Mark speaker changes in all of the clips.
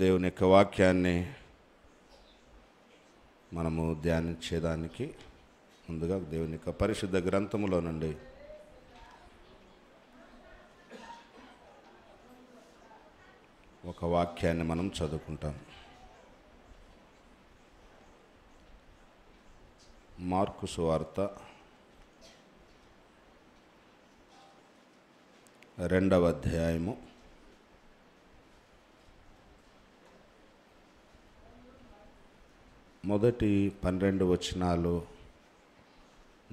Speaker 1: దేవుని యొక్క వాక్యాన్ని మనము ధ్యానించేదానికి ముందుగా దేవుని యొక్క పరిశుద్ధ గ్రంథములో నుండి ఒక వాక్యాన్ని మనం చదువుకుంటాం. మార్కు సువార్త 2వ అధ్యాయము 12 వచనాలు.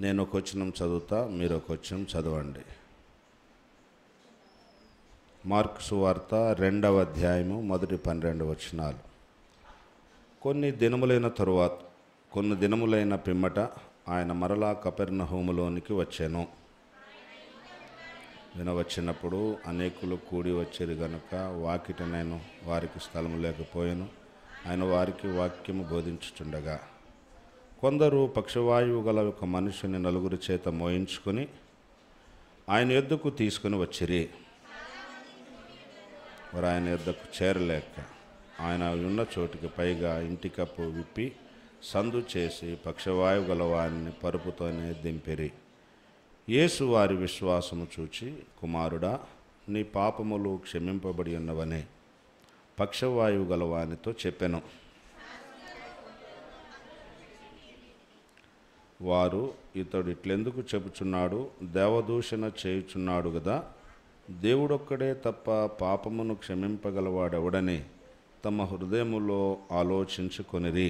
Speaker 1: నేను ఒక వచనం చదువుతా, మీరు ఒక వచనం చదవండి. మార్కు సువార్త 2వ అధ్యాయము 12 వచనాలు. కొన్ని దినములైన పిమ్మట ఆయన మరలా కపెర్నహూములోనికి వచ్చెను. వినవచ్చినప్పుడు అనేకులు కూడి వచ్చిరి గనుక వాకిట నేను వారికి స్థలము లేకపోయాను. ఆయన వారికి వాక్యము బోధించుచుండగా కొందరు పక్షవాయువు గల ఒక మనిషిని 4 చేత మోయించుకొని ఆయన యొద్దకు తీసుకుని వచ్చిరి. వారు ఆయన యొద్దకు చేరలేక ఆయన ఉన్న చోటికి పైగా ఇంటి కప్పు విప్పి సందు చేసి పక్షవాయువు గల వారిని పరుపుతోనే దింపిరి. యేసు వారి విశ్వాసము చూచి, కుమారుడా, నీ పాపములు క్షమింపబడి ఉన్నవని పక్షవాయువు గల వానితో చెప్పెను. వారు, ఇతడు ఇట్లెందుకు చెప్పుచున్నాడు? దేవదూషణ చేయుచున్నాడు గదా. దేవుడొక్కడే తప్ప పాపమును క్షమింపగలవాడెవడని తమ హృదయములో ఆలోచించుకొనిరి.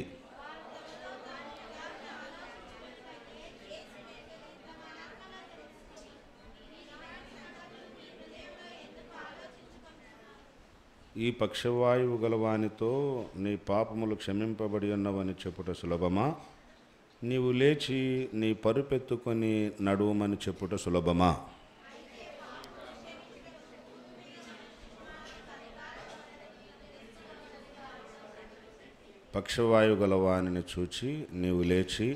Speaker 1: ఈ పక్షవాయువు గలవానితో నీ పాపములు క్షమింపబడి ఉన్నవని చెప్పుట సులభమా? నీవు లేచి నీ పరుపెత్తుకొని నడువమని చెప్పుట సులభమా? పక్షవాయువు గలవానిని చూచి, నీవు లేచి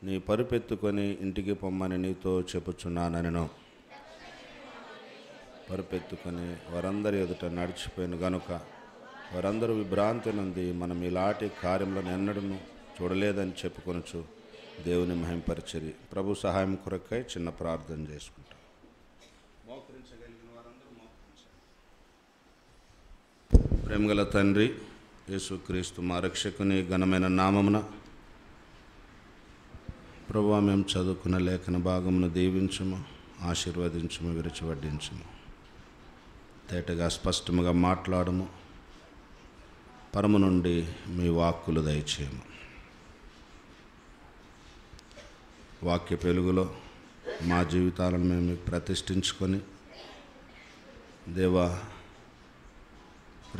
Speaker 1: నీ పరుపెత్తుకొని ఇంటికి పొమ్మని నీతో చెప్పుచున్నానెను. పరుపెత్తుకొని వారందరి ఎదుట నడిచిపోయిన గనుక వారందరూ విభ్రాంతి నుండి మనం ఇలాంటి కార్యములను ఎన్నడూ చూడలేదని చెప్పుకొనుచు దేవుని మహింపరిచిరి. ప్రభు సహాయం కొరకై చిన్న ప్రార్థన చేసుకుంటాం. మోకరించగలిగిన వారందరూ మోకరించండి. ప్రేమగల తండ్రి యేసుక్రీస్తు మా రక్షకుని ఘనమైన నామమున ప్రభువా, మేము చదువుకున్న లేఖన భాగమును దీవించుము, ఆశీర్వదించుము, విరచివడ్డించుము. తేటగా స్పష్టముగా మాట్లాడము. పరము నుండి మీ వాక్కులు దయచేయము. వాక్య వెలుగులో మా జీవితాలను మేము ప్రతిష్ఠించుకొని, దేవా,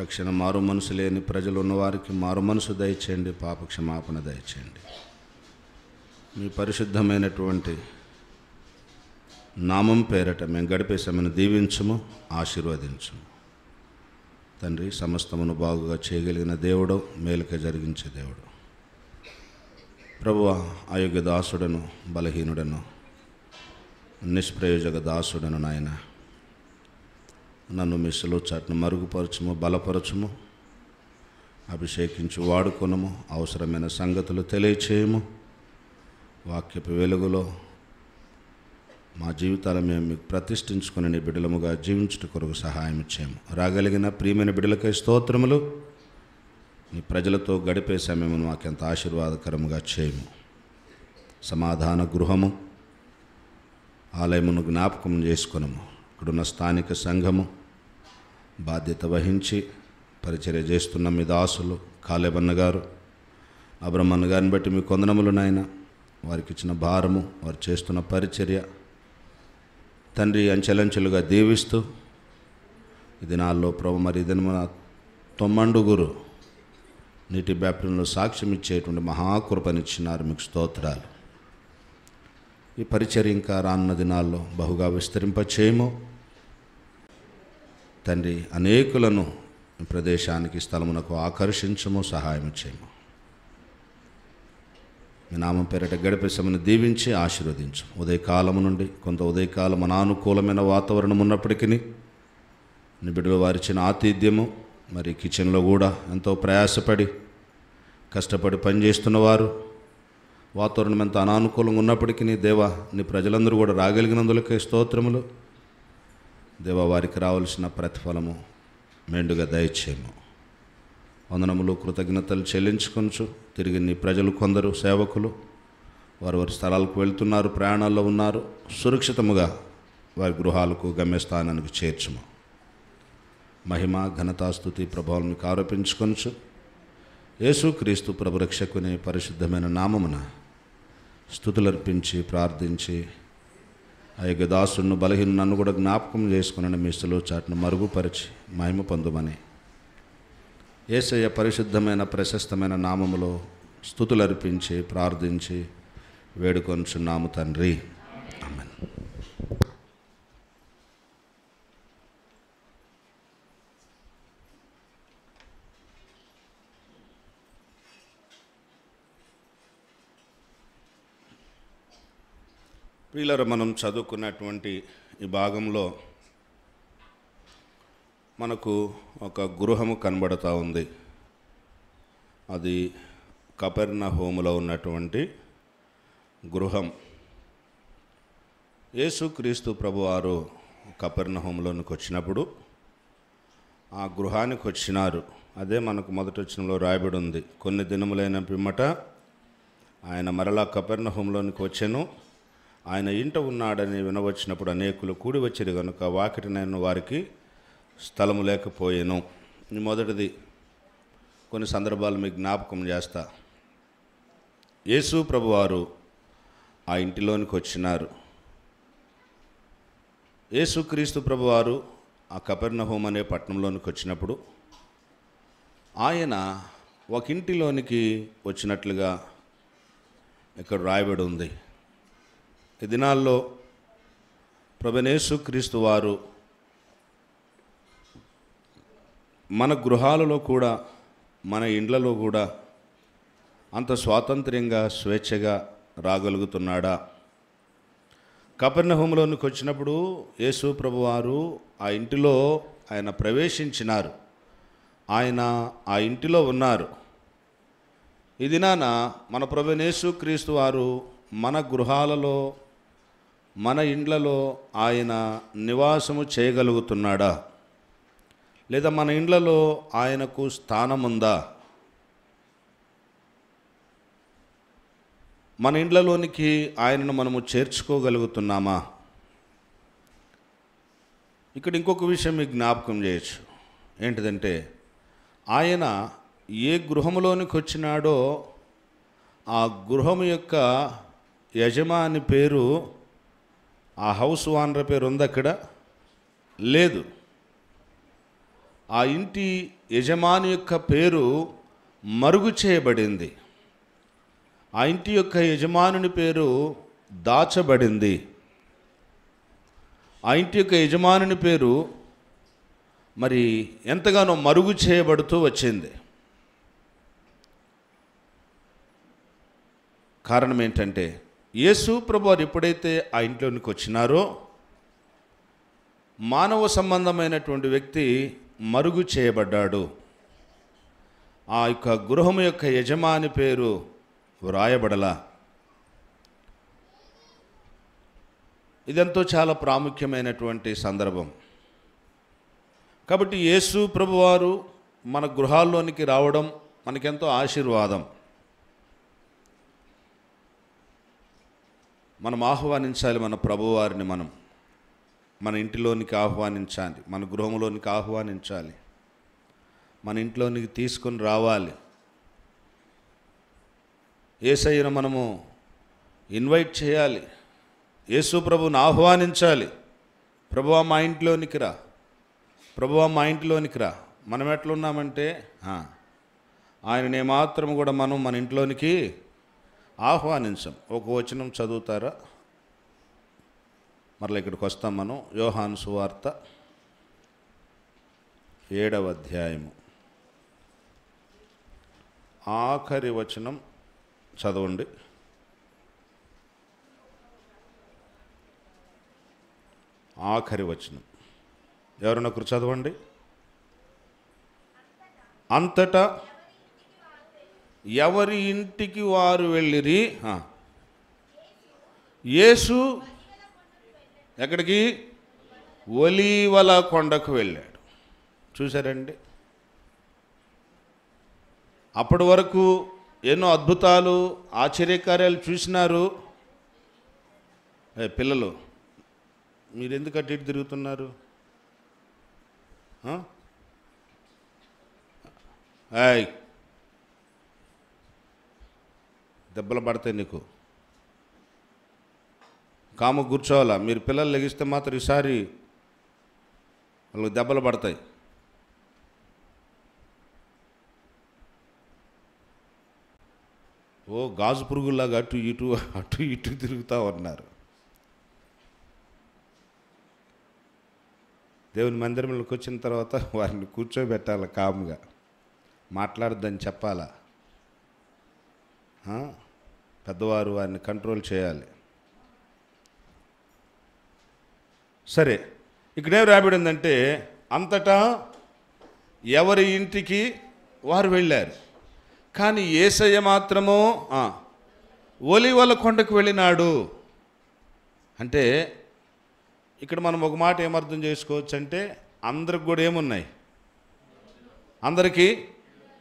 Speaker 1: రక్షణ మారు మనసు లేని ప్రజలు ఉన్నవారికి మారు మనసు దయచేయండి, పాప క్షమాపణ దయచేయండి. మీ పరిశుద్ధమైనటువంటి నామం పేరట మేము గడిపే సమయాన్ని దీవించము, ఆశీర్వదించము. తండ్రి, సమస్తమును బాగుగా చేయగలిగిన దేవుడు, మేలుక జరిగించే దేవుడు. ప్రభువా, అయోగ్య దాసుడను, బలహీనుడను, నిష్ప్రయోజక దాసుడను నాయన, నన్ను మీ సులువు చాటును మరుగుపరచుము, బలపరచుము, అభిషేకించి వాడుకొనము, అవసరమైన సంగతులు తెలియచేయము. వాక్యపు వెలుగులో మా జీవితాలను మేము మీకు ప్రతిష్ఠించుకుని నీ బిడ్డలముగా జీవించుట కొరకు సహాయం చేయము. రాగలిగిన ప్రియమైన బిడ్డలకై స్తోత్రములు. నీ ప్రజలతో గడిపే సమయమును మాకెంత ఆశీర్వాదకరముగా చేయము. సమాధాన గృహము, ఆలయమును జ్ఞాపకం చేసుకునము. ఇక్కడున్న స్థానిక సంఘము బాధ్యత వహించి పరిచర్య చేస్తున్న మీ దాసులు కాలేబన్న గారు, అబ్రహ్మన్న గారిని బట్టి మీ కొందనములు నాయన, వారికి ఇచ్చిన భారము, వారు చేస్తున్న పరిచర్య తండ్రి అంచెలంచెలుగా దీవిస్తూ, ఈ దినాల్లో ప్రభు మరి దినమున 90 నీటి బ్యాప్టిజంలో సాక్ష్యం ఇచ్చేటువంటి మహాకృపనిచ్చినారు. మీకు స్తోత్రాలు. ఈ పరిచర్య ఇంకా రానున్న దినాల్లో బహుగా విస్తరింపచేయము తండ్రి. అనేకులను ప్రదేశానికి, స్థలమునకు ఆకర్షించము, సహాయం చేయము. మీ నామం పేరట గడిపే సమయాన్ని దీవించి ఆశీర్వదించు. ఉదయకాలము నుండి కొంత ఉదయకాలం అనానుకూలమైన వాతావరణం ఉన్నప్పటికీ నీ బిడ్డలు వారిచ్చిన ఆతిథ్యము, మరి కిచెన్లో కూడా ఎంతో ప్రయాసపడి కష్టపడి పనిచేస్తున్నవారు, వాతావరణం ఎంత అనానుకూలంగా ఉన్నప్పటికీ దేవా నీ ప్రజలందరూ కూడా రాగలిగినందులకే స్తోత్రములు. దేవా వారికి రావాల్సిన ప్రతిఫలము మెండుగా దయచేయము. వందనములు కృతజ్ఞతలు చెల్లించుకొంచు. తిరిగి నీ ప్రజలు కొందరు సేవకులు వారి స్థలాలకు వెళ్తున్నారు, ప్రయాణాల్లో ఉన్నారు. సురక్షితముగా వారి గృహాలకు గమ్యస్థానానికి చేర్చుము. మహిమ ఘనతా స్తుతి ప్రభావం మీకు ఆరోపించుకొంచు. యేసుక్రీస్తు ప్రభు రక్షకుని పరిశుద్ధమైన నామమున స్తుతులర్పించి ప్రార్థించి ఆ యొక్క దాసును బలహీన నన్ను కూడా జ్ఞాపకం చేసుకుని మీ స్థలో చాటును మరుగుపరిచి మహిమ పొందుమని యేసయ్య పరిశుద్ధమైన ప్రశస్తమైన నామములో స్తుతులర్పించి ప్రార్థించి వేడుకొంచున్నాము తండ్రి. ఆమేన్. ప్రియులారా, మనం చదువుకున్నటువంటి ఈ భాగంలో మనకు ఒక గృహము కనబడుతూ ఉంది. అది కపెర్నహూములో ఉన్నటువంటి గృహం. యేసుక్రీస్తు ప్రభువారు కపెర్నహూములోనికి వచ్చినప్పుడు ఆ గృహానికి వచ్చినారు. అదే మనకు మొదటి వచనంలో రాయబడి ఉంది. కొన్ని దినములైన పిమ్మట ఆయన మరలా కపెర్నహూములోనికి వచ్చెను. ఆయన ఇంట ఉన్నాడని వినవచ్చినప్పుడు అనేకులు కూడి వచ్చిరు కనుక వాకిటి నేను వారికి స్థలము లేకపోయాను. మొదటిది కొన్ని సందర్భాలు మీకు జ్ఞాపకం చేస్తా. యేసు ప్రభువారు ఆ ఇంటిలోనికి వచ్చినారు. యేసుక్రీస్తు ప్రభువారు ఆ కపెర్నహూం అనే పట్టణంలోనికి వచ్చినప్పుడు ఆయన ఒక ఇంటిలోనికి వచ్చినట్లుగా ఇక్కడ రాయబడి ఉంది. ఈ దినాల్లో ప్రభువైన యేసుక్రీస్తు వారు మన గృహాలలో కూడా మన ఇండ్లలో కూడా అంత స్వాతంత్ర్యంగా స్వేచ్ఛగా రాగలుగుతున్నాడా? కపెర్నహూములోనికి వచ్చినప్పుడు యేసు ప్రభువారు ఆ ఇంటిలో ఆయన ప్రవేశించినారు. ఆయన ఆ ఇంటిలో ఉన్నారు. ఈ దినాన మన ప్రభువైన యేసుక్రీస్తు వారు మన గృహాలలో మన ఇండ్లలో ఆయన నివాసము చేయగలుగుతున్నాడా? లేదా మన ఇండ్లలో ఆయనకు స్థానం ఉందా? మన ఇండ్లలోనికి ఆయనను మనము చేర్చుకోగలుగుతున్నామా? ఇక్కడ ఇంకొక విషయం మీకు జ్ఞాపకం చేయొచ్చు. ఏంటిదంటే, ఆయన ఏ గృహములోనికి వచ్చినాడో ఆ గృహము యొక్క యజమాని పేరు, ఆ హౌస్ ఓనర్ పేరు ఉంది అక్కడ? లేదు. ఆ ఇంటి యజమాని యొక్క పేరు మరుగు చేయబడింది. ఆ ఇంటి యొక్క యజమానుని పేరు దాచబడింది. ఆ ఇంటి యొక్క యజమానుని పేరు మరి ఎంతగానో మరుగు చేయబడుతూ వచ్చింది. కారణం ఏంటంటే, యేసు ప్రభువారు ఎప్పుడైతే ఆ ఇంట్లోనికి వచ్చినారో మానవ సంబంధమైనటువంటి వ్యక్తి మరుగు చేయబడ్డాడు. ఆ యొక్క గృహము యొక్క యజమాని పేరు వ్రాయబడలా. ఇదంతా చాలా ప్రాముఖ్యమైనటువంటి సందర్భం. కాబట్టి యేసు ప్రభువారు మన గృహాల్లోనికి రావడం మనకెంతో ఆశీర్వాదం. మనం ఆహ్వానించాలి మన ప్రభువారిని. మనం మన ఇంటిలోనికి ఆహ్వానించాలి, మన గృహంలోనికి ఆహ్వానించాలి, మన ఇంట్లోనికి తీసుకొని రావాలి. యేసయ్యను మనము ఇన్వైట్ చేయాలి. యేసు ప్రభువుని ఆహ్వానించాలి. ప్రభువా మా ఇంట్లోనికి రా, ప్రభువా మా ఇంట్లోనికి రా. మనం ఎట్లున్నామంటే ఆయననే మాత్రం కూడా మనం మన ఇంట్లోనికి ఆహ్వానించం. ఒక వచనం చదువుతారా? మరలా ఇక్కడికి వస్తాం మనం. యోహాను సువార్త 7వ అధ్యాయము ఆఖరి వచనం చదవండి. ఆఖరి వచనం ఎవరన్నా ఒకరు చదవండి. అంతటా ఎవరి ఇంటికి వారు వెళ్ళిరి. యేసు ఎక్కడికి? ఒలీవల కొండకు వెళ్ళాడు. చూశారండి, అప్పటి వరకు ఎన్నో అద్భుతాలు ఆశ్చర్యకార్యాలు చూసినారు. పిల్లలు మీరు ఎందుకు అటు ఇటు తిరుగుతున్నారు? దెబ్బలు పడతాయి నీకు. కాము కూర్చోవాలా? మీరు పిల్లలు లెగిస్తే మాత్రం ఈసారి వాళ్ళకి దెబ్బలు పడతాయి. ఓ గాజు పురుగులాగా అటు ఇటు తిరుగుతూ ఉన్నారు. దేవుని మందిరంలోకి వచ్చిన తర్వాత వారిని కూర్చోబెట్టాలి, కాముగా మాట్లాడద్దని చెప్పాలా. పెద్దవారు వారిని కంట్రోల్ చేయాలి. సరే, ఇక్కడేం రాబడిందంటే అంతటా ఎవరి ఇంటికి వారు వెళ్ళారు. కానీ యేసయ్య మాత్రము ఒలీవల కొండకు వెళ్ళినాడు. అంటే ఇక్కడ మనం ఒక మాట ఏమర్థం చేసుకోవచ్చు అంటే, అందరికి కూడా ఏమున్నాయి? అందరికీ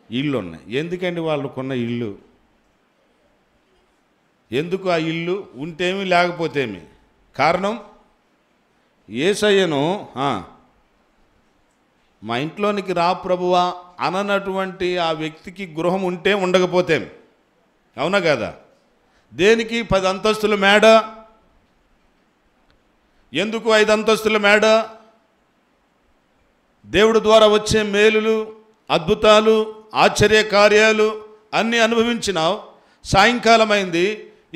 Speaker 1: ఇళ్ళు ఉన్నాయి. ఎందుకండి వాళ్ళకున్న ఇల్లు? ఎందుకు ఆ ఇల్లు? ఉంటేమి లేకపోతేమి. కారణం, యేసయ్యను మా ఇంట్లోనికి రా ప్రభువా అననటువంటి ఆ వ్యక్తికి గృహం ఉంటే ఉండకపోతేమి. అవునా కదా? దేనికి 10 అంతస్తుల మేడ? ఎందుకు 5 అంతస్తుల మేడ? దేవుడి ద్వారా వచ్చే మేలులు, అద్భుతాలు, ఆశ్చర్య కార్యాలు అన్నీ అనుభవించినావు. సాయంకాలం అయింది,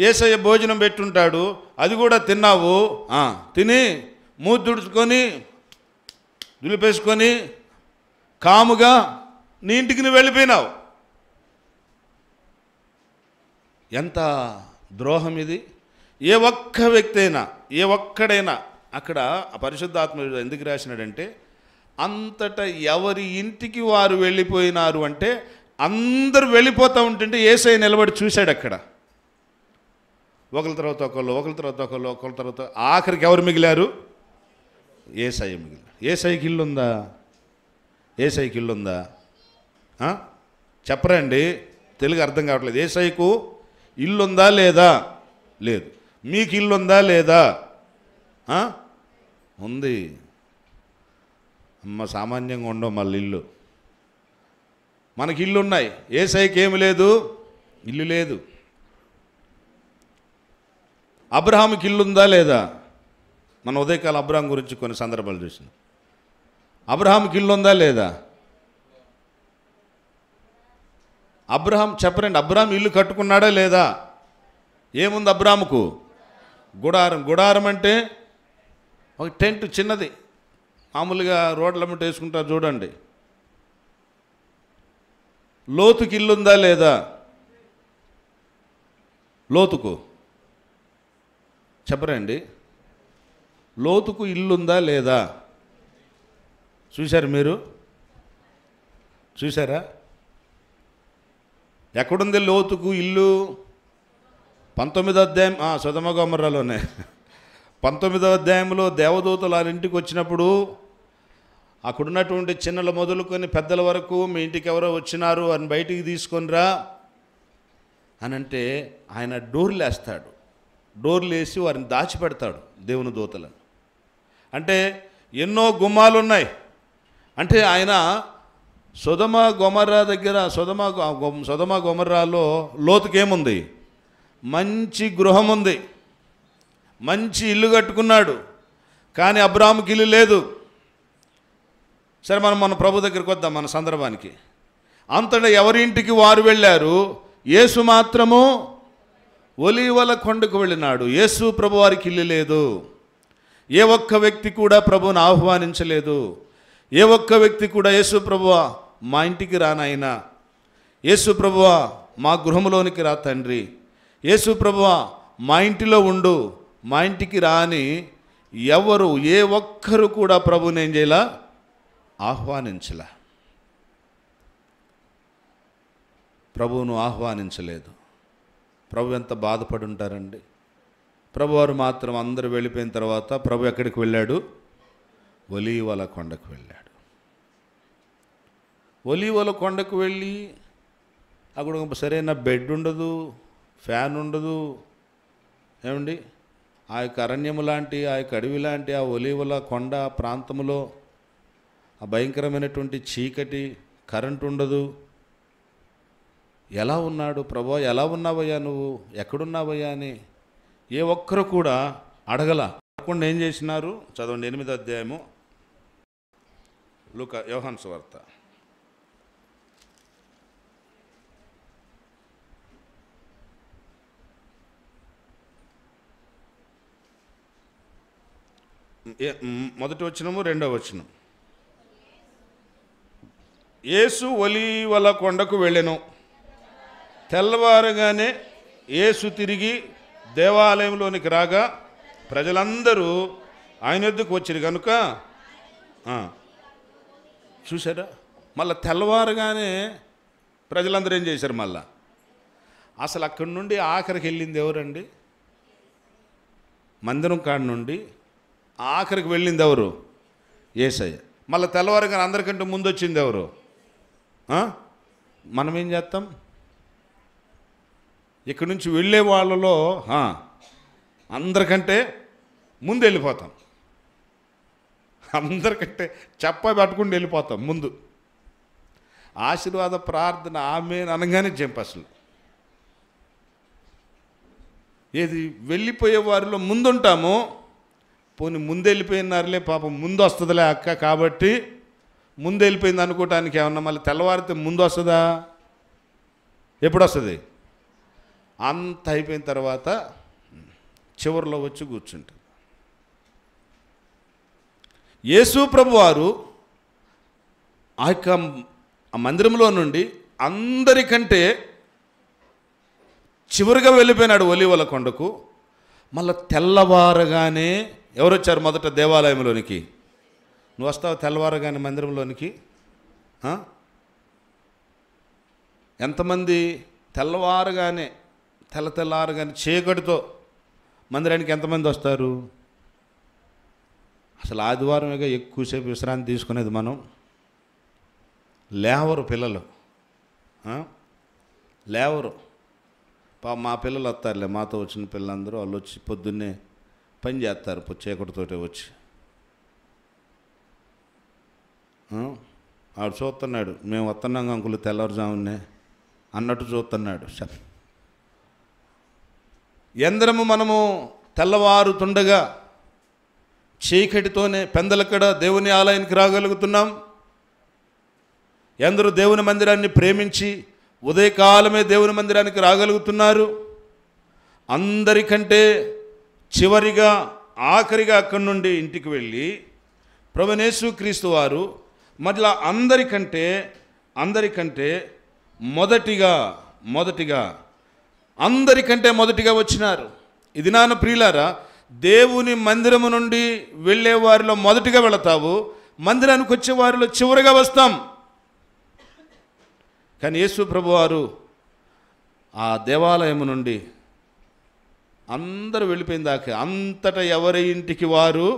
Speaker 1: యేసయ్య భోజనం పెట్టుంటాడు, అది కూడా తిన్నావు. తిని మూతి తుడుచుకొని దులిపేసుకొని కాముగా నీ ఇంటికి నువ్వు వెళ్ళిపోయినావు. ఎంత ద్రోహం ఇది! ఏ ఒక్క వ్యక్తి అయినా, ఏ ఒక్కడైనా, అక్కడ పరిశుద్ధాత్మ ఎందుకు రాసినాడంటే, అంతటా ఎవరి ఇంటికి వారు వెళ్ళిపోయినారు అంటే అందరూ వెళ్ళిపోతూ ఉంటుంటే యేసయ్య నిలబడి చూశాడు. అక్కడ ఒకరి తర్వాత ఒకళ్ళు, ఒకరి తర్వాత ఒకళ్ళు, ఒకరి తర్వాత ఆఖరికి ఎవరు మిగిలారు? యేసయ్య మిగిలారు. యేసయ్యకి ఇల్లు ఉందా? యేసయ్యకి ఇల్లు ఉందా? చెప్పరండి, తెలుగు అర్థం కావట్లేదు. యేసయ్యకు ఇల్లు ఉందా లేదా? లేదు. మీకు ఇల్లు ఉందా లేదా? ఉంది. అమ్మ సామాన్యంగా ఉండవు మళ్ళీ ఇల్లు. మనకి ఇల్లు ఉన్నాయి, యేసయ్యకి ఏమి లేదు? ఇల్లు లేదు. అబ్రహాముకి ఇల్లు ఉందా లేదా? మన ఉదయకాలం అబ్రహాం గురించి కొన్ని సందర్భాలు చూసినాం. అబ్రహాముకి ఇల్లు ఉందా లేదా? అబ్రహాం చెప్పరండి, అబ్రహాం ఇల్లు కట్టుకున్నాడా లేదా? ఏముంది అబ్రహాముకు? గుడారం. గుడారం అంటే ఒక టెంట్, చిన్నది, మామూలుగా రోడ్ల మీద వేసుకుంటారు చూడండి. లోతుకి ఇల్లు ఉందా లేదా? లోతుకు చెప్పరండి, లోతుకు ఇల్లు ఉందా లేదా? చూశారు మీరు? చూసారా? ఎక్కడుంది లోతుకు ఇల్లు? 19వ అధ్యాయం, సొదొమ గొమొర్రాలోనే 19వ అధ్యాయంలో దేవదూతలు ఆ ఇంటికి వచ్చినప్పుడు అక్కడున్నటువంటి చిన్నలు మొదలుకొని పెద్దల వరకు మీ ఇంటికి ఎవరో వచ్చినారు అని బయటికి తీసుకొనిరా అని అంటే ఆయన డోర్లు వేస్తాడు. డోర్లు వేసి వారిని దాచిపెడతాడు, దేవుని దూతలను. అంటే ఎన్నో గుమ్మాలు ఉన్నాయి. అంటే ఆయన సొదొమ గొమొర్రా దగ్గర, సొదొమ గొమొర్రాలో లోతుకేముంది? మంచి గృహం ఉంది, మంచి ఇల్లు కట్టుకున్నాడు. కానీ అబ్రాహాముకి ఇల్లు లేదు. సరే, మన ప్రభు దగ్గరికి వద్దాం, మన సందర్భానికి. అంతటా ఎవరి ఇంటికి వారు వెళ్ళారు. యేసు మాత్రము ఒలీవల కొండకు వెళ్ళినాడు. యేసు ప్రభు వారికి ఇల్లు లేదు. ఏ ఒక్క వ్యక్తి కూడా ప్రభువుని ఆహ్వానించలేదు. ఏ ఒక్క వ్యక్తి కూడా యేసు ప్రభువా మా ఇంటికి రానాయనా, యేసు ప్రభువా మా గృహంలోనికి రా తండ్రి, యేసు ప్రభువా మా ఇంటిలో ఉండు, మా ఇంటికి రా అని ఎవరు, ఏ ఒక్కరు కూడా ప్రభువుని ఏం చేయాల? ఆహ్వానించలా. ప్రభువును ఆహ్వానించలేదు. ప్రభు ఎంత బాధపడి ఉంటారండి. ప్రభువారు మాత్రం అందరూ వెళ్ళిపోయిన తర్వాత ప్రభు ఎక్కడికి వెళ్ళాడు? ఒలీవల కొండకు వెళ్ళాడు. ఒలీవల కొండకు వెళ్ళి అక్కడ సరైన బెడ్ ఉండదు, ఫ్యాన్ ఉండదు. ఏమండి, ఆ యొక్క అరణ్యము లాంటి, ఆ యొక్క అడవి లాంటి ఆ ఒలీవల కొండ ప్రాంతంలో ఆ భయంకరమైనటువంటి చీకటి, కరెంటు ఉండదు. ఎలా ఉన్నాడు ప్రభువా, ఎలా ఉన్నావయ్యా, నువ్వు ఎక్కడున్నావయ్యా అని ఏ ఒక్కరు కూడా అడగల. అడగకుండా ఏం చేసినారు? చదవండి 8వ అధ్యాయము యోహాను సువార్త. మొదటి వచనము, 2వ వచనం. యేసు ఒలీవల కొండకు వెళ్ళెను. తెల్లవారగానే యేసు తిరిగి దేవాలయంలోనికి రాగా ప్రజలందరూ ఆయన వద్దకు వచ్చిరు కనుక చూసారా, మళ్ళీ తెల్లవారుగానే ప్రజలందరూ ఏం చేశారు? మళ్ళా అసలు అక్కడి నుండి ఆఖరికి వెళ్ళింది ఎవరండి? మందిరం కాడి నుండి ఆఖరికి వెళ్ళింది ఎవరు? యేసయ్య. మళ్ళీ తెల్లవారుగానే అందరికంటే ముందు వచ్చింది ఎవరు? మనం ఏం చేస్తాం? ఇక్కడి నుంచి వెళ్ళే వాళ్ళలో అందరికంటే ముందు వెళ్ళిపోతాం. అందరికంటే చెప్ప పట్టుకుని వెళ్ళిపోతాం ముందు. ఆశీర్వాద ప్రార్థన ఆమేన్ అనగానే జంప్. అసలు ఏది వెళ్ళిపోయే వారిలో ముందుంటాము. పోనీ ముందు వెళ్ళిపోయినారులే పాపం, ముందు వస్తుందిలే అక్క కాబట్టి ముందు వెళ్ళిపోయింది అనుకోవటానికి ఏమన్నా మళ్ళీ తెల్లవారితే ముందు వస్తుందా? ఎప్పుడు వస్తుంది? అంత అయిపోయిన తర్వాత చివరిలో వచ్చి కూర్చుంటారు. యేసు ప్రభు వారు ఆ యొక్క మందిరంలో నుండి అందరికంటే చివరిగా వెళ్ళిపోయినాడు ఒలీవల కొండకు. మళ్ళీ తెల్లవారగానే ఎవరు వచ్చారు? మొదట దేవాలయంలోనికి. నువ్వు వస్తావు తెల్లవారగానే మందిరంలోనికి? ఎంతమంది తెల్లవారగానే తెల్లారగానే చీకటితో మందిరానికి ఎంతమంది వస్తారు? అసలు ఆదివారమేగా ఎక్కువసేపు విశ్రాంతి తీసుకునేది మనం. లేవరు పిల్లలు, లేవరు. మా పిల్లలు వస్తారులే, మాతో వచ్చిన పిల్లలందరూ వాళ్ళు వచ్చి పొద్దున్నే పని చేస్తారు చీకటితోటే వచ్చి. ఆడు చూస్తున్నాడు, మేము వస్తున్నాం అంకులు తెల్లవారుజామునే అన్నట్టు చూస్తున్నాడు. ఎందరము మనము తెల్లవారుతుండగా చీకటితోనే పెందలక్కడ దేవుని ఆలయానికి రాగలుగుతున్నాం? ఎందరూ దేవుని మందిరాన్ని ప్రేమించి ఉదయకాలమే దేవుని మందిరానికి రాగలుగుతున్నారు? అందరికంటే చివరిగా ఆఖరిగా అక్కడి నుండి ఇంటికి వెళ్ళి ప్రభువైన యేసుక్రీస్తు వారు మరలా అందరికంటే మొదటిగా వచ్చినారు. ఇది నాన్న ప్రియులారా, దేవుని మందిరము నుండి వెళ్ళే వారిలో మొదటిగా వెళతావు, మందిరానికి వచ్చే వారిలో చివరిగా వస్తాం. కానీ యేసు ప్రభువారు ఆ దేవాలయము నుండి అందరూ వెళ్ళిపోయిన దాకా అంతటా ఎవరి ఇంటికి వారు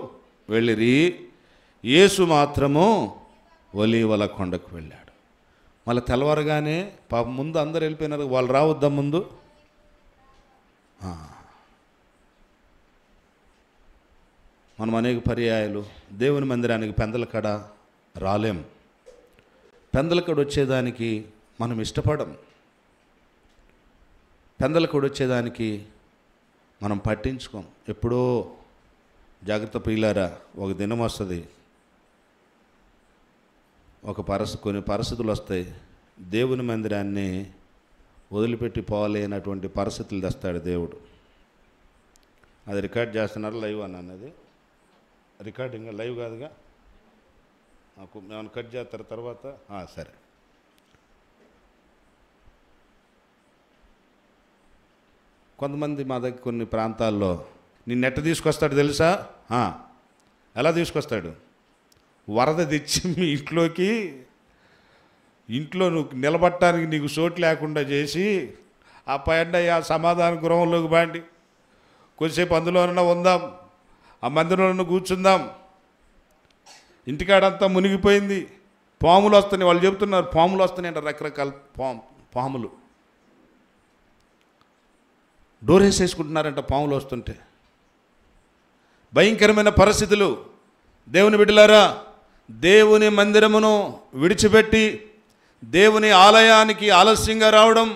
Speaker 1: వెళ్ళిరి. యేసు మాత్రము ఒలీవల కొండకు వెళ్ళాడు. మళ్ళీ తెల్లవారుగానే పాపం ముందు అందరు వెళ్ళిపోయినారు, వాళ్ళు రావద్దా ముందు? మనం అనేక పర్యాయాలు దేవుని మందిరానికి పెందలకడ రాలేం. పెందలకడ వచ్చేదానికి మనం ఇష్టపడం. పెందలకడ వచ్చేదానికి మనం పట్టించుకోం. ఎప్పుడో జాగ్రత్త ప్రియులారా, ఒక దినం వస్తుంది, కొన్ని పరిస్థితులు వస్తాయి, దేవుని మందిరాన్ని వదిలిపెట్టి పోలేనటువంటి పరిస్థితులు తెస్తాడు దేవుడు. అది రికార్డ్ చేస్తున్నారు, లైవ్ అన్నది రికార్డింగ్, లైవ్ కాదుగా. ఏమైనా కట్ చేస్తారు తర్వాత? సరే. కొంతమంది మా దగ్గర కొన్ని ప్రాంతాల్లో నిన్నెట్ట తీసుకొస్తాడు తెలుసా? ఎలా తీసుకొస్తాడు? వరద తెచ్చి మీ ఇంట్లోకి ఇంట్లో నువ్వు నిలబడటానికి నీకు చోటు లేకుండా చేసి ఆ పైన ఆ సమాధాన గృహంలోకి బాండి, కొద్దిసేపు అందులోనన్నా ఉందాం, ఆ మందిరంలో కూర్చుందాం. ఇంటికాడంతా మునిగిపోయింది, పాములు వస్తున్నాయి. వాళ్ళు చెబుతున్నారు పాములు వస్తున్నాయి, రకరకాల పాములు డోర్ వేసేసుకుంటున్నారంట పాములు వస్తుంటే. భయంకరమైన పరిస్థితులు. దేవుని బిడ్డలారా, దేవుని మందిరమును విడిచిపెట్టి దేవుని ఆలయానికి ఆలస్యంగా రావడం,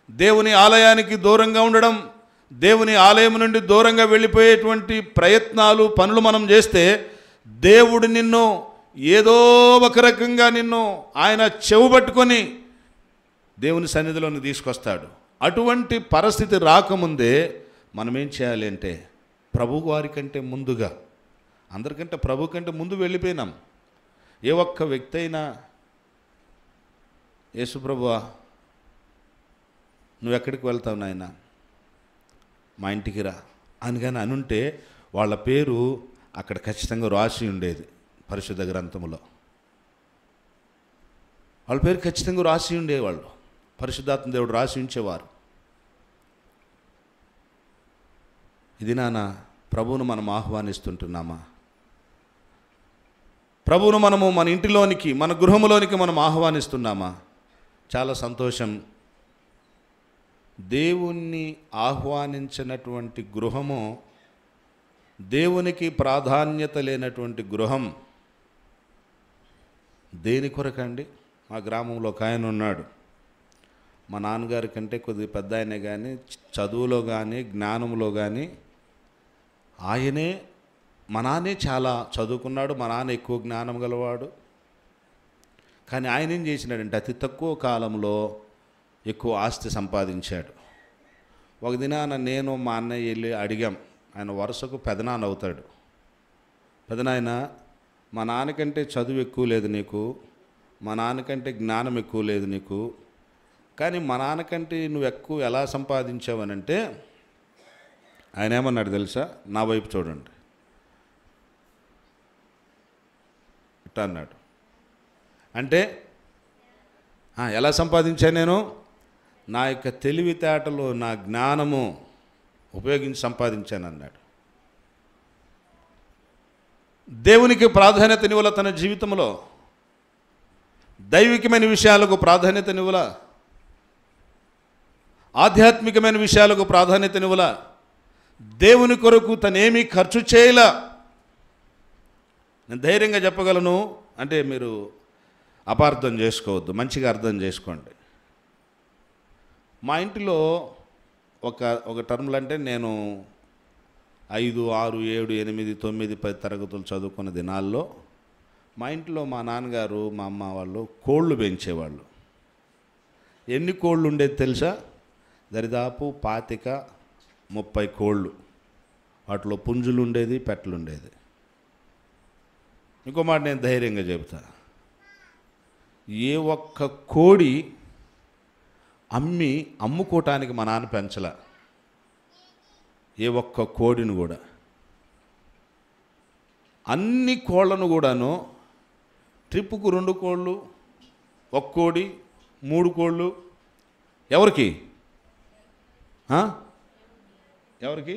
Speaker 1: దేవుని ఆలయానికి దూరంగా ఉండడం, దేవుని ఆలయం నుండి దూరంగా వెళ్ళిపోయేటువంటి ప్రయత్నాలు, పనులు మనం చేస్తే దేవుడు నిన్ను ఏదో ఒక రకంగా ఆయన చెవు పట్టుకొని దేవుని సన్నిధిలోకి తీసుకొస్తాడు. అటువంటి పరిస్థితి రాకముందే మనం ఏం చేయాలి అంటే, ప్రభు వారి కంటే ముందుగా, అందరికంటే ప్రభు కంటే ముందు వెళ్ళిపోయినాం. ఏ ఒక్క వ్యక్తి అయినా యేసు ప్రభువా నువ్వు ఎక్కడికి వెళ్తావు నాయన, మా ఇంటికి రా అని కానీ అనుంటే వాళ్ళ పేరు అక్కడ ఖచ్చితంగా రాసి ఉండేది. పరిశుద్ధ గ్రంథములో వాళ్ళ పేరు ఖచ్చితంగా రాసి ఉండేవాళ్ళు. పరిశుద్ధాత్మ దేవుడు రాసి ఉంచేవారు. ఇది నాన్న ప్రభువును మనం ఆహ్వానిస్తుంటున్నామా? ప్రభువును మనము మన ఇంటిలోనికి, మన గృహములోనికి మనం ఆహ్వానిస్తున్నామా? చాలా సంతోషం. దేవుణ్ణి ఆహ్వానించినటువంటి గృహము, దేవునికి ప్రాధాన్యత లేనటువంటి గృహం దేని కొరకండి? మా గ్రామంలో ఒక ఆయన ఉన్నాడు. మా నాన్నగారి కంటే కొద్దిగా పెద్ద ఆయనే, కానీ చదువులో కానీ జ్ఞానంలో కానీ ఆయనే, మా నాన్నే చాలా చదువుకున్నాడు, మా నాన్న ఎక్కువ జ్ఞానం గలవాడు. కానీ ఆయన ఏం చేసినాడంటే అతి తక్కువ కాలంలో ఎక్కువ ఆస్తి సంపాదించాడు. ఒక దినాన నేను మా అన్నయ్య వెళ్ళి అడిగాం, ఆయన వరుసకు పెదనాన్న అవుతాడు. పెదనాయన, మా నాన్నకంటే చదువు ఎక్కువ లేదు నీకు, మా నాన్నకంటే జ్ఞానం ఎక్కువ లేదు నీకు, కానీ మా నాన్నకంటే నువ్వు ఎక్కువ ఎలా సంపాదించావనంటే, ఆయన ఏమన్నాడు తెలుసా? నా వైపు చూడండి, ఇట్లా అన్నాడు. అంటే ఎలా సంపాదించాను నేను? నా యొక్క తెలివితేటలు, నా జ్ఞానము ఉపయోగించి సంపాదించాను అన్నాడు. దేవునికి ప్రాధాన్యతనివ్వల, తన జీవితంలో దైవికమైన విషయాలకు ప్రాధాన్యతనివ్వల, ఆధ్యాత్మికమైన విషయాలకు ప్రాధాన్యతనివ్వల, దేవుని కొరకు తనేమీ ఖర్చు చేయలా. నేను ధైర్యంగా చెప్పగలను. అంటే మీరు అపార్థం చేసుకోవద్దు, మంచిగా అర్థం చేసుకోండి. మా ఇంటిలో ఒక టర్మ్లు అంటే నేను 5, 6, 7, 8, 9, 10 తరగతులు చదువుకున్న దినాల్లో మా ఇంట్లో మా నాన్నగారు, మా అమ్మ వాళ్ళు కోళ్ళు పెంచేవాళ్ళు. ఎన్ని కోళ్ళు ఉండేది తెలుసా? దరిదాపు 25-30 కోళ్ళు. వాటిలో పుంజులు ఉండేది, పెట్టలు ఉండేది. ఇంకో మాట నేను ధైర్యంగా చెబుతా, ఏ ఒక్క కోడి అమ్ముకోవటానికి మా నాన్న పెంచలా. ఏ ఒక్క కోడిని కూడా. అన్ని కోళ్ళను కూడాను ట్రిప్పుకు 2 కోళ్ళు, 1 కోడి, 3 కోళ్ళు. ఎవరికి? ఎవరికి?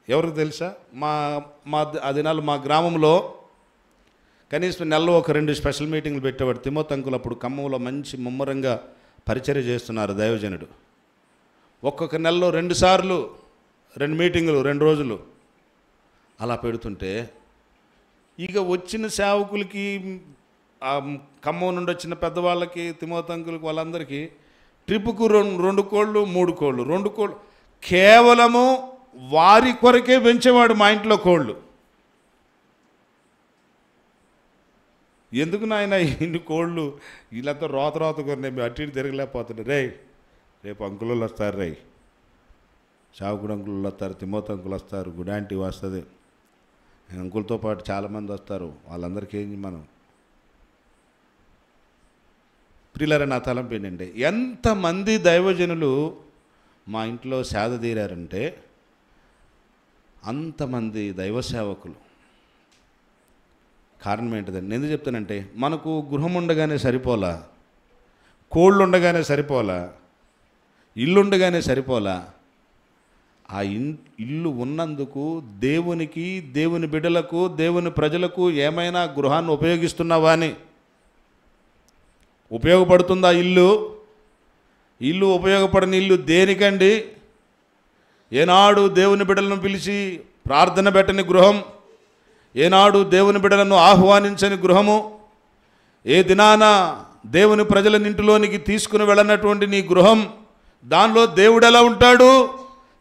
Speaker 1: ఎవరికి తెలుసా? మా దినాలు మా గ్రామంలో కనీసం నెలలో ఒక 2 స్పెషల్ మీటింగ్లు పెట్టేవాడు. తిమోతి అంకుల్ అప్పుడు ఖమ్మంలో మంచి ముమ్మరంగా పరిచర్య చేస్తున్నారు దైవజనుడు. ఒక్కొక్క నెలలో 2 సార్లు 2 మీటింగులు, 2 రోజులు అలా పెడుతుంటే, ఇక వచ్చిన సేవకులకి, ఖమ్మం నుండి వచ్చిన పెద్దవాళ్ళకి, తిమోతి అంకులకి, వాళ్ళందరికీ ట్రిప్పుకు 2 కోళ్ళు, 3 కోళ్ళు, 2 కోళ్ళు కేవలము వారి కొరకే పెంచేవాడు మా ఇంట్లో కోళ్ళు. ఎందుకు నాయన ఇన్ని కోళ్ళు, వీళ్ళంతా రోత కొన్ని అటు ఇటు తిరగలేకపోతుండే. రేపు అంకులు వస్తారు, చావుకుడు అంకులు వస్తారు, తిమోతి అంకులు వస్తారు, గుడాంటి వస్తుంది, అంకులతో పాటు చాలామంది వస్తారు. వాళ్ళందరికీ మనం ప్రియులారా, నా తలంపు ఏంటంటే, ఎంతమంది దైవజనులు మా ఇంట్లో సేద తీరారంటే అంతమంది దైవ సేవకులు. కారణం ఏంటిదండి? ఎందుకు చెప్తానంటే, మనకు గృహం ఉండగానే సరిపోలా, కోళ్ళు ఉండగానే సరిపోలా, ఇల్లు ఉండగానే సరిపోలా. ఆ ఇల్లు ఉన్నందుకు దేవునికి, దేవుని బిడ్డలకు, దేవుని ప్రజలకు ఏమైనా గృహాన్ని ఉపయోగిస్తున్నావా అని, ఉపయోగపడుతుందా ఇల్లు? ఇల్లు ఉపయోగపడని ఇల్లు దేనికండి? ఏనాడు దేవుని బిడ్డలను పిలిచి ప్రార్థన పెట్టని గృహం, ఏనాడు దేవుని బిడ్డలను ఆహ్వానించని గృహము, ఏ దినాన దేవుని ప్రజల ఇంటిలోనికి తీసుకుని వెళ్ళనటువంటి నీ గృహం, దానిలో దేవుడు ఎలా ఉంటాడు?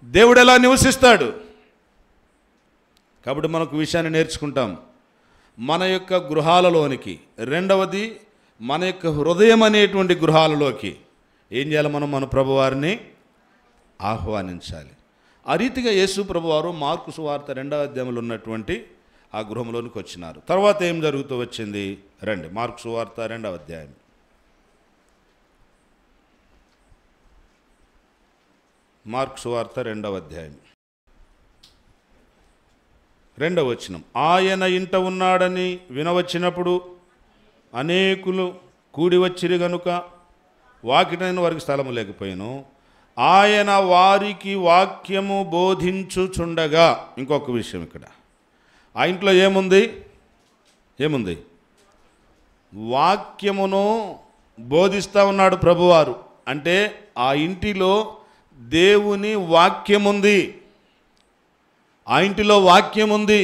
Speaker 1: దేవుడు ఎలా నివసిస్తాడు? కాబట్టి మనకు విషయాన్ని నేర్చుకుంటాం. మన యొక్క గృహాలలోనికి, రెండవది మన యొక్క హృదయం అనేటువంటి గృహాలలోకి ఏం చేయాలి? మన ప్రభువారిని ఆహ్వానించాలి. ఆ రీతిగా యేసు ప్రభువారు మార్కు సువార్త 2వ అధ్యాయంలో ఉన్నటువంటి ఆ గృహంలోనికి వచ్చినారు. తర్వాత ఏం జరుగుతూ వచ్చింది? రండి, మార్కు సువార్త 2వ అధ్యాయం. మార్కు సువార్త 2వ అధ్యాయం 2వ వచనం. ఆయన ఇంట ఉన్నాడని వినవచ్చినప్పుడు అనేకులు కూడి వచ్చిరి గనుక వాకిటైన వారికి స్థలము లేకపోయాను. ఆయన వారికి వాక్యము బోధించుచుండగా, ఇంకొక విషయం ఇక్కడ, ఆ ఇంట్లో ఏముంది? వాక్యమును బోధిస్తూ ఉన్నాడు ప్రభువారు. అంటే ఆ ఇంటిలో దేవుని వాక్యం ఉంది, ఆ ఇంటిలో వాక్యం ఉంది.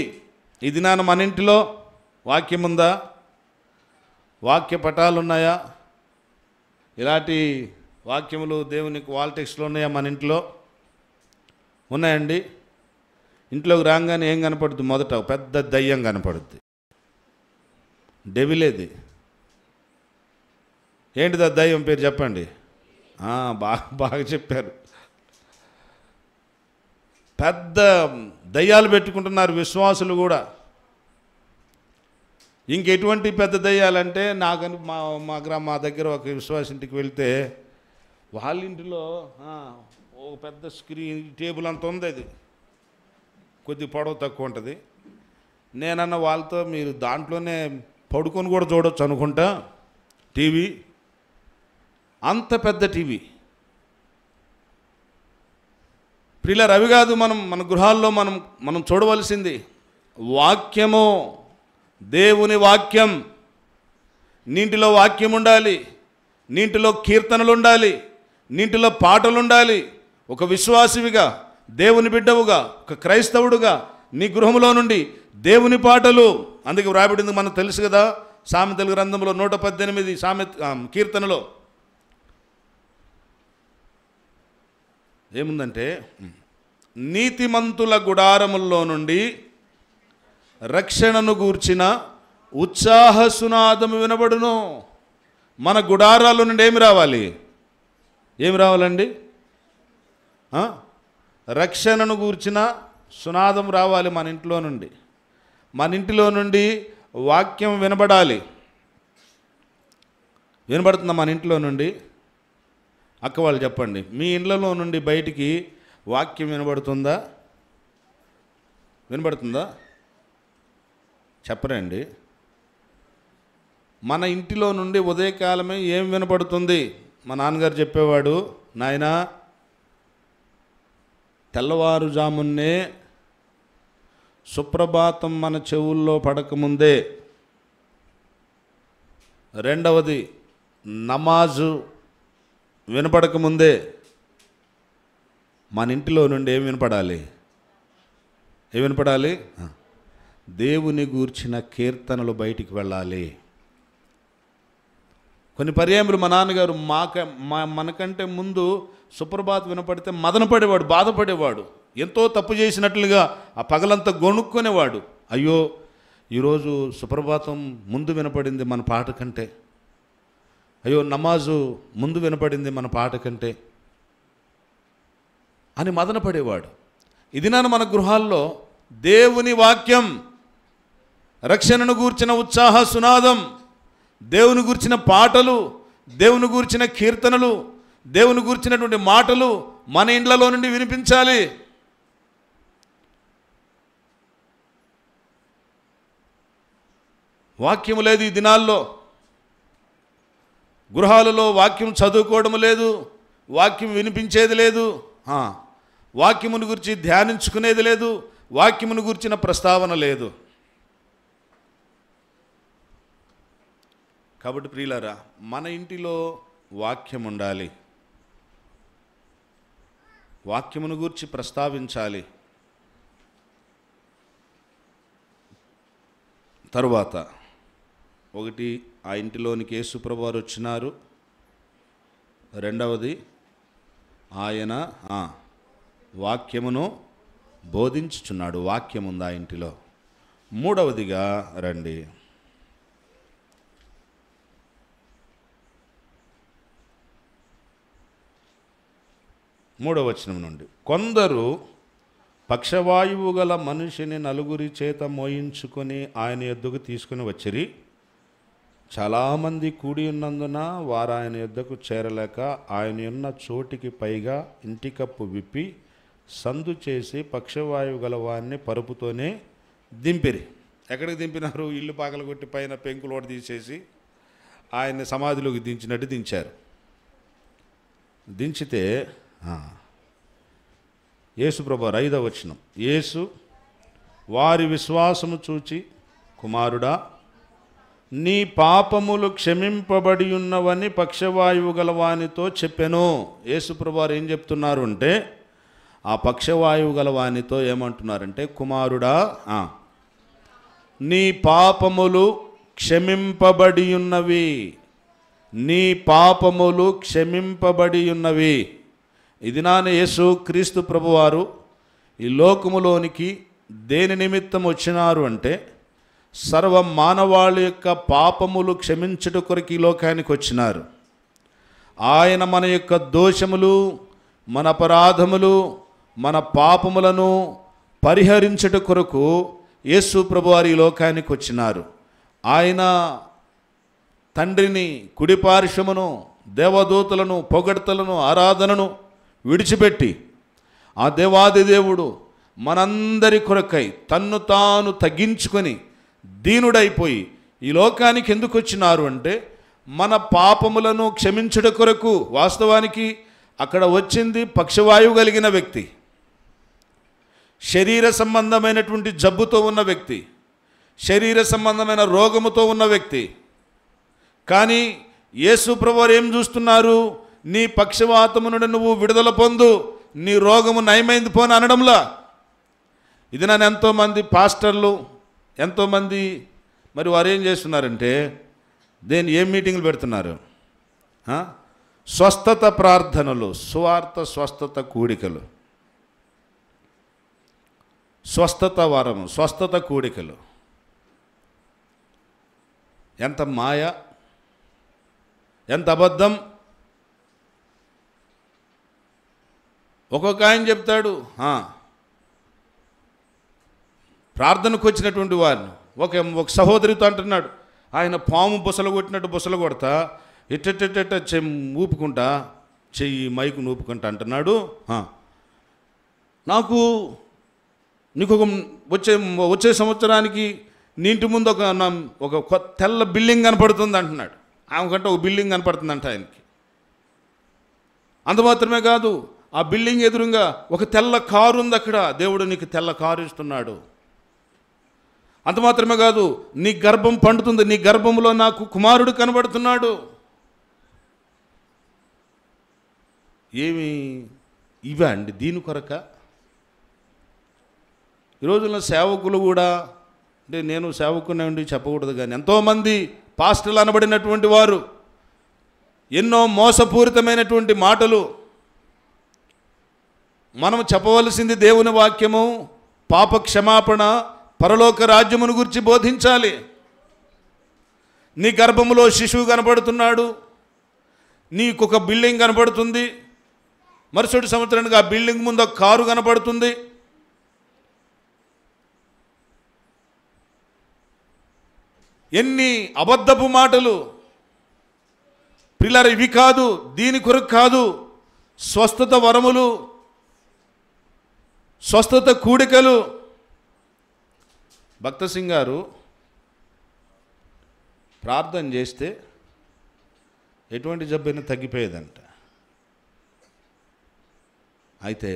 Speaker 1: ఈ దినాన మన ఇంటిలో వాక్యం ఉందా? వాక్య పటాలు ఉన్నాయా? ఇలాంటి వాక్యములు దేవునికి వాల్ టెక్స్ట్లో ఉన్నాయా? మన ఇంట్లో ఉన్నాయండి. ఇంట్లోకి రాగానే ఏం కనపడుద్ది? మొదట పెద్ద దయ్యం కనపడుద్ది, డెవిలేది. ఏంటిది ఆ దయ్యం పేరు చెప్పండి? బాగా చెప్పారు. పెద్ద దయ్యాలు పెట్టుకుంటున్నారు విశ్వాసులు కూడా. ఇంకెటువంటి పెద్ద దయ్యాలంటే, నాకని మా దగ్గర ఒక విశ్వాస ఇంటికి వెళ్తే వాళ్ళ ఇంటిలో ఒక పెద్ద స్క్రీన్ టేబుల్ అంత ఉంది, అది కొద్ది పొడవు తక్కువ ఉంటుంది. నేనన్న వాళ్ళతో, మీరు దాంట్లోనే పడుకొని కూడా చూడొచ్చు అనుకుంటా టీవీ, అంత పెద్ద టీవీ. ప్రియులారా, అవి కాదు మన గృహాల్లో మనం చూడవలసింది వాక్యము, దేవుని వాక్యం. నీంటిలో వాక్యం ఉండాలి, నీంటిలో కీర్తనలు ఉండాలి, నీంటిలో పాటలు ఉండాలి. ఒక విశ్వాసివిగా, దేవుని బిడ్డవుగా, ఒక క్రైస్తవుడుగా నీ గృహంలో నుండి దేవుని పాటలు. అందుకే వ్రాయబడింది, మనకు తెలుసు కదా, సామెతల గ్రంథంలో 118 కీర్తనలో ఏముందంటే, నీతిమంతుల గుడారముల్లో నుండి రక్షణను గూర్చిన ఉత్సాహ సునాదము వినబడును. మన గుడారాల నుండి ఏమి రావాలండి? రక్షణను గూర్చిన సునాదం రావాలి మన ఇంట్లో నుండి. మన ఇంటిలో నుండి వాక్యం వినబడాలి. వినబడుతుందా మన ఇంట్లో నుండి? అక్క వాళ్ళు చెప్పండి, మీ ఇళ్ళలో నుండి బయటికి వాక్యం వినబడుతుందా? చెప్పరండి. మన ఇంటిలో నుండి ఉదయకాలమే ఏం వినపడుతుంది? మా నాన్నగారు చెప్పేవాడు, నాయనా తెల్లవారుజామున్నే సుప్రభాతం మన చెవుల్లో పడకముందే, రెండవది నమాజు వినపడకముందే మన ఇంటిలో నుండి ఏం వినపడాలి? దేవుని గూర్చిన కీర్తనలు బయటికి వెళ్ళాలి. కొన్ని పర్యాయములు మా నాన్నగారు మనకంటే ముందు సుప్రభాత్ వినపడితే మదనపడేవాడు, బాధపడేవాడు, ఎంతో తప్పు చేసినట్లుగా ఆ పగలంతా గొణుక్కునేవాడు. అయ్యో, ఈరోజు సుప్రభాతం ముందు వినపడింది మన పాట కంటే, అయ్యో నమాజు ముందు వినపడింది మన పాట కంటే అని మదనపడేవాడు. ఇది మన గృహాల్లో దేవుని వాక్యం, రక్షణను గూర్చిన ఉత్సాహ సునాదం, దేవుని గూర్చిన పాటలు, దేవుని గూర్చిన కీర్తనలు, దేవుని గూర్చినటువంటి మాటలు మన ఇండ్లలో నుండి వినిపించాలి. వాక్యము లేదు ఈ దినాల్లో. గృహాలలో వాక్యం చదువుకోవడం లేదు, వాక్యం వినిపించేది లేదు, వాక్యమును గురించి ధ్యానించుకునేది లేదు, వాక్యమును గురించిన ప్రస్తావన లేదు. కాబట్టి ప్రియులారా, మన ఇంటిలో వాక్యం ఉండాలి, వాక్యమును గురించి ప్రస్తావించాలి. తరువాత ఒకటి, ఆ ఇంటిలోనికి యేసు ప్రభువారు వచ్చినారు. రెండవది, ఆయన వాక్యమును బోధించుచున్నాడు, వాక్యం ఉంది ఆ ఇంటిలో. మూడవదిగా రండి, 3వ వచనం నుండి, కొందరు పక్షవాయువు గల మనిషిని నలుగురి చేత మోయించుకొని ఆయన యొద్దకు తీసుకుని వచ్చిరి. చాలామంది కూడి ఉన్నందున వారు ఆయన యొద్దకు చేరలేక ఆయన ఉన్న చోటికి పైగా ఇంటి కప్పు విప్పి సందు చేసి పక్షవాయువు గల వారిని పరుపుతోనే దింపిరి. ఎక్కడికి దింపినారు? ఇల్లు పగలగొట్టి పైన పెంకులోటి తీసేసి ఆయన్ని సమాధిలోకి దించినట్టు దించారు. దించితే యేసు ప్రభువారు 5వ వచనం, యేసు వారి విశ్వాసము చూచి, కుమారుడా, నీ పాపములు క్షమింపబడి ఉన్నవని పక్షవాయువు గలవానితో చెప్పెను. యేసు ప్రభువారు ఏం చెప్తున్నారు అంటే, ఆ పక్షవాయువు గలవానితో ఏమంటున్నారంటే, కుమారుడా, నీ పాపములు క్షమింపబడి ఉన్నవి, నీ పాపములు క్షమింపబడి ఉన్నవి. ఇది నాన్న యేసు క్రీస్తు ప్రభువారు ఈ లోకములోనికి దేని నిమిత్తం వచ్చినారు అంటే, సర్వ మానవాళి యొక్క పాపములు క్షమించుట కొరకు ఈ లోకానికి వచ్చినారు. ఆయన మన యొక్క దోషములు, మన అపరాధములు, మన పాపములను పరిహరించుట కొరకు యేసు ప్రభువారు ఈ లోకానికి వచ్చినారు. ఆయన తండ్రిని, కుడిపార్శ్వమును, దేవదూతలను, పొగడ్తలను, ఆరాధనను విడిచిపెట్టి ఆ దేవాది దేవుడు మనందరి కొరకై తన్ను తాను తగ్గించుకొని దీనుడైపోయి ఈ లోకానికి ఎందుకు వచ్చినారు అంటే, మన పాపములను క్షమించుట కొరకు. వాస్తవానికి అక్కడ వచ్చింది పక్షవాయువు కలిగిన వ్యక్తి, శరీర సంబంధమైనటువంటి జబ్బుతో ఉన్న వ్యక్తి, శరీర సంబంధమైన రోగముతో ఉన్న వ్యక్తి. కానీ యేసు ప్రభువారు ఏం చూస్తున్నారు? నీ పక్షవాతము నుండి నువ్వు విడుదల పొందు, నీ రోగము నయమైంది పోని అనడంలా. ఇది నన్ను ఎంతోమంది పాస్టర్లు, ఎంతోమంది మరి వారు ఏం చేస్తున్నారంటే, ఏం మీటింగులు పెడుతున్నారు? స్వస్థత ప్రార్థనలు, సువార్త స్వస్థత కూడికలు, స్వస్థత వారము, స్వస్థత కూడికలు. ఎంత మాయ, ఎంత అబద్ధం. ఒక్కొక్క ఆయన చెప్తాడు, ప్రార్థనకు వచ్చినటువంటి వారిని ఒక సహోదరితో అంటున్నాడు, ఆయన పాము బుసలు కొట్టినట్టు బుసలు కొడతా ఇట్ట ఊపుకుంటా, చెయ్యి మైకు నూపుకుంటా అంటున్నాడు, నీకు వచ్చే సంవత్సరానికి నీ ఇంటి ముందు ఒక తెల్ల బిల్డింగ్ కనపడుతుంది అంటున్నాడు. ఆమెకంటే ఒక బిల్డింగ్ కనపడుతుందంట ఆయనకి. అంత మాత్రమే కాదు, ఆ బిల్డింగ్ ఎదురుగా ఒక తెల్ల కారు ఉంది అక్కడ, దేవుడు నీకు తెల్ల కారు ఇస్తున్నాడు. అంత మాత్రమే కాదు, నీ గర్భం పండుతుంది, నీ గర్భంలో నాకు కుమారుడు కనబడుతున్నాడు. ఏమి ఇవే అండి దీని కొరక? ఈ రోజుల్లో సేవకులు కూడా, అంటే నేను సేవకునే ఉండి చెప్పకూడదు కానీ, ఎంతోమంది పాస్టర్లు అనబడినటువంటి వారు ఎన్నో మోసపూరితమైనటువంటి మాటలు. మనం చెప్పవలసింది దేవుని వాక్యము, పాప క్షమాపణ, పరలోక రాజ్యమును గురించి బోధించాలి. నీ గర్భములో శిశువు కనపడుతున్నాడు, నీకు ఒక బిల్డింగ్ కనపడుతుంది, మరుసటి సంవత్సరానికి ఆ బిల్డింగ్ ముందు ఒక కారు కనపడుతుంది. ఎన్ని అబద్ధపు మాటలు పిల్లలు! ఇవి కాదు, దీని కొరకు కాదు. స్వస్థత వరములు, స్వస్థత కూడికలు. భక్త సింగ్ గారు ప్రార్థన చేస్తే ఎటువంటి జబ్బైనా తగ్గిపోయేదంట. అయితే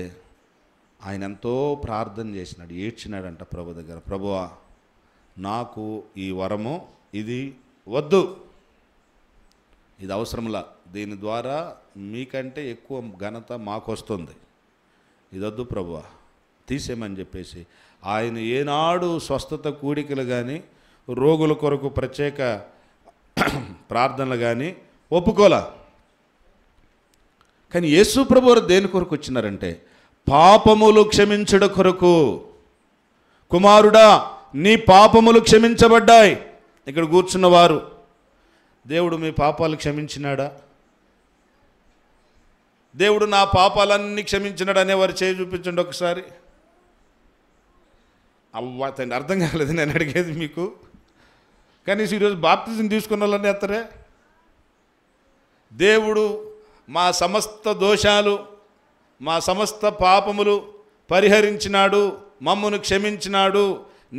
Speaker 1: ఆయన ఎంతో ప్రార్థన చేసినాడు, ఏడ్చినాడంట ప్రభు దగ్గర. ప్రభువా, నాకు ఈ వరము ఇది వద్దు, ఇది అవసరంలా, దీని ద్వారా మీకంటే ఎక్కువ ఘనత మాకు వస్తుంది, ఇది వద్దు ప్రభువా, తీసేయమని చెప్పేసి ఆయన ఏనాడు స్వస్థత కూడికలు కానీ రోగుల కొరకు ప్రత్యేక ప్రార్థనలు కానీ ఒప్పుకోలా. కానీ యేసు ప్రభువారు దేని కొరకు వచ్చినారంటే పాపములు క్షమించుట కొరకు. కుమారుడా, నీ పాపములు క్షమించబడ్డాయి. ఇక్కడ కూర్చున్నవారు, దేవుడు మీ పాపాలు క్షమించినాడా? దేవుడు నా పాపాలన్నీ క్షమించినాడు అనేవారు చేయి చూపించండి ఒకసారి. అవ్వ తండ్రి, అర్థం కాలేదు నేను అడిగేది మీకు. కనీసం ఈరోజు బాప్తిజం తీసుకున్న వాళ్ళని ఎత్తరే. దేవుడు మా సమస్త దోషాలు, మా సమస్త పాపములు పరిహరించినాడు, మమ్మను క్షమించినాడు,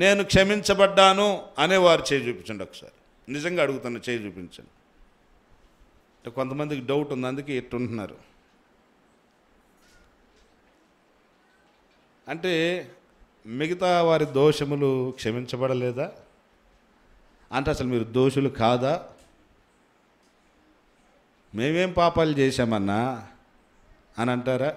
Speaker 1: నేను క్షమించబడ్డాను అనేవారు చేయి చూపించండి ఒకసారి. నిజంగా అడుగుతున్నా, చేయి చూపించండి. కొంతమందికి డౌట్ ఉంది, అందుకే ఎట్టుంటున్నారు. అంటే మిగతా వారి దోషములు క్షమించబడలేదా అంటే అసలు మీరు దోషులు కాదా? మేమేం పాపాలు చేశామన్నా అని అంటారా?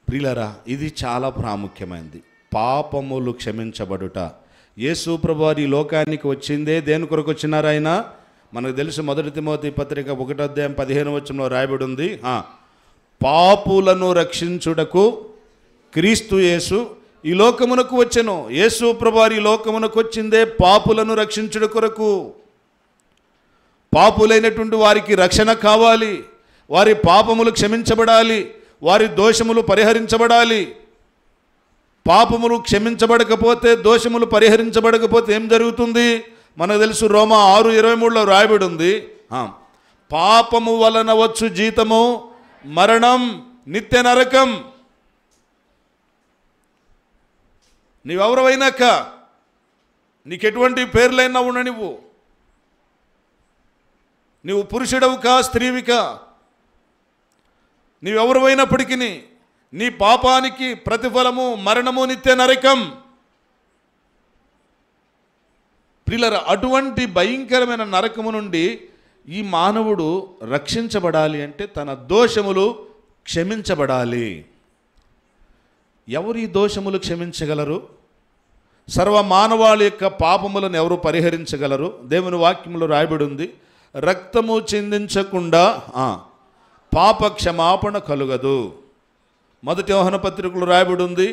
Speaker 1: ప్రియులారా, ఇది చాలా ప్రాముఖ్యమైనది. పాపములు క్షమించబడుట. యేసు ప్రభువారు ఈ లోకానికి వచ్చిందే దేని కొరకు వచ్చినారు ఆయన? మనకు తెలుసు, 1 తిమోతి పత్రిక 1:15 రాయబడి ఉంది, పాపులను రక్షించుటకు క్రీస్తు యేసు ఈ లోకమునకు వచ్చెను. యేసు ప్రభువారు ఈ లోకమునకు వచ్చిందే పాపులను రక్షించుట కొరకు. పాపులైనటువంటి వారికి రక్షణ కావాలి, వారి పాపములు క్షమించబడాలి, వారి దోషములు పరిహరించబడాలి. పాపములు క్షమించబడకపోతే, దోషములు పరిహరించబడకపోతే ఏం జరుగుతుంది? మనకు తెలుసు, రోమా 6:23 రాయబడి ఉంది, పాపము వలన వచ్చు జీతము మరణం, నిత్య నరకం. నీవెవరవైనాక, నీకెటువంటి పేర్లైనా ఉన్న, నువ్వు పురుషుడవుకా స్త్రీవికా, నీవెవరివైనప్పటికీ నీ పాపానికి ప్రతిఫలము మరణము, నిత్య నరకం. ప్రియులారా, అటువంటి భయంకరమైన నరకము నుండి ఈ మానవుడు రక్షించబడాలి అంటే తన దోషములు క్షమించబడాలి. ఎవరు ఈ దోషములు క్షమించగలరు? సర్వ మానవాళి యొక్క పాపములను ఎవరు పరిహరించగలరు? దేవుని వాక్యములో రాయబడి ఉంది, రక్తము చిందించకుండా పాప క్షమాపణ కలుగదు. 1 యోహాను పత్రికలో రాయబడి ఉంది,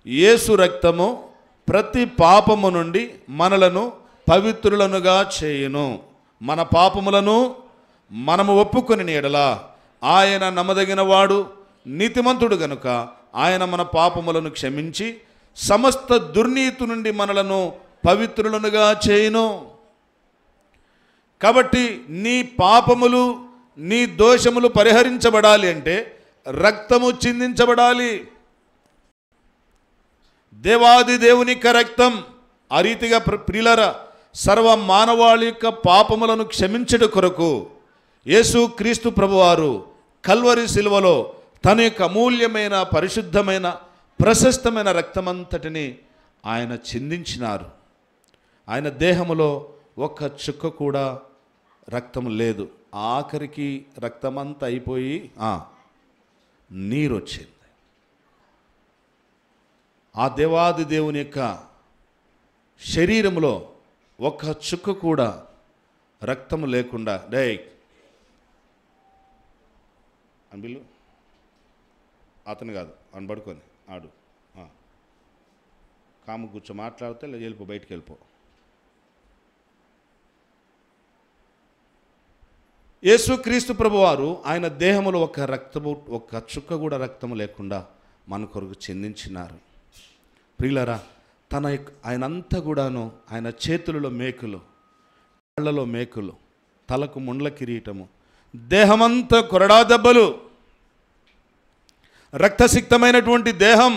Speaker 1: యేసు రక్తము ప్రతి పాపము నుండి మనలను పవిత్రులనుగా చేయును. మన పాపములను మనము ఒప్పుకొని ఎడల ఆయన నమ్మదగిన వాడు, నీతిమంతుడు గనుక ఆయన మన పాపములను క్షమించి సమస్త దుర్నీతి నుండి మనలను పవిత్రులనుగా చేయును. కాబట్టి నీ పాపములు, నీ దోషములు పరిహరించబడాలి అంటే రక్తము చిందించబడాలి. దేవాది దేవుని యొక్క రక్తం. ఆ రీతిగా ప్రియులారా, సర్వ మానవాళి యొక్క పాపములను క్షమించుట కొరకు యేసు క్రీస్తు ప్రభువారు కల్వరి శిలువలో తన యొక్క అమూల్యమైన, పరిశుద్ధమైన, ప్రశస్తమైన రక్తమంతటిని ఆయన చిందించినారు. ఆయన దేహములో ఒక్క చుక్క కూడా రక్తం లేదు. ఆఖరికి రక్తమంతా అయిపోయి నీరు వచ్చింది. ఆ దేవాది దేవుని యొక్క శరీరంలో ఒక్క చుక్క కూడా రక్తము లేకుండా, అంబిలు అతను కాదు, అని పడుకొని ఆడు, కాము కూర్చో, మాట్లాడితే లేదా వెళ్ళిపో, బయటికి వెళ్ళిపో. యేసుక్రీస్తు ప్రభువారు ఆయన దేహములో ఒక్క చుక్క కూడా రక్తము లేకుండా మన కొరకు చెందించినారు. ప్రియులారా, ఆయనంతా కూడాను ఆయన చేతులలో మేకులు, కాళ్ళలో మేకులు, తలకు ముండ్ల కిరీటము, దేహమంతా కొరడా దెబ్బలు, రక్తసిక్తమైనటువంటి దేహం,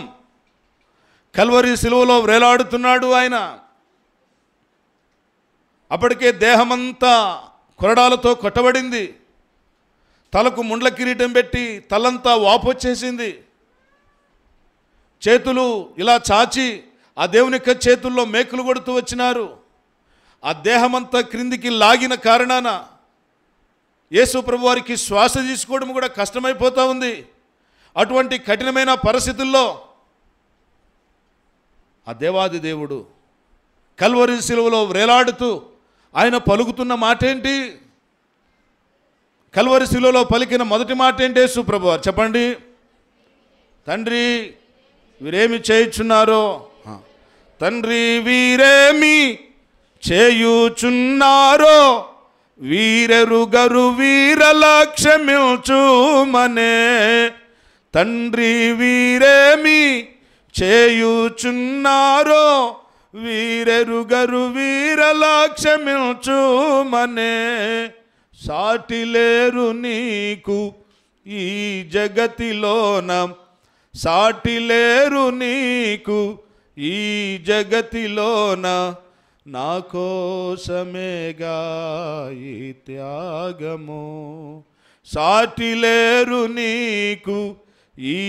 Speaker 1: కల్వరి శిలువలో వేలాడుతున్నాడు ఆయన. అప్పటికే దేహమంతా కొరడాలతో కొట్టబడింది. తలకు ముండ్ల కిరీటం పెట్టి తలంతా వాపొచ్చేసింది. చేతులు ఇలా చాచి ఆ దేవుని యొక్క చేతుల్లో మేకులు కొడుతూ వచ్చినారు. ఆ దేహమంతా క్రిందికి లాగిన కారణాన యేసు ప్రభు వారికి శ్వాస తీసుకోవడం కూడా కష్టమైపోతూ ఉంది. అటువంటి కఠినమైన పరిస్థితుల్లో ఆ దేవాది దేవుడు కల్వరి శిలువలో వేలాడుతూ ఆయన పలుకుతున్న మాట ఏంటి? కల్వరి శిలువలో పలికిన మొదటి మాట ఏంటి? యేసు ప్రభు వారు చెప్పండి. తండ్రి వీరేమి చేయుచున్నారో, తండ్రి వీరేమి చేయుచున్నారో వీరెరుగరు వీరల క్షమించుమనే. తండ్రి వీరేమి చేయుచున్నారో వీరెరుగరు వీరల క్షమించుమనే. సాటి లేరు నీకు ఈ జగతిలోన, సాటి లేరు నీకు ఈ జగతిలోన, నా కోసమేగా ఈ త్యాగము. సాటి లేరు నీకు ఈ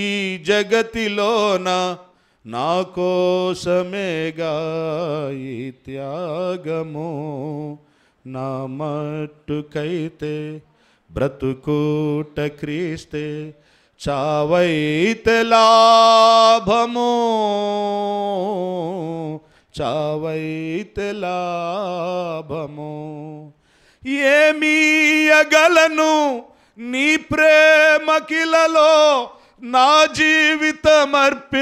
Speaker 1: జగతిలోన, నా కోసమేగా ఈ త్యాగము. నా మట్టుకైతే బ్రతుకుట క్రీస్తే, చావైతే లాభము, చావైతే లాభము. ఏమీయగలను నీ ప్రేమకిలలో, నా జీవితమర్పింతును,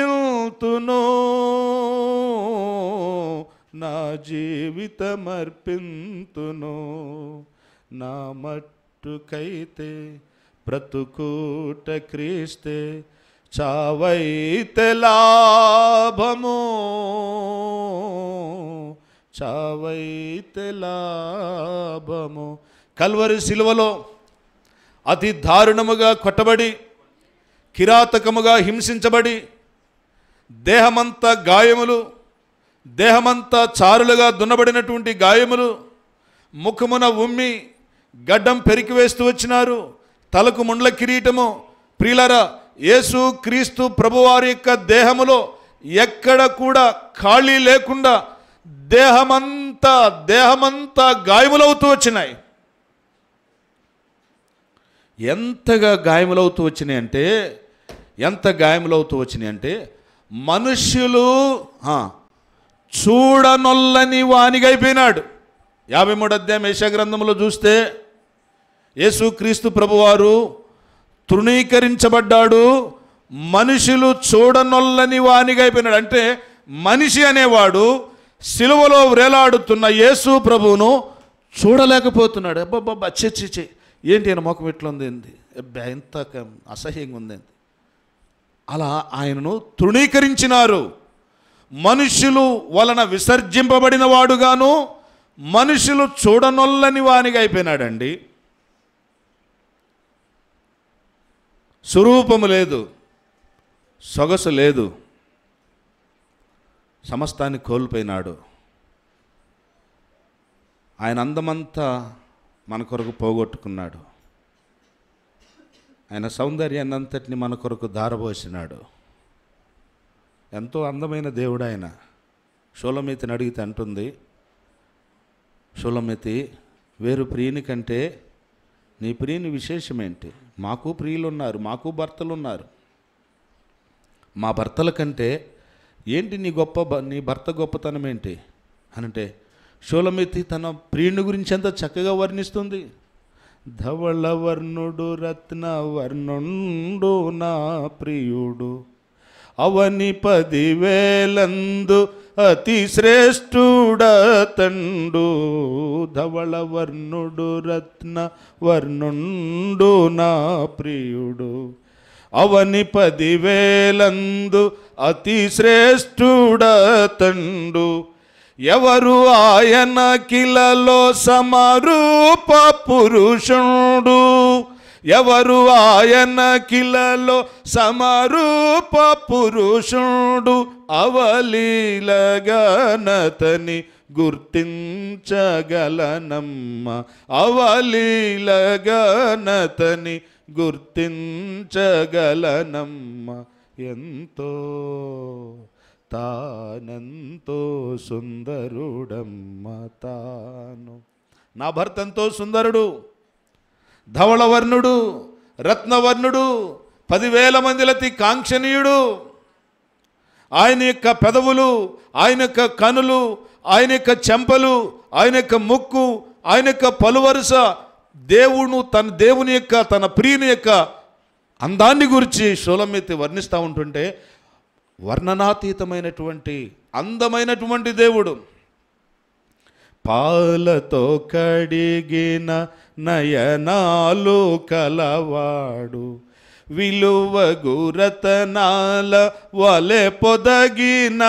Speaker 1: నా జీవితమర్పింతును. నా మట్టుకైతే బ్రతుకుట క్రీస్తే, చావైతే లాభము, చావైతే లాభము. కల్వరి శిలువలో అతి దారుణముగా కొట్టబడి, కిరాతకముగా హింసించబడి, దేహమంతా గాయములు, దేహమంతా చారులుగా దున్నబడినటువంటి గాయములు, ముఖమున ఉమ్మి గడ్డం పెరికివేస్తూ వచ్చినారు. తలకు ముండ్ల కిరీటము. ప్రియులారా, యేసు క్రీస్తు ప్రభువారి యొక్క దేహములో ఎక్కడ కూడా ఖాళీ లేకుండా దేహమంతా గాయములవుతూ వచ్చినాయి. ఎంతగా గాయములవుతూ వచ్చినాయి అంటే, ఎంత గాయములవుతూ వచ్చినాయి అంటే, మనుష్యులు చూడనొల్లని వానిగా అయిపోయినాడు. 53వ అధ్యాయం యెషయా గ్రంథంలో చూస్తే యేసు క్రీస్తు ప్రభువారు తృణీకరించబడ్డాడు. మనుషులు చూడనొల్లని వానిగా అయిపోయినాడు. అంటే మనిషి అనేవాడు సిలువలో వేలాడుతున్న యేసు ప్రభువును చూడలేకపోతున్నాడు. అబ్బబ్బబ్బా, చే ఏంటి ఆయన ముఖం ఎట్లా ఉంది, ఎంత అసహ్యంగా ఉంది. అలా ఆయనను తృణీకరించినారు. మనుషులు వలన విసర్జింపబడిన వాడుగాను, మనుషులు చూడనొల్లని వానిగా అయిపోయినాడండి. స్వరూపము లేదు, సొగసు లేదు, సమస్తాన్ని కోల్పోయినాడు. ఆయన అందమంతా మన కొరకు పోగొట్టుకున్నాడు. ఆయన సౌందర్యాన్ని అంతటిని మన కొరకు ధారపోసినాడు. ఎంతో అందమైన దేవుడు ఆయన. షూలమీతిని అడిగితే అంటుంది, షూలమీతి, వేరు ప్రియుని కంటే నీ ప్రియుని విశేషమేంటి? మాకు ప్రియులు ఉన్నారు, మాకు భర్తలు ఉన్నారు. మా భర్తల కంటే ఏంటి నీ భర్త గొప్పతనం ఏంటి అనంటే, షూలమీతి తన ప్రియుని గురించి ఎంత చక్కగా వర్ణిస్తుంది. ధవళ వర్ణుడు రత్న వర్ణుండు నా ప్రియుడు, అవని 10,000 అతి శ్రేష్ఠుడతండు. ధవళ వర్ణుడు రత్న వర్ణుండు నా ప్రియుడు, అవని 10,000 అతి శ్రేష్ఠుడతండు. ఎవరు ఆయన కిలలో సమరూప పురుషుడు, ఎవరు ఆయన కిలలో సమరూప పురుషుడు, అవలీలగనతని గుర్తించగలనమ్మ, అవలీల ఘనతని గుర్తించగలనమ్మ. ఎంతో తానెంతో సుందరుడమ్మ తాను. నా భర్త ఎంతో సుందరుడు, ధవళవర్ణుడు, రత్నవర్ణుడు, 10,000 మందిలతి కాంక్షణీయుడు. ఆయన యొక్క పెదవులు, ఆయన యొక్క కనులు, ఆయన యొక్క చెంపలు, ఆయన యొక్క ముక్కు, ఆయన యొక్క పలువరుస దేవుని యొక్క తన ప్రియుని యొక్క అందాన్ని గురించి షోలమెత్తి వర్ణిస్తూ ఉంటుంటే వర్ణనాతీతమైనటువంటి అందమైనటువంటి దేవుడు. పాలతో కడిగిన నయనాలు కలవాడు, విలువగు రతనాల వలె పొదగిన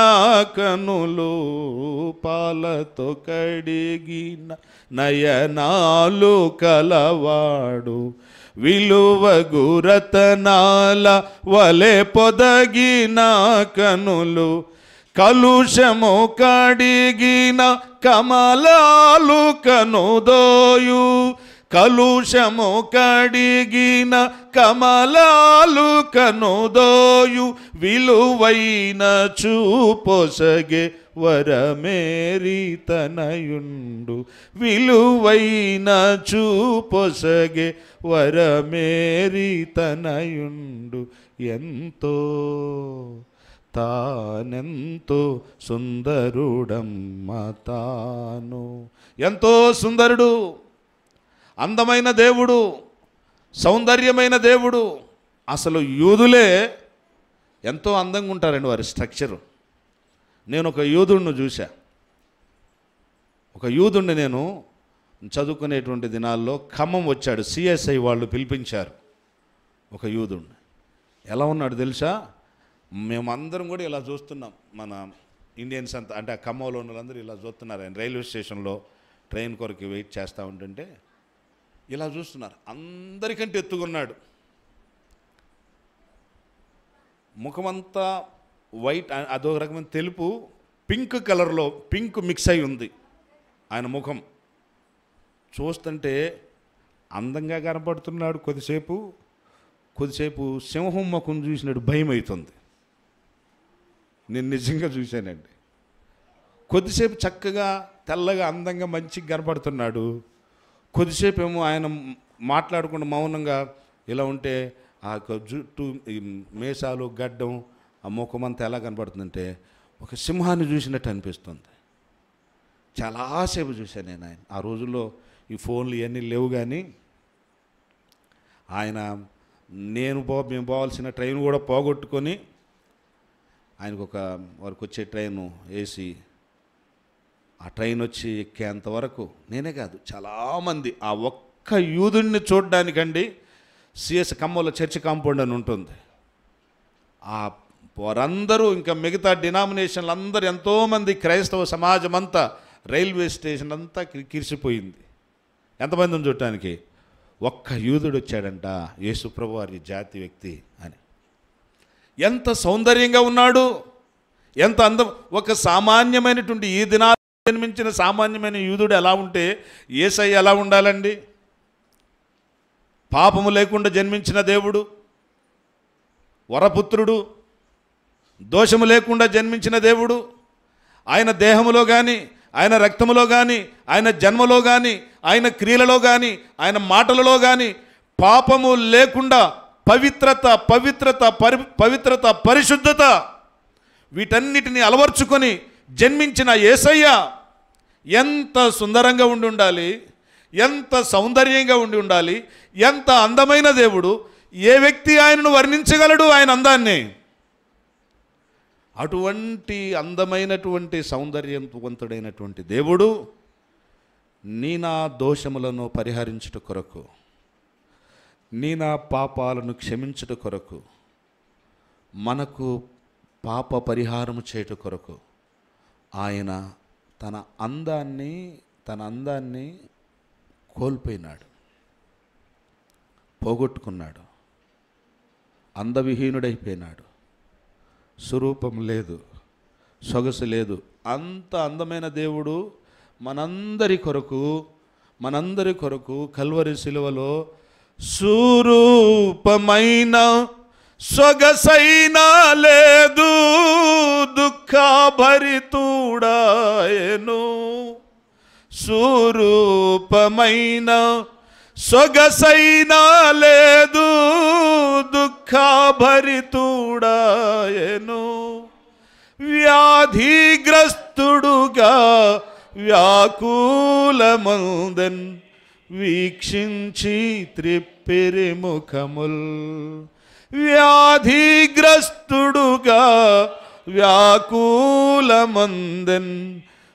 Speaker 1: కనులు. పాలతో కడిగిన నయనాలు కలవాడు, విలువగు రతనాల వలె పొదగిన కనులు. కలుషము కడిగిన కమలాలు కనుదోయు, కలుషము కడిగిన కమలాలు కనుదోయు. విలువైన చూపొసగే వరమేరి తనయుండు, విలువైన చూపొసగే వరమేరి తనయుండు. ఎంతో తానెంతో సుందరుడమ్మ తాను. ఎంతో సుందరుడు, అందమైన దేవుడు, సౌందర్యమైన దేవుడు. అసలు యూదులే ఎంతో అందంగా ఉంటారండి, వారి స్ట్రక్చరు. నేను ఒక యూదుడిని చూశా. ఒక యూదుడిని నేను చదువుకునేటువంటి దినాల్లో ఖమ్మం వచ్చాడు, సిఎస్ఐ వాళ్ళు పిలిపించారు ఒక యూదుడిని. ఎలా ఉన్నాడు తెలుసా? మేమందరం కూడా ఇలా చూస్తున్నాం, మన ఇండియన్స్ అంతా, అంటే ఆ ఖమ్మంలో ఉన్న వాళ్ళందరూ ఇలా చూస్తున్నారు. ఆయన రైల్వే స్టేషన్లో ట్రైన్ కొరకు వెయిట్ చేస్తూ ఉంటుంటే ఇలా చూస్తున్నారు. అందరికంటే ఎత్తుకున్నాడు, ముఖమంతా వైట్, అదొక రకమైన తెలుపు, పింక్ కలర్లో పింక్ మిక్స్ అయి ఉంది ఆయన ముఖం. చూస్తుంటే అందంగా కనపడుతున్నాడు. కొద్దిసేపు సింహం ముఖం చూసినట్టు భయం అవుతుంది. నేను నిజంగా చూశానండి. కొద్దిసేపు చక్కగా తెల్లగా అందంగా మంచిగా కనపడుతున్నాడు. కొద్దిసేపు ఏమో ఆయన మాట్లాడకుండా మౌనంగా ఇలా ఉంటే ఆ జుట్టు, మేసాలు, గడ్డం, ఆ ముఖమంతా ఎలా కనపడుతుందంటే ఒక సింహాన్ని చూసినట్టు అనిపిస్తుంది. చాలాసేపు చూశాను నేను ఆయన. ఆ రోజుల్లో ఈ ఫోన్లు ఇవన్నీ లేవు, కానీ ఆయన మేము పోవాల్సిన ట్రైన్ కూడా పోగొట్టుకొని ఆయనకు వారికి వచ్చే ట్రైను వేసి ఆ ట్రైన్ వచ్చి ఎక్కేంత వరకు నేనే కాదు చాలామంది ఆ ఒక్క యూదుడిని చూడడానికండి సిఎస్ ఖమ్మంలో చర్చి కాంపౌండ్ అని ఉంటుంది. ఆ వారందరూ, ఇంకా మిగతా డినామినేషన్లు అందరూ, ఎంతోమంది క్రైస్తవ సమాజం అంతా, రైల్వే స్టేషన్ అంతా కిరిసిపోయింది ఎంతమందిని చూడటానికి. ఒక్క యూదుడు వచ్చాడంట, యేసుప్రభు వారి జాతి వ్యక్తి అని. ఎంత సౌందర్యంగా ఉన్నాడు, ఎంత అందం. ఒక సామాన్యమైనటువంటి ఈ దినాలు జన్మించిన సామాన్యమైన యూదుడు ఎలా ఉంటే యేసయ్య ఎలా ఉండాలండి? పాపము లేకుండా జన్మించిన దేవుడు, వరపుత్రుడు, దోషము లేకుండా జన్మించిన దేవుడు. ఆయన దేహములో కానీ, ఆయన రక్తములో కానీ, ఆయన జన్మలో కానీ, ఆయన క్రియలలో కానీ, ఆయన మాటలలో కానీ పాపము లేకుండా పవిత్రత, పరిశుద్ధత వీటన్నిటిని అలవర్చుకొని జన్మించిన యేసయ్య ఎంత సుందరంగా ఉండి ఉండాలి, ఎంత సౌందర్యంగా ఉండి ఉండాలి, ఎంత అందమైన దేవుడు. ఏ వ్యక్తి ఆయనను వర్ణించగలడు ఆయన అందాన్ని? అటువంటి అందమైనటువంటి సౌందర్యవంతుడైనటువంటి దేవుడు నీ నా దోషములను పరిహరించుట కొరకు, నీ నా పాపాలను క్షమించుట కొరకు, మనకు పాప పరిహారము చేయుట కొరకు ఆయన తన అందాన్ని కోల్పోయినాడు, పోగొట్టుకున్నాడు, అందవిహీనుడైపోయినాడు. స్వరూపం లేదు, సొగసు లేదు, అంత అందమైన దేవుడు మనందరి కొరకు కల్వరి శిలువలో స్వరూపమైన సొగసైన లేదు, దుఃఖభరితుడాయెను. స్వరూపమైన సొగసైన లేదు, దుఃఖభరితుడాయెను. వ్యాధిగ్రస్తుడుగా వ్యాకులమందెన్ వీక్షించి త్రిప్పిరి ముఖముల్. వ్యాధిగ్రస్తుడుగా వ్యాకులమందెన్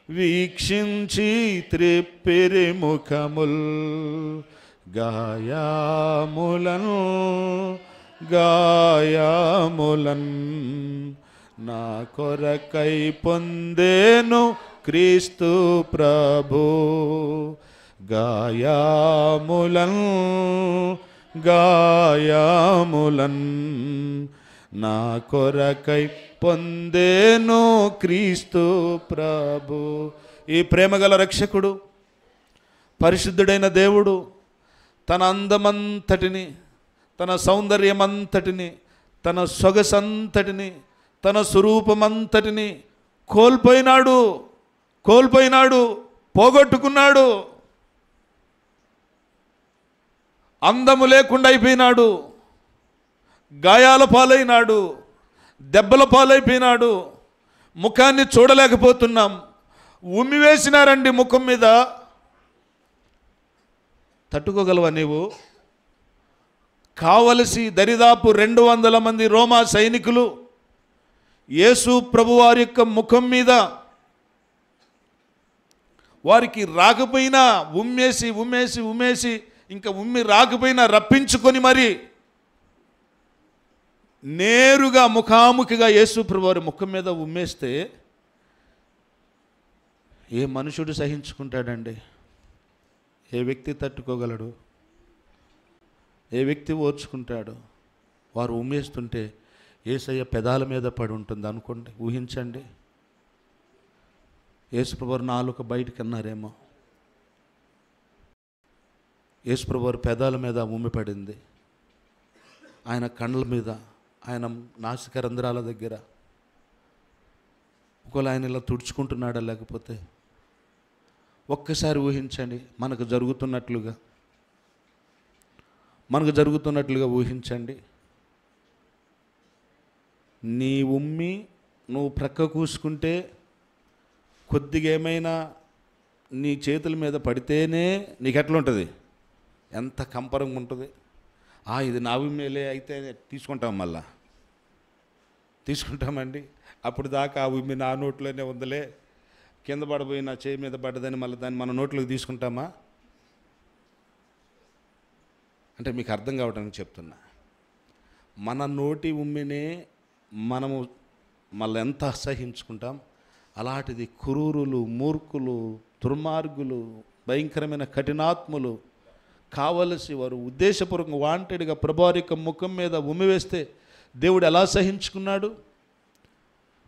Speaker 1: వీక్షించి త్రిప్పిరి ముఖముల్. గాయములన్ నా కొరకై పొందేను క్రీస్తు ప్రభు. గాయములన్ నా కొరకై పొందేను క్రీస్తు ప్రభు. ఈ ప్రేమగల రక్షకుడు, పరిశుద్ధుడైన దేవుడు తన అందమంతటిని, తన సౌందర్యమంతటిని, తన సొగసంతటిని, తన స్వరూపమంతటిని కోల్పోయినాడు, పోగొట్టుకున్నాడు. అందము లేకుండా అయిపోయినాడు, గాయాల పాలైనాడు, దెబ్బల పాలైపోయినాడు. ముఖాన్ని చూడలేకపోతున్నాం. ఉమ్మి వేసినారండి ముఖం మీద. తట్టుకోగలవా నీవు? కావలసి దరిదాపు 200 మంది రోమా సైనికులు యేసు ప్రభువారి యొక్క ముఖం మీద వారికి రాకపోయినా ఉమ్మేసి ఇంకా ఉమ్మి రాకపోయినా రప్పించుకొని మరి నేరుగా ముఖాముఖిగా యేసు ప్రభువారి ముఖం మీద ఉమ్మేస్తే ఏ మనుషుడు సహించుకుంటాడండి? ఏ వ్యక్తి తట్టుకోగలడు? ఏ వ్యక్తి ఓర్చుకుంటాడు? వారు ఉమ్మేస్తుంటే యేసయ్య పెదాల మీద పడి ఉంటుంది అనుకోండి, ఊహించండి. యేసుప్రభువారు నాలుక బయటికి అన్నారేమో. యేసుప్రభువారు పెదాల మీద ఉమ్మి పడింది, ఆయన కండ్ల మీద, ఆయన నాసిక రంధ్రాల దగ్గర. ఒకవేళ ఆయన ఇలా తుడుచుకుంటున్నాడా? లేకపోతే ఒక్కసారి ఊహించండి. మనకు జరుగుతున్నట్లుగా ఊహించండి. నీ ఉమ్మి నువ్వు ప్రక్క కూసుకుంటే కొద్దిగా ఏమైనా నీ చేతుల మీద పడితేనే నీకు ఎట్లా ఉంటుంది? ఎంత కంపరంగా ఉంటుంది. ఇది నా ఉమ్మేలే అయితే తీసుకుంటామండి. అప్పుడు దాకా ఆ ఉమ్మి నా నోట్లోనే ఉందలే, కింద పడిపోయి నా చేయి మీద పడ్డదని మళ్ళీ దాన్ని మన నోట్లోకి తీసుకుంటామా? అంటే మీకు అర్థం కావడానికి చెప్తున్నా. మన నోటి ఉమ్మినే మనము మళ్ళీ ఎంత అసహించుకుంటాం. అలాంటిది క్రూరులు, మూర్ఖులు, దుర్మార్గులు, భయంకరమైన కఠినాత్ములు కావలసి వారు ఉద్దేశపూర్వకంగా వాంటెడ్గా ప్రభువారి యొక్క ముఖం మీద ఉమ్మి వేస్తే దేవుడు ఎలా సహించుకున్నాడు?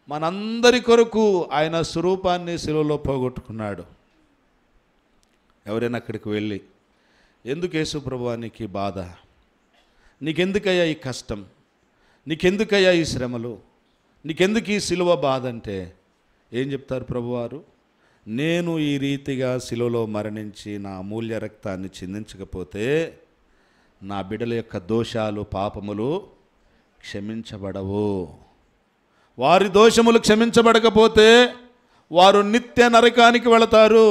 Speaker 1: మనందరి కొరకు ఆయన స్వరూపాన్ని శిలువలో పోగొట్టుకున్నాడు. ఎవరైనా అక్కడికి వెళ్ళి, ఎందుకు యేసు ప్రభువా నీకు ఈ బాధ, నీకెందుకయ్యా ఈ కష్టం, నీకెందుకయ్యా ఈ శ్రమలు, నీకెందుకు ఈ శిలువ బాధ అంటే ఏం చెప్తారు ప్రభువారు? నేను ఈ రీతిగా శిలువలో మరణించి నా అమూల్య రక్తాన్ని చిందించకపోతే నా బిడ్డల యొక్క దోషాలు, పాపములు క్షమించబడవు. వారి దోషములు క్షమించబడకపోతే వారు నిత్య నరకానికి వెళతారు.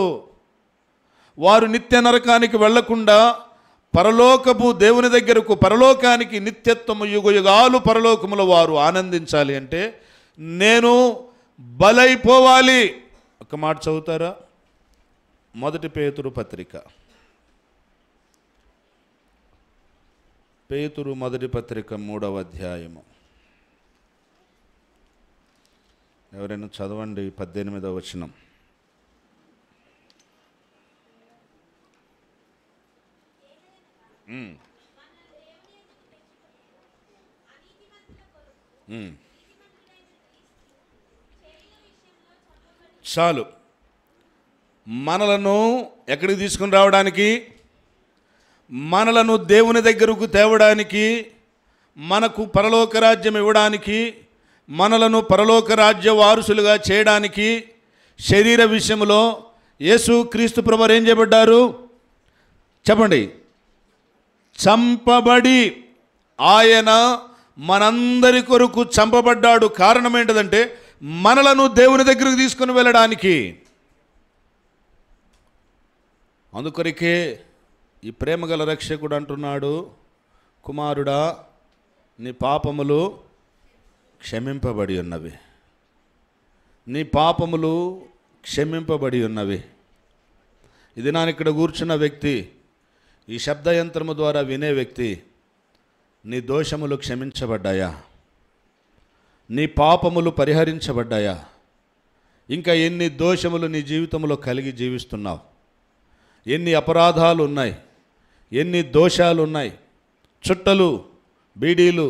Speaker 1: వారు నిత్య నరకానికి వెళ్లకుండా పరలోకపు దేవుని దగ్గరకు, పరలోకానికి, నిత్యత్వము యుగయుగాలు పరలోకములో వారు ఆనందించాలి అంటే నేను బలైపోవాలి. ఒక మాట చదువుతారా? 1 పేతురు పత్రిక, పేతురు 1 పత్రిక 3వ అధ్యాయము. ఎవరైనా చదవండి. 18వ వచనం. చాలు. మనలను ఎక్కడికి తీసుకుని రావడానికి, మనలను దేవుని దగ్గరకు తేవడానికి, మనకు పరలోక రాజ్యం ఇవ్వడానికి, మనలను పరలోక రాజ్య వారసులుగా చేయడానికి శరీర విషయంలో యేసు క్రీస్తు ప్రభువు ఏం చేయబడ్డారు చెప్పండి? చంపబడి. ఆయన మనందరి కొరకు చంపబడ్డాడు. కారణం ఏంటంటే మనలను దేవుని దగ్గరకు తీసుకుని వెళ్ళడానికి. అందుకొరకే ఈ ప్రేమగల రక్షకుడు అంటున్నాడు, కుమారుడా నీ పాపములు క్షమింపబడి ఉన్నవి, నీ పాపములు క్షమింపబడి ఉన్నవి. ఇది నా ఇక్కడ కూర్చున్న వ్యక్తి, ఈ శబ్దయంత్రము ద్వారా వినే వ్యక్తి, నీ దోషములు క్షమించబడ్డాయా? నీ పాపములు పరిహరించబడ్డాయా? ఇంకా ఎన్ని దోషములు నీ జీవితంలో కలిగి జీవిస్తున్నావు? ఎన్ని అపరాధాలు ఉన్నాయి? ఎన్ని దోషాలు ఉన్నాయి? చుట్టలు, బీడీలు,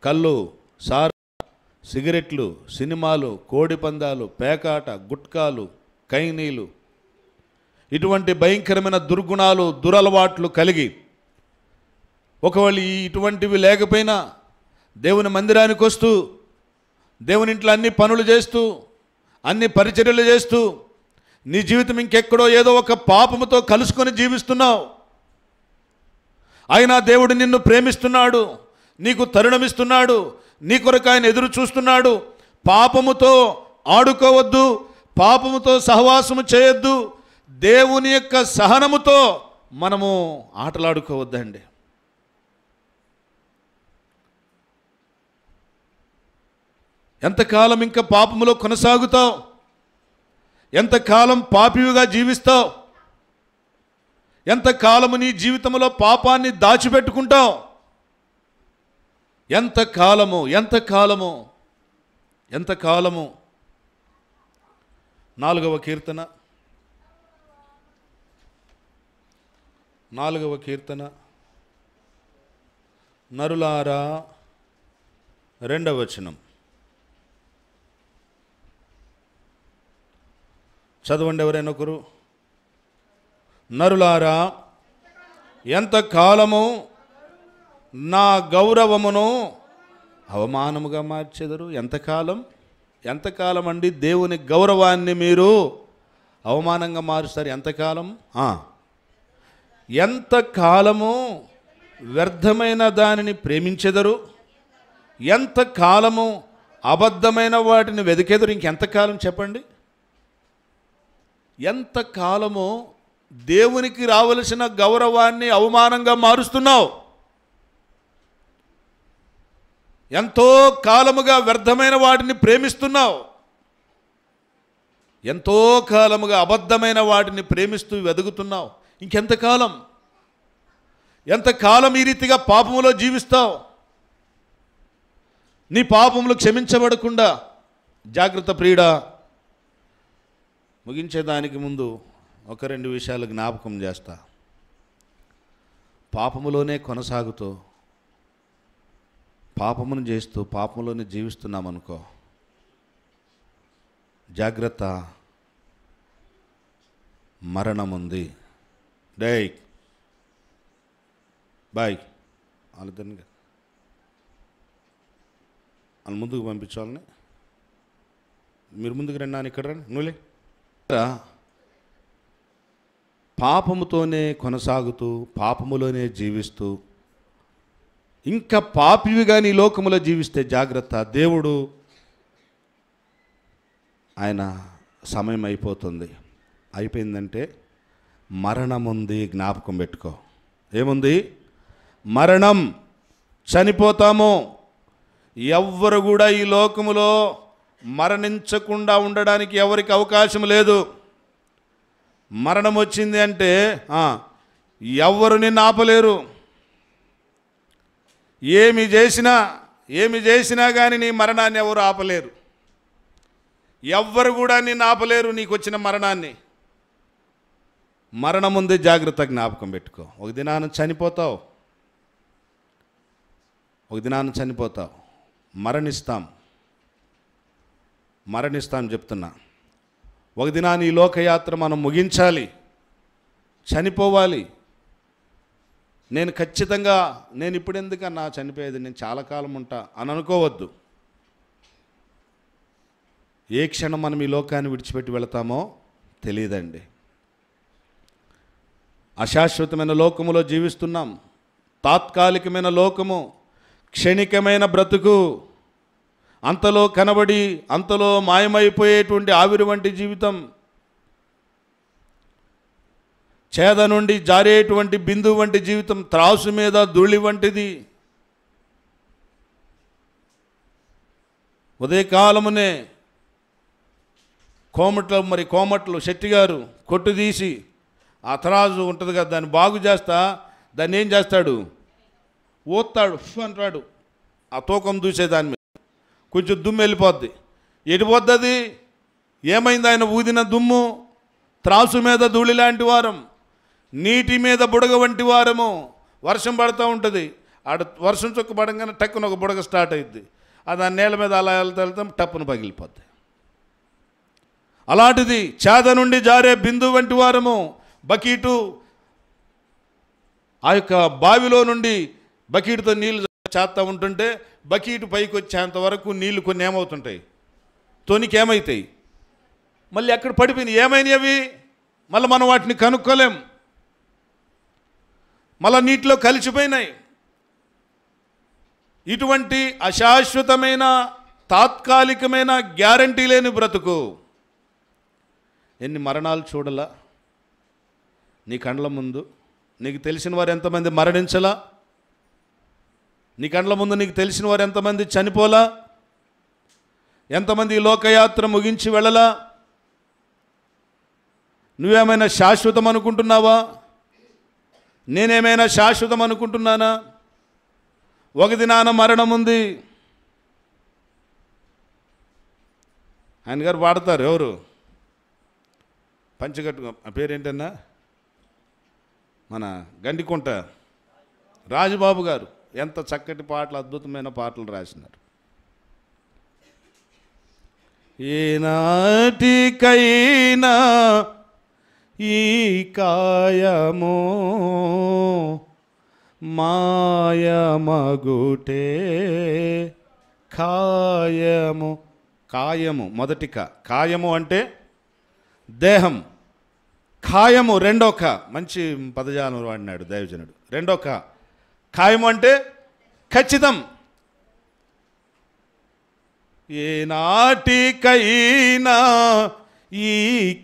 Speaker 1: కళ్ళు, సారా, సిగరెట్లు, సినిమాలు, కోడి పందాలు, పేకాట, గుట్కాలు, కైనీలు, ఇటువంటి భయంకరమైన దుర్గుణాలు, దురలవాట్లు కలిగి ఒకవేళ ఇటువంటివి లేకపోయినా దేవుని మందిరానికి వస్తూ, దేవుని ఇంట్లో అన్ని పనులు చేస్తూ, అన్ని పరిచర్యలు చేస్తూ నీ జీవితం ఇంకెక్కడో ఏదో ఒక పాపముతో కలుసుకొని జీవిస్తున్నావు. అయినా దేవుడు నిన్ను ప్రేమిస్తున్నాడు, నీకు తరుణమిస్తున్నాడు, నీ కొరకు ఆయన ఎదురు చూస్తున్నాడు. పాపముతో ఆడుకోవద్దు, పాపముతో సహవాసము చేయొద్దు, దేవుని యొక్క సహనముతో మనము ఆటలాడుకోవద్దండి. ఎంతకాలం ఇంకా పాపములో కొనసాగుతావు? ఎంతకాలం పాపివిగా జీవిస్తావు? ఎంతకాలము నీ జీవితంలో పాపాన్ని దాచిపెట్టుకుంటావు? ఎంతకాలము ఎంతకాలము ఎంతకాలము 4వ కీర్తన 4వ కీర్తన నరులారా 2వ వచనం చదవండి ఎవరైనా ఒకరు. నరులారా ఎంతకాలము నా గౌరవమును అవమానముగా మార్చెదరు? ఎంతకాలం? ఎంతకాలం అండి దేవుని గౌరవాన్ని మీరు అవమానంగా మారుస్తారు? ఎంతకాలం? ఎంతకాలము వ్యర్థమైన దానిని ప్రేమించెదరు? ఎంతకాలము అబద్ధమైన వాటిని వెదికెదరు? ఇంకెంతకాలం చెప్పండి? ఎంతకాలము దేవునికి రావలసిన గౌరవాన్ని అవమానంగా మారుస్తున్నావు? ఎంతో కాలముగా వ్యర్థమైన వాటిని ప్రేమిస్తున్నావు, ఎంతో కాలముగా అబద్ధమైన వాటిని ప్రేమిస్తూ వెదుగుతున్నావు. ఇంకెంతకాలం? ఎంతకాలం ఈ రీతిగా పాపములో జీవిస్తావు? నీ పాపములు క్షమించబడకుండా జాగ్రత్త ప్రియుడా. ముగించేదానికి ముందు 1-2 విషయాలు జ్ఞాపకం చేస్తా. పాపములోనే కొనసాగుతూ, పాపమును చేస్తూ, పాపంలోనే జీవిస్తున్నామనుకో, జాగ్రత్త, మరణం ఉంది. డై బాయ్ వాళ్ళిద్దరిని వాళ్ళు ముందుకు పంపించాలని. మీరు ముందుకు రండి, నాన్న ఇక్కడ రండి, నువ్వులే. పాపముతోనే కొనసాగుతూ, పాపములోనే జీవిస్తూ, ఇంకా పాపివిగా నీ లోకములో జీవిస్తే జాగ్రత్త. దేవుడు ఆయన సమయం అయిపోతుంది. అయిపోయిందంటే మరణం ఉంది, జ్ఞాపకం పెట్టుకో. ఏముంది? మరణం. చనిపోతాము. ఎవ్వరు కూడా ఈ లోకములో మరణించకుండా ఉండడానికి ఎవరికి అవకాశం లేదు. మరణం వచ్చింది అంటే ఎవ్వరు నిన్ను ఆపలేరు. ఏమి చేసినా కానీ నీ మరణాన్ని ఎవరు ఆపలేరు. ఎవ్వరు కూడా నిన్ను ఆపలేరు నీకు వచ్చిన మరణాన్ని. మరణం ముందే జాగ్రత్త, జ్ఞాపకం పెట్టుకో. ఒక దినాన చనిపోతావు, మరణిస్తాం చెప్తున్నా. ఒక దినాన్ని ఈ లోకయాత్ర మనం ముగించాలి, చనిపోవాలి. నేను ఖచ్చితంగా నేను ఇప్పుడు ఎందుకన్నా చనిపోయేది, నేను చాలా కాలం ఉంటా అని అనుకోవద్దు. ఏ క్షణం మనం ఈ లోకాన్ని విడిచిపెట్టి వెళతామో తెలియదండి. అశాశ్వతమైన లోకములో జీవిస్తున్నాం. తాత్కాలికమైన లోకము, క్షణికమైన బ్రతుకు, అంతలో కనబడి అంతలో మాయమైపోయేటువంటి ఆవిరి వంటి జీవితం, చేద నుండి జారేటువంటి బిందువు వంటి జీవితం, త్రాసు మీద ధూళి వంటిది. ఉదయకాలమునే కోమట్లు శెట్టి గారు కొట్టు తీసి ఆ త్రాసు ఉంటుంది కదా, దాన్ని బాగు చేస్తా, దాన్ని ఏం చేస్తాడు, ఊస్తాడు అంటాడు. ఆ తూకం దూసే దాని మీద కొంచెం దుమ్ము వెళ్ళిపోద్ది. ఎడిపోద్ది అది? ఏమైంది? ఆయన ఊదిన దుమ్ము. త్రాసు మీద ధూళి లాంటి వారం, నీటి మీద బుడగ వంటి వారము. వర్షం పడుతూ ఉంటుంది, ఆడ వర్షం చుక్క పడంగానే టక్కున ఒక బుడగ స్టార్ట్ అవుద్ది. అది ఆ నేల మీద అలా వెళ్తాం, టప్పును పగిలిపోద్ది. అలాంటిది చేద నుండి జారే బిందువు వంటి వారము. బకీటు, ఆ యొక్క బావిలో నుండి బకీటుతో నీళ్ళు చేస్తూ ఉంటుంటే బకీటు పైకి వచ్చేంత వరకు నీళ్లు కొన్ని ఏమవుతుంటాయి, తొనికి ఏమవుతాయి, మళ్ళీ ఎక్కడ పడిపోయినాయి, ఏమైనాయి అవి, మళ్ళీ మనం వాటిని కనుక్కోలేం, మళ్ళీ నీటిలో కలిసిపోయినాయి. ఇటువంటి అశాశ్వతమైన తాత్కాలికమైన గ్యారంటీ లేని బ్రతుకు. ఎన్ని మరణాలు చూడలా నీ కండ్ల ముందు. నీకు తెలిసిన వారు ఎంతమంది మరణించలా? నీ కండ్ల ముందు నీకు తెలిసిన వారు ఎంతమంది చనిపోలా? ఎంతమంది లోకయాత్ర ముగించి వెళ్ళలా? నువ్వేమైనా శాశ్వతం అనుకుంటున్నావా? నేనేమైనా శాశ్వతం అనుకుంటున్నానా? ఒక దినాన మరణం ఉంది. ఆయన గారు పాడతారు, ఎవరు పంచగట్టు, ఆ పేరేంటన్నా, మన గండికుంట రాజబాబు గారు ఎంత చక్కటి పాటలు, అద్భుతమైన పాటలు రాసినారు. ఏనాటికైనా ఈ కాయము మాయమగుటే కాయము. కాయము మొదటి కాయము అంటే దేహం. ఖాయము రెండో మంచి పదజాలం వాడినాడు దైవజనుడు. రెండో ఖాయము అంటే ఖచ్చితం. ఏనాటికైనా ఈ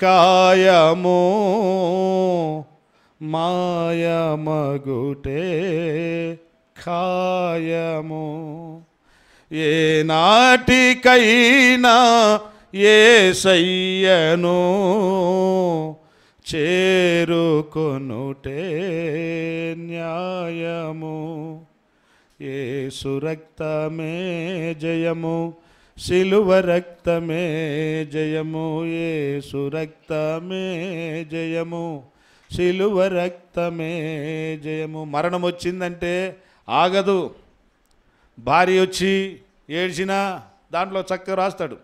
Speaker 1: కాయము మాయమగుటే ఖాయము. ఏనాటికైనా యేసయ్యను చేరుకొనుటే న్యాయము. యేసు రక్తమే జయము, సిలువ రక్తమే జయము. యేసు రక్తమే జయము, సిలువ రక్తమే జయము. మరణం వచ్చిందంటే ఆగదు. భార్య వచ్చి ఏడ్చినా దాంట్లో చక్కగా రాస్తాడు,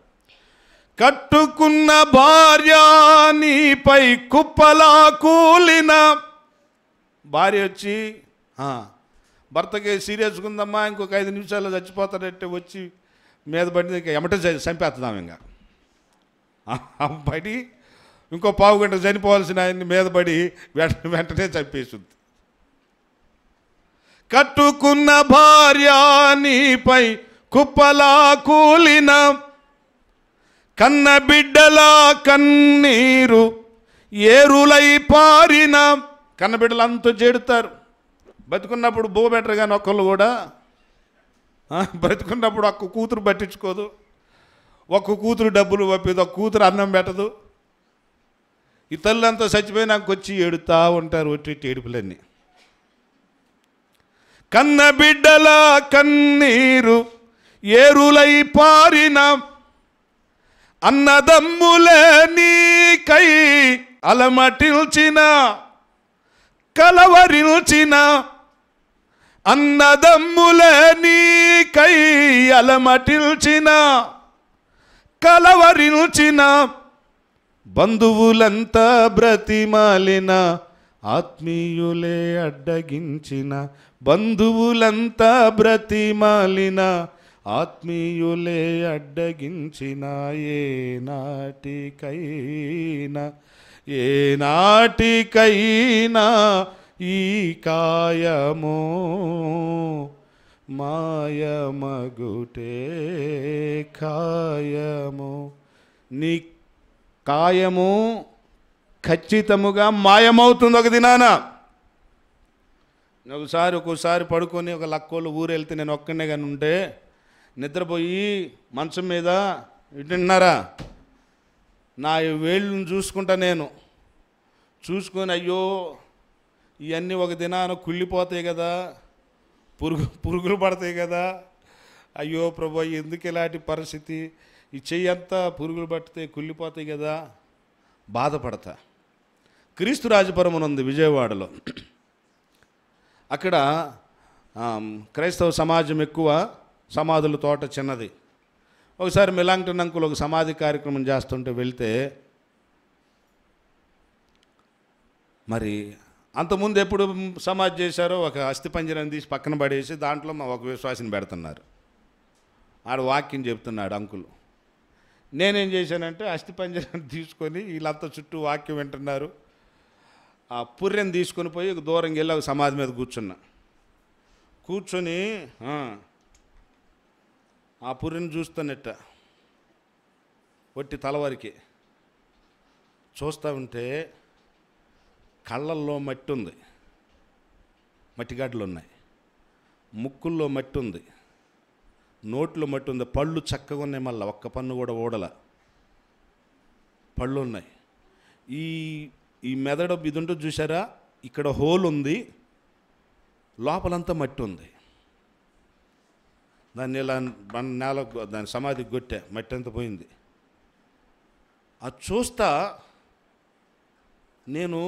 Speaker 1: కట్టుకున్న భార్య నీపై కుప్పలా కూలిన. భార్య వచ్చి భర్తకి సీరియస్గా ఉందమ్మా, ఇంకొక 5 నిమిషాల్లో చచ్చిపోతాడంటే వచ్చి మీద పడి ఎమటే చంపేస్తున్నాం. ఇంకా పడి ఇంకో పావు గంట చనిపోవాల్సిన ఆయన్ని మీద పడి వెంటనే చంపేస్తుంది. కట్టుకున్న భార్య నీపై కుప్పలా కూలిన, కన్న బిడ్డల కన్నీరు ఏరులై పారిన. కన్నబిడ్డలు అంతా చేడుతారు. బతుకున్నప్పుడు బో బెటర్ కానీ ఒక్కళ్ళు కూడా బ్రతుకున్నప్పుడు ఒక్క కూతురు పట్టించుకోదు, ఒక్క కూతురు డబ్బులు పంపేది, ఒక కూతురు అన్నం పెట్టదు. ఈ తల్లంతా చచ్చిపోయినాక వచ్చి ఏడుతూ ఉంటారు ఒట్టి ఏడుపులన్నీ. కన్న బిడ్డల కన్నీరు ఏరులై పారిన, అన్నదమ్ములే నీకై అలమటిల్చిన కలవరిల్చిన. అన్నదమ్ములే నీకై అలమటిల్చిన కలవరిల్చిన. బంధువులంతా బ్రతిమాలిన, ఆత్మీయులే అడ్డగించిన, బంధువులంతా బ్రతిమాలిన, ఆత్మీయులే అడ్డగించిన, ఏనాటికైనా ఈ కాయము మాయమగుటే ఖాయము. నీ కాయము ఖచ్చితముగా మాయమవుతుంది ఒక దినాన. ఒక్కోసారి పడుకొని ఒక లక్కోళ్ళు ఊరు వెళ్తే నేను ఒక్కనే కానీ ఉంటే నిద్రపోయి మంచం మీద వింటున్నారా నా వేళ్ళను చూసుకుంటా, నేను చూసుకొని అయ్యో ఇవన్నీ ఒక దినాన కుళ్ళిపోతాయి కదా, పురుగులు పడతాయి కదా, అయ్యో ప్రభు ఎందుకు ఇలాంటి పరిస్థితి, ఈ చెయ్యి అంతా పురుగులు పడితే కుళ్ళిపోతాయి కదా, బాధపడతా. క్రీస్తు రాజపురం ఉంది విజయవాడలో. అక్కడ క్రైస్తవ సమాజం ఎక్కువ, సమాధుల తోట చిన్నది. ఒకసారి మిలాంగ్టన్ అంకుల్ ఒక సమాధి కార్యక్రమం చేస్తుంటే వెళ్తే, మరి అంతకుముందు ఎప్పుడు సమాధి చేశారో ఒక అస్థిపంజరం తీసి పక్కన పడేసి దాంట్లో ఒక విశ్వాసిని పెడుతున్నారు. ఆడ వాక్యం చెప్తున్నాడు అంకుల్. నేనేం చేశానంటే అస్థిపంజరాన్ని తీసుకొని వీళ్ళంతా చుట్టూ వాక్యం వింటున్నారు. ఆ పుర్రెని తీసుకొని పోయి దూరంగా వెళ్ళి ఒక సమాధి మీద కూర్చొని ఆ పుర్రెని చూస్తానట్ట ఒట్టి తలవరికి చూస్తూ ఉంటే కళ్ళల్లో మట్టి ఉంది, మట్టిగడ్డలు ఉన్నాయి, ముక్కుల్లో మట్టి ఉంది, నోట్లో మట్టి ఉంది, పళ్ళు చక్కగా ఉన్నాయి, మళ్ళీ ఒక్క పన్ను కూడా ఊడల పళ్ళు ఉన్నాయి. ఈ మెదడు ఇది ఉంటుంది చూసారా, ఇక్కడ హోల్ ఉంది, లోపలంతా మట్టి ఉంది. దాన్ని ఇలా నేల దాని సమాధికి కొట్టా, మట్టి అంతా పోయింది. అది చూస్తా నేను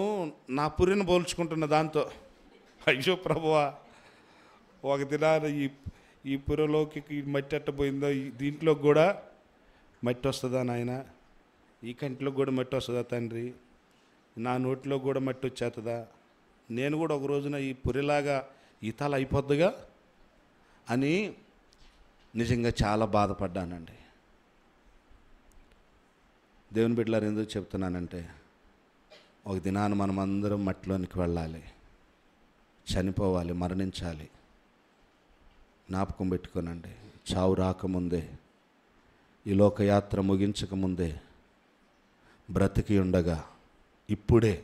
Speaker 1: నా పుర్రెను పోల్చుకుంటున్న దాంతో, అయ్యో ప్రభువా ఒక దినాన ఈ పుర్రెలోకి మట్టి అట్టపోయిందో, దీంట్లోకి కూడా మట్టి వస్తుందా నాయన, ఈ కంటిలోకి కూడా మట్టి వస్తుందా తండ్రి, నా నోటిలో కూడా మట్టి వచ్చేస్తుందా, నేను కూడా ఒక రోజున ఈ పుర్రెలాగా ఈ తల అయిపోద్దిగా అని నిజంగా చాలా బాధపడ్డానండి. దేవుని బిడ్డలారు ఎందుకు చెప్తున్నానంటే, ఒక దినాన మనం అందరం మట్టిలోనికి వెళ్ళాలి, చనిపోవాలి, మరణించాలి. జ్ఞాపకం పెట్టుకోనండి, చావు రాకముందే, ఈ లోకయాత్ర ముగించకముందే, బ్రతికి ఉండగా, ఇప్పుడే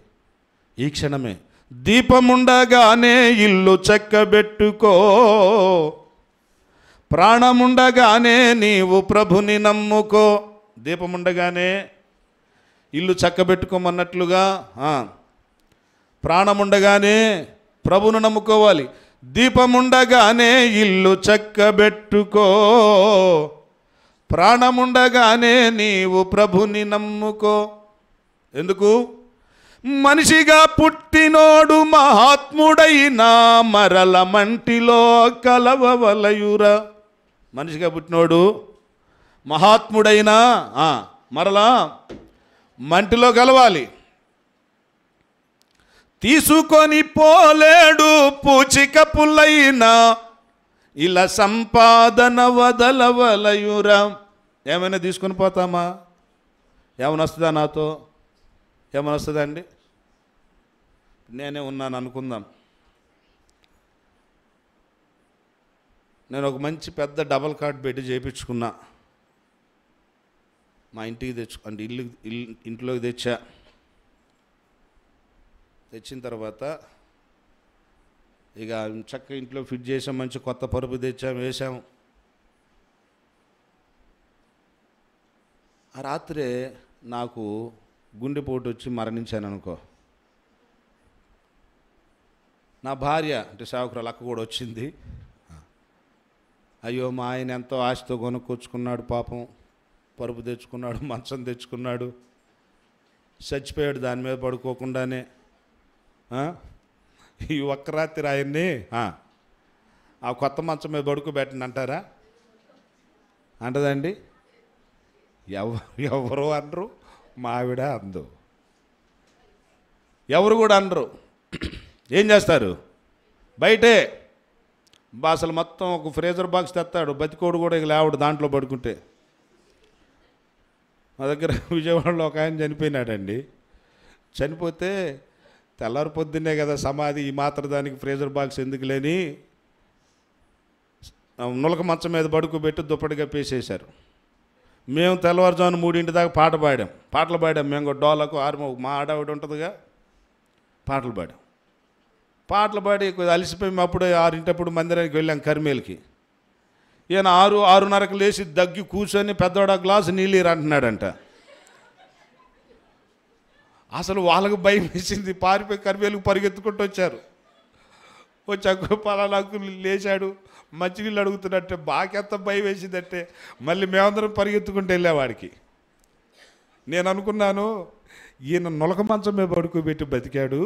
Speaker 1: ఈ క్షణమే దీపముండగానే ఇల్లు చక్కబెట్టుకో, ప్రాణముండగానే నీవు ప్రభుని నమ్ముకో. దీపముండగానే ఇల్లు చక్కబెట్టుకోమన్నట్లుగా ప్రాణముండగానే ప్రభును నమ్ముకోవాలి. దీపముండగానే ఇల్లు చక్కబెట్టుకో, ప్రాణముండగానే నీవు ప్రభుని నమ్ముకో. ఎందుకు? మనిషిగా పుట్టినోడు మహాత్ముడైనా మరల మంటిలో కలవవలయురా. మనిషిగా పుట్టినోడు మహాత్ముడైనా మరలా మంటిలో కలవాలి. తీసుకొని పోలేడు పూచిక పుల్లైనా ఇలా సంపాదన వదలవలయురా. ఏమైనా తీసుకొని పోతామా? ఏమైనా వస్తుందా? నాతో ఏమైనా వస్తుందా అండి? నేనే ఉన్నాను అనుకుందాం. నేను ఒక మంచి పెద్ద డబల్ కాట్ బెడ్ చేయించుకున్నా, మా ఇంటికి అంటే ఇంట్లోకి తెచ్చిన తర్వాత ఇక చక్కగా ఇంట్లో ఫిట్ చేసాం, మంచి కొత్త పరుపు తెచ్చాం, వేసాం. ఆ రాత్రే నాకు గుండెపోటు వచ్చి మరణించాను అనుకో. నా భార్య అంటే సేవకురాలు అక్క కూడా వచ్చింది. అయ్యో మా ఆయన ఎంతో ఆశతో కొనుక్కొచ్చుకున్నాడు, పాపం పరుపు తెచ్చుకున్నాడు, మంచం తెచ్చుకున్నాడు, చచ్చిపోయాడు దాని మీద పడుకోకుండానే. ఈ ఒక్క రాత్రి ఆయన్ని ఆ కొత్త మంచం మీద పడుకోబెట్టండి అంటారా? అంటదండి? ఎవరు అనరు, మా ఆవిడ అందు. ఎవరు కూడా అనరు. ఏం చేస్తారు? బయటే అసలు మొత్తం ఒక ఫ్రీజర్ బాక్స్ తెస్తాడు, బతికోడు కూడా ఇక లేవడు దాంట్లో పడుకుంటే. మా దగ్గర విజయవాడలో ఒక ఆయన చనిపోయినాడండి. చనిపోతే తెల్లారి పొద్దున్నే కదా సమాధి, ఈ మాత్రం దానికి ఫ్రీజర్ బాక్స్ ఎందుకు లేని నులక మంచం మీద పడుకోబెట్టి దుప్పటి కప్పేసేశారు. మేము తెల్లవారుజామున 3 దాకా పాటలు పాడాం. మేము కూడా డోలకు మా ఆడావిడ ఉంటుందిగా, పాటలు పాడి కొద్దిగా అలసిపోయి అప్పుడే 6 మందిరానికి వెళ్ళాం కర్మేలకి. ఈయన 6:30కు లేచి దగ్గి కూర్చొని పెద్దవాడ గ్లాసు నీళ్ళు అంటున్నాడంట. అసలు వాళ్ళకు భయం వేసింది, పారిపోయి కర్మేలకు పరిగెత్తుకుంటూ వచ్చారు. వచ్చాక పలానాకు లేచాడు, మంచినీళ్ళు అడుగుతున్నట్టే బాకెంత భయం వేసిందంటే మళ్ళీ మేమందరం పరిగెత్తుకుంటూ వెళ్ళేవాడికి. నేను అనుకున్నాను, ఈయన నులక మంచం మీద పడుకోబెట్టి బతికాడు,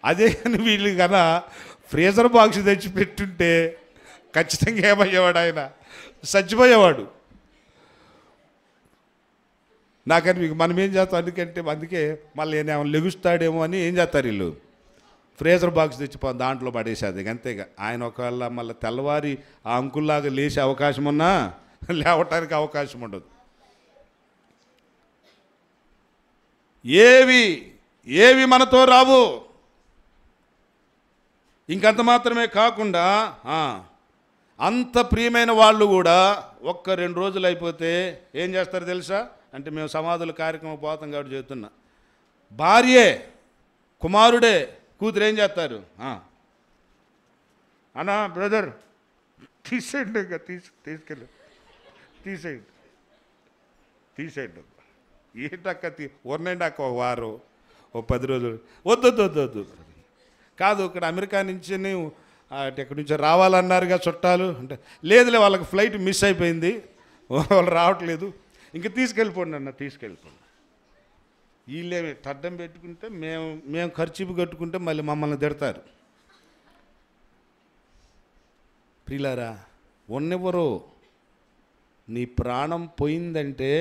Speaker 1: అదే కానీ వీళ్ళు కన్నా ఫ్రీజర్ బాక్స్ తెచ్చి పెట్టుంటే ఖచ్చితంగా ఏమయ్యేవాడు, ఆయన చచ్చిపోయేవాడు. నాకని మీకు మనం ఏం చేస్తాం, అందుకే మళ్ళీ ఏమో లెగుస్తాడేమో అని ఏం చేస్తారు వీళ్ళు, ఫ్రీజర్ బాక్స్ తెచ్చిపో దాంట్లో పడేసేది అంతేగా. ఆయన ఒకవేళ మళ్ళీ తెల్లవారి ఆ అంకుల్లాగా లేచే అవకాశం ఉన్నా లేవటానికి అవకాశం ఉండదు. ఏవి మనతో రావు. ఇంకంత మాత్రమే కాకుండా అంత ప్రియమైన వాళ్ళు కూడా 1-2 రోజులు అయిపోతే ఏం చేస్తారు తెలుసా? అంటే మేము సమాధుల కార్యక్రమం పోతాం కాబట్టి చెప్తున్నా. భార్యే, కుమారుడే, కూతురు ఏం చేస్తారు? అన్నా బ్రదర్ తీసేయండి, ఇంకా తీసుకెళ్ళి తీసేయండి. ఏంటక్క ఉన్నండి అక్క, 1 వారం 10 రోజులు వద్దు కాదు. ఇక్కడ అమెరికా నుంచి ఎక్కడి నుంచో రావాలన్నారుగా చుట్టాలు అంటే, లేదులే వాళ్ళకి ఫ్లైట్ మిస్ అయిపోయింది, వాళ్ళు రావట్లేదు, ఇంక తీసుకెళ్ళిపోండి అన్న, తీసుకెళ్ళిపోండి. వీళ్ళేమి అడ్డం పెట్టుకుంటే మేము ఖర్చు కట్టుకుంటే మళ్ళీ మమ్మల్ని తిడతారు. ప్రియులారా, ఉన్నెవరో నీ ప్రాణం పోయిందంటే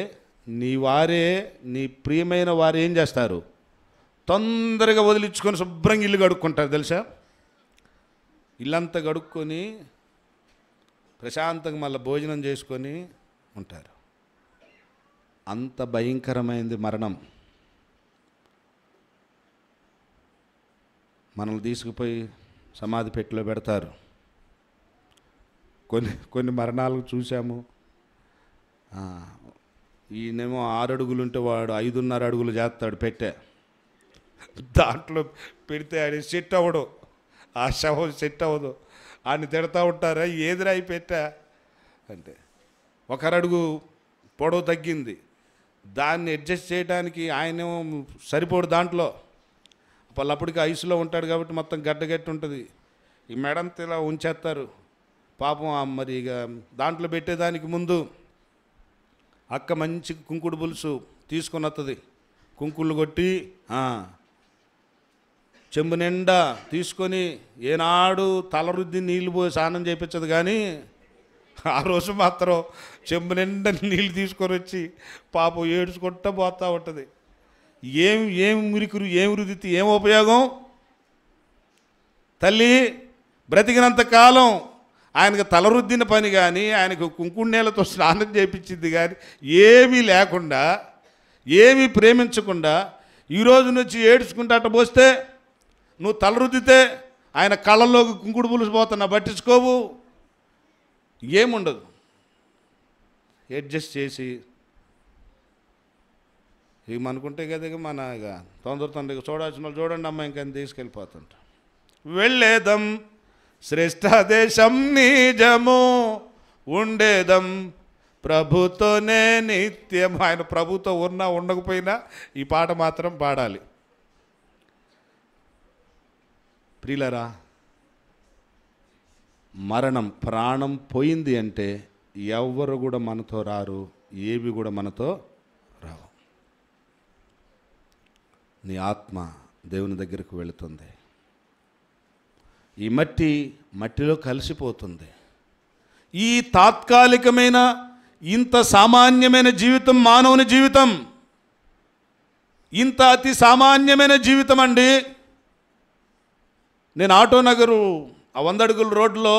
Speaker 1: నీ ప్రియమైన వారు ఏం చేస్తారు? తొందరగా వదిలించుకొని శుభ్రంగా ఇల్లు కడుక్కుంటారు తెలుసా. ఇల్లంతా కడుక్కొని ప్రశాంతంగా మళ్ళీ భోజనం చేసుకొని ఉంటారు. అంత భయంకరమైనది మరణం. మనల్ని తీసుకుపోయి సమాధి పెట్టెలో పెడతారు. కొన్ని మరణాలు చూసాము. ఈయనేమో 6 అడుగులు ఉంటే వాడు 5.5 అడుగులు చేస్తాడు పెట్టే. దాంట్లో పెడితే ఆయన సెట్ అవ్వడు, ఆ శవం సెట్ అవ్వదు. ఆయన తిడతా ఉంటారా, ఏదిరా అయి పెట్టా అంటే 1 అడుగు పొడవు తగ్గింది, దాన్ని అడ్జస్ట్ చేయడానికి ఆయనేమో సరిపోడు. దాంట్లో వాళ్ళప్పటికి ఐసులో ఉంటాడు కాబట్టి మొత్తం గడ్డగట్టి ఉంటుంది. ఈ మెడంతా ఇలా ఉంచేస్తారు పాపం. మరి ఇక దాంట్లో పెట్టేదానికి ముందు అక్క మంచి కుంకుడు పులుసు తీసుకొని వస్తుంది, కుంకుళ్ళు కొట్టి చెంబు నిండా తీసుకొని ఏనాడు తలరుద్ది నీళ్ళు పోయి స్నానం చేయించదు. కానీ ఆ రోజు మాత్రం చెంబు నిండా నీళ్ళు తీసుకొని వచ్చి పాపం ఏడ్చుకుంటూ పోతూ ఉంటుంది. ఏం మురికురు, ఏం రుదితి, ఏం ఉపయోగం? తల్లి బ్రతికినంత కాలం ఆయనకు తలరుద్దిన పని కానీ, ఆయనకు కుంకుడు నీళ్ళతో స్నానం చేయించింది కానీ ఏమీ లేకుండా, ఏమీ ప్రేమించకుండా ఈరోజు నుంచి ఏడ్చుకుంటూ అట్ట పోస్తే, నువ్వు తలరుద్దితే ఆయన కళ్ళల్లోకి కుంకుడు పులుసు పోతున్నా పట్టించుకోవు, ఏముండదు. అడ్జస్ట్ చేసి ఇక మనకుంటే కదా మన ఇక తొందరగా చూడాల్సిన వాళ్ళు చూడండి అమ్మ, ఇంకని తీసుకెళ్ళిపోతుంటాం. వెళ్ళేదం శ్రేష్ఠ దేశం నిజము, ఉండేదం ప్రభుతోనే నిత్యం. ఆయన ప్రభుతో ఉన్నా ఉండకపోయినా ఈ పాట మాత్రం పాడాలి. ప్రియులరా, మరణం, ప్రాణం పోయింది అంటే ఎవ్వరు కూడా మనతో రారు, ఏవి కూడా మనతో రావు. నీ ఆత్మ దేవుని దగ్గరకు వెళుతుంది. ఈ మట్టిలో కలిసిపోతుంది. ఈ తాత్కాలికమైన ఇంత సామాన్యమైన జీవితం మానవుని జీవితం. ఇంత అతి సామాన్యమైన జీవితం అండి. నేను ఆటో నగరు ఆ 100 అడుగుల రోడ్లో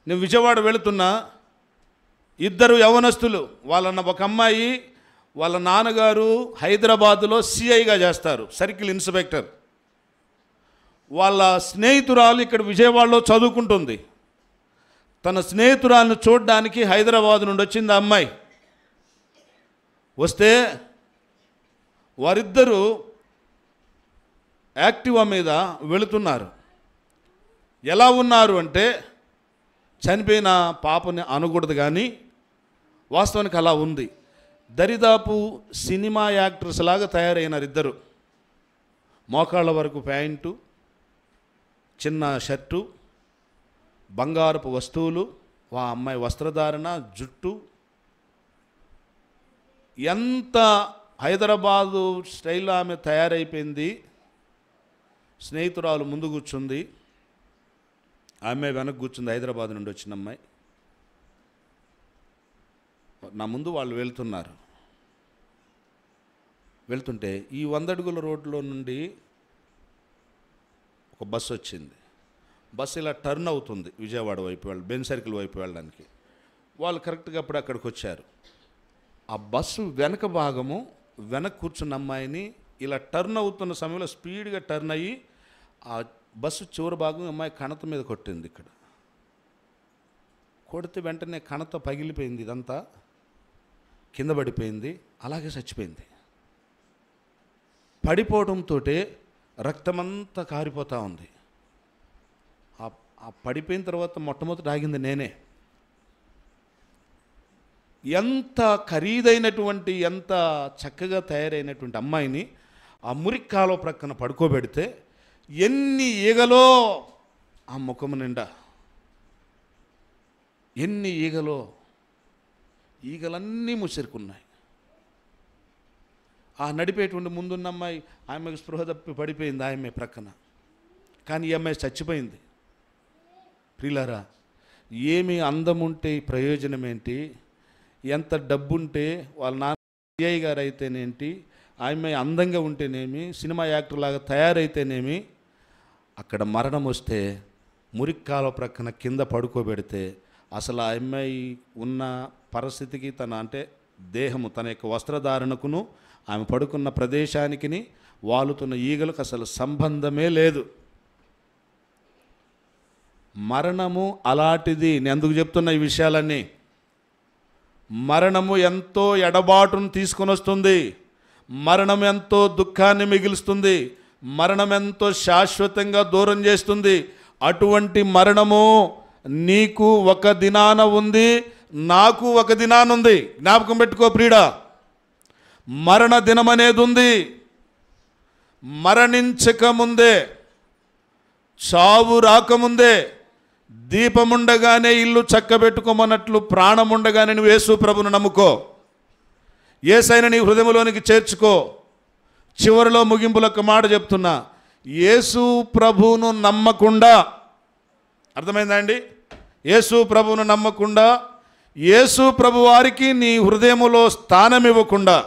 Speaker 1: నేను విజయవాడ వెళుతున్నా. 2 యవనస్తులు, ఒక అమ్మాయి వాళ్ళ నాన్నగారు హైదరాబాదులో సిఐగా చేస్తారు, సర్కిల్ ఇన్స్పెక్టర్. వాళ్ళ స్నేహితురాలు ఇక్కడ విజయవాడలో చదువుకుంటుంది. తన స్నేహితురాలను చూడడానికి హైదరాబాద్ నుండి వచ్చింది ఆ అమ్మాయి. వస్తే వారిద్దరూ యాక్టివా మీద వెళుతున్నారు. ఎలా ఉన్నారు అంటే చనిపోయిన పాపని అనకూడదు కానీ వాస్తవానికి అలా ఉంది. దరిదాపు సినిమా యాక్టర్స్ లాగా తయారైనారు ఇద్దరు. మోకాళ్ళ వరకు ప్యాంటు, చిన్న షర్టు, బంగారపు వస్తువులు, ఆ అమ్మాయి వస్త్రధారణ, జుట్టు, ఎంత హైదరాబాదు స్టైల్లో ఆమె తయారైపోయింది. స్నేహితురాలు ముందు కూర్చుంది, ఆమె వెనక కూర్చుంది. హైదరాబాద్ నుండి వచ్చిన అమ్మాయి. నా ముందు వాళ్ళు వెళ్తున్నారు. వెళ్తుంటే ఈ 100 అడుగుల రోడ్లో నుండి ఒక బస్సు వచ్చింది. బస్సు ఇలా టర్న్ అవుతుంది విజయవాడ వైపు బెన్ సర్కిల్ వైపు వెళ్ళడానికి. వాళ్ళు కరెక్ట్గా అప్పుడు అక్కడికి వచ్చారు. ఆ బస్సు వెనక భాగము వెనక కూర్చున్న అమ్మాయిని ఇలా టర్న్ అవుతున్న సమయంలో స్పీడ్గా టర్న్ అయ్యి ఆ బస్సు చివరి భాగం అమ్మాయి కణత మీద కొట్టింది. ఇక్కడ కొడితే వెంటనే కణత పగిలిపోయింది, ఇదంతా కింద పడిపోయింది, అలాగే చచ్చిపోయింది. పడిపోవడంతో రక్తమంతా కారిపోతూ ఉంది. ఆ పడిపోయిన తర్వాత మొట్టమొదటి ఆగింది నేనే. ఎంత ఖరీదైనటువంటి, ఎంత చక్కగా తయారైనటువంటి అమ్మాయిని ఆ మురిక్కాలో ప్రక్కన పడుకోబెడితే ఎన్ని ఈగలో ఆ ముఖము నిండా, ఎన్ని ఈగలో, ఈగలన్నీ ముసిరుకున్నాయి. ఆ నడిపేటువంటి ముందున్న అమ్మాయి, ఆమెకు స్పృహ తప్పి పడిపోయింది ఆమె ప్రక్కన. కానీ ఈ అమ్మాయి చచ్చిపోయింది. ప్రియులారా, ఏమి అందం ఉంటే ప్రయోజనం ఏంటి? ఎంత డబ్బుంటే వాళ్ళ నాన్న సిఐ గారు అయితేనేంటి, ఆమె అందంగా ఉంటేనేమి, సినిమా యాక్టర్ లాగా తయారైతేనేమి, అక్కడ మరణం వస్తే మురిక్కాల ప్రక్కన కింద పడుకోబెడితే అసలు ఆ అమ్మాయి ఉన్న పరిస్థితికి, అంటే దేహము, తన యొక్క వస్త్రధారణకును ఆమె పడుకున్న ప్రదేశానికి వాలుతున్న ఈగలకు అసలు సంబంధమే లేదు. మరణము అలాంటిది. నేను ఎందుకు చెప్తున్న ఈ విషయాలన్నీ? మరణము ఎంతో ఎడబాటును తీసుకొని వస్తుంది. మరణం ఎంతో దుఃఖాన్ని మిగులుస్తుంది. మరణం ఎంతో శాశ్వతంగా దూరం చేస్తుంది. అటువంటి మరణము నీకు ఒక దినాన ఉంది, నాకు ఒక దినాన ఉంది. జ్ఞాపకం పెట్టుకో ప్రియుడా, మరణ దినం అనేది ఉంది. మరణించకముందే, చావు రాకముందే, దీపముండగానే ఇల్లు చక్కబెట్టుకోమన్నట్లు ప్రాణముండగానే నువ్వు యేసు ప్రభువును నమ్ముకో. యేసయ్యను నీ హృదయంలోనికి చేర్చుకో. చివరిలో ముగింపులో ఒక మాట చెప్తున్నా, యేసు ప్రభువును నమ్మకుండా, అర్థమైందా అండి? యేసు ప్రభువును నమ్మకుండా, యేసు ప్రభు వారికి నీ హృదయములో స్థానం ఇవ్వకుండా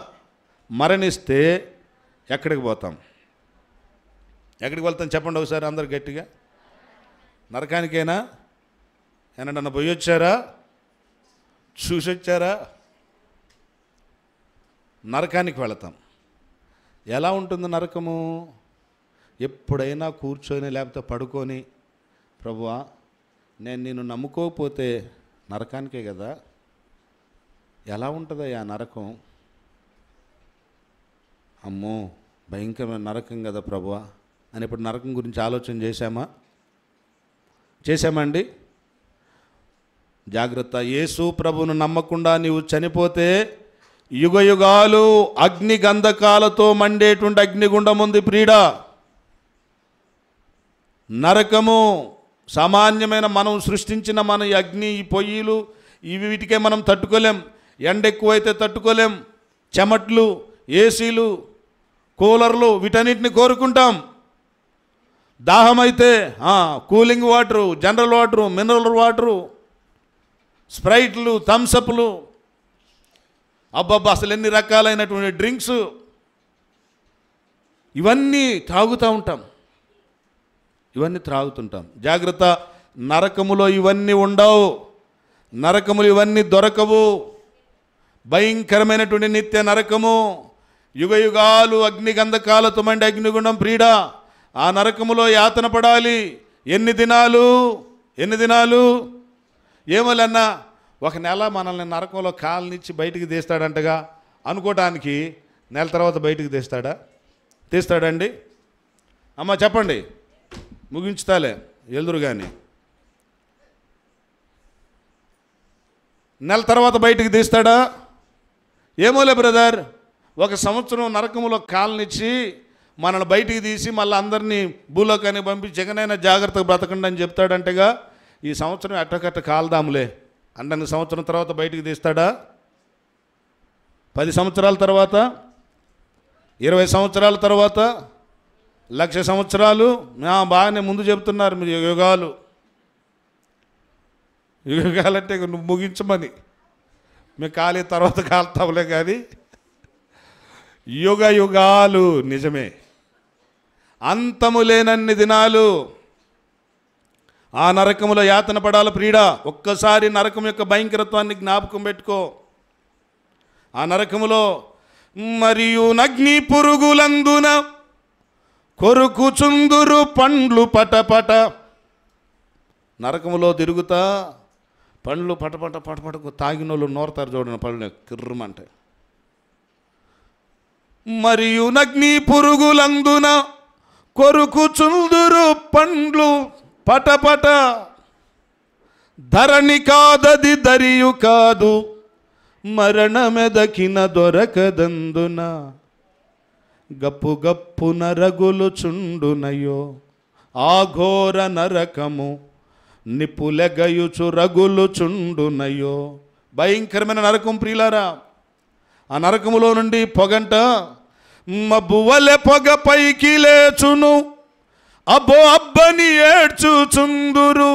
Speaker 1: మరణిస్తే ఎక్కడికి పోతాం? ఎక్కడికి వెళ్తాం చెప్పండి ఒకసారి అందరు గట్టిగా. నరకానికైనా? ఏమన్నా పోయి వచ్చారా? చూసొచ్చారా? నరకానికి వెళతాం. ఎలా ఉంటుంది నరకము? ఎప్పుడైనా కూర్చొని లేకపోతే పడుకొని, ప్రభువా నేను నిన్ను నమ్ముకోకపోతే నరకానికే కదా. ఎలా ఉంటుందయ్యా నరకం? అమ్మో భయంకరమైన నరకం కదా ప్రభువా అని ఇప్పుడు నరకం గురించి ఆలోచన చేశామండి? జాగ్రత్త. యేసు ప్రభువును నమ్మకుండా నీవు చనిపోతే యుగయుగాలు అగ్ని గంధకాలతో మండేటువంటి అగ్నిగుండం ఉంది ప్రియుడా. నరకము సామాన్యమైన మనం సృష్టించిన మన ఈ అగ్ని, ఈ పొయ్యిలు, వీటికే మనం తట్టుకోలేం. ఎండ ఎక్కువైతే తట్టుకోలేం. చెమట్లు, ఏసీలు, కూలర్లు, వీటన్నిటిని కోరుకుంటాం. దాహమైతే cooling water, general water, mineral water, స్ప్రైట్లు, థమ్సప్లు, అబ్బబ్బా అసలు ఎన్ని రకాలైనటువంటి డ్రింక్స్. ఇవన్నీ త్రాగుతూ ఉంటాం, ఇవన్నీ త్రాగుతుంటాం. జాగ్రత్త, నరకములో ఇవన్నీ ఉండవు, నరకములు ఇవన్నీ దొరకవు. భయంకరమైనటువంటి నిత్య నరకము, యుగ యుగాలు అగ్ని గంధకాలతో మండి అగ్నిగుండం ప్రీడ. ఆ నరకములో యాతన పడాలి. ఎన్ని దినాలు ఏమోలన్నా, ఒక నెల మనల్ని నరకంలో కాలనిచ్చి బయటికి తీస్తాడంటగా అనుకోవటానికి నెల తర్వాత బయటికి తీస్తాడండి? అమ్మ చెప్పండి, ముగించుతాలే ఎల్దురు కానీ. నెల తర్వాత బయటికి తీస్తాడా? ఏమోలే బ్రదర్, 1 సంవత్సరం నరకములో కాలనిచ్చి మనల్ని బయటికి తీసి మళ్ళీ అందరినీ భూలోకానికి పంపించి జగనైనా జాగ్రత్తగా బ్రతకండి అని చెప్తాడంటగా. ఈ సంవత్సరం ఎట్టకట్ట కాల్దాములే అంటే సంవత్సరం తర్వాత బయటికి తీస్తాడా? 10 సంవత్సరాల తర్వాత, 20 సంవత్సరాల తర్వాత, 1,00,000 సంవత్సరాలు? బాగానే ముందు చెప్తున్నారు మీరు. యుగాలంటే నువ్వు ముగించమని, మేము కాలే తర్వాత కాలుతావులే కానీ యుగాలు నిజమే. అంతము లేనన్ని దినాలు ఆ నరకములో యాతన పడాలి ప్రియుడ. ఒక్కసారి నరకం యొక్క భయంకరత్వాన్ని జ్ఞాపకం పెట్టుకో. ఆ నరకములో మరియు నగ్ని పురుగులందున కొరుకుచుందురు పండ్లు పటపట. నరకములో తిరుగుతా పండ్లు పటపటకు తాగినోళ్ళు నోరతారు చూడండి, పళ్ళు కిర్రమంటే. మరియు నగ్ని పురుగులందున కొరుకుచుందురు పండ్లు పటపట. ధరణి కాదది దరియు కాదు, మరణమెదకిన దొరకదందున. గప్పున రగులుచుండునయో ఆ ఘోర నరకము, నిప్పులెగయుచు రగులుచుండునయో. భయంకరమైన నరకం ప్రియులారా. ఆ నరకములో నుండి పొగంట మబ్బువలె పొగ పైకి లేచును, అబ్బో అబ్బని ఏడ్చుచుందురు.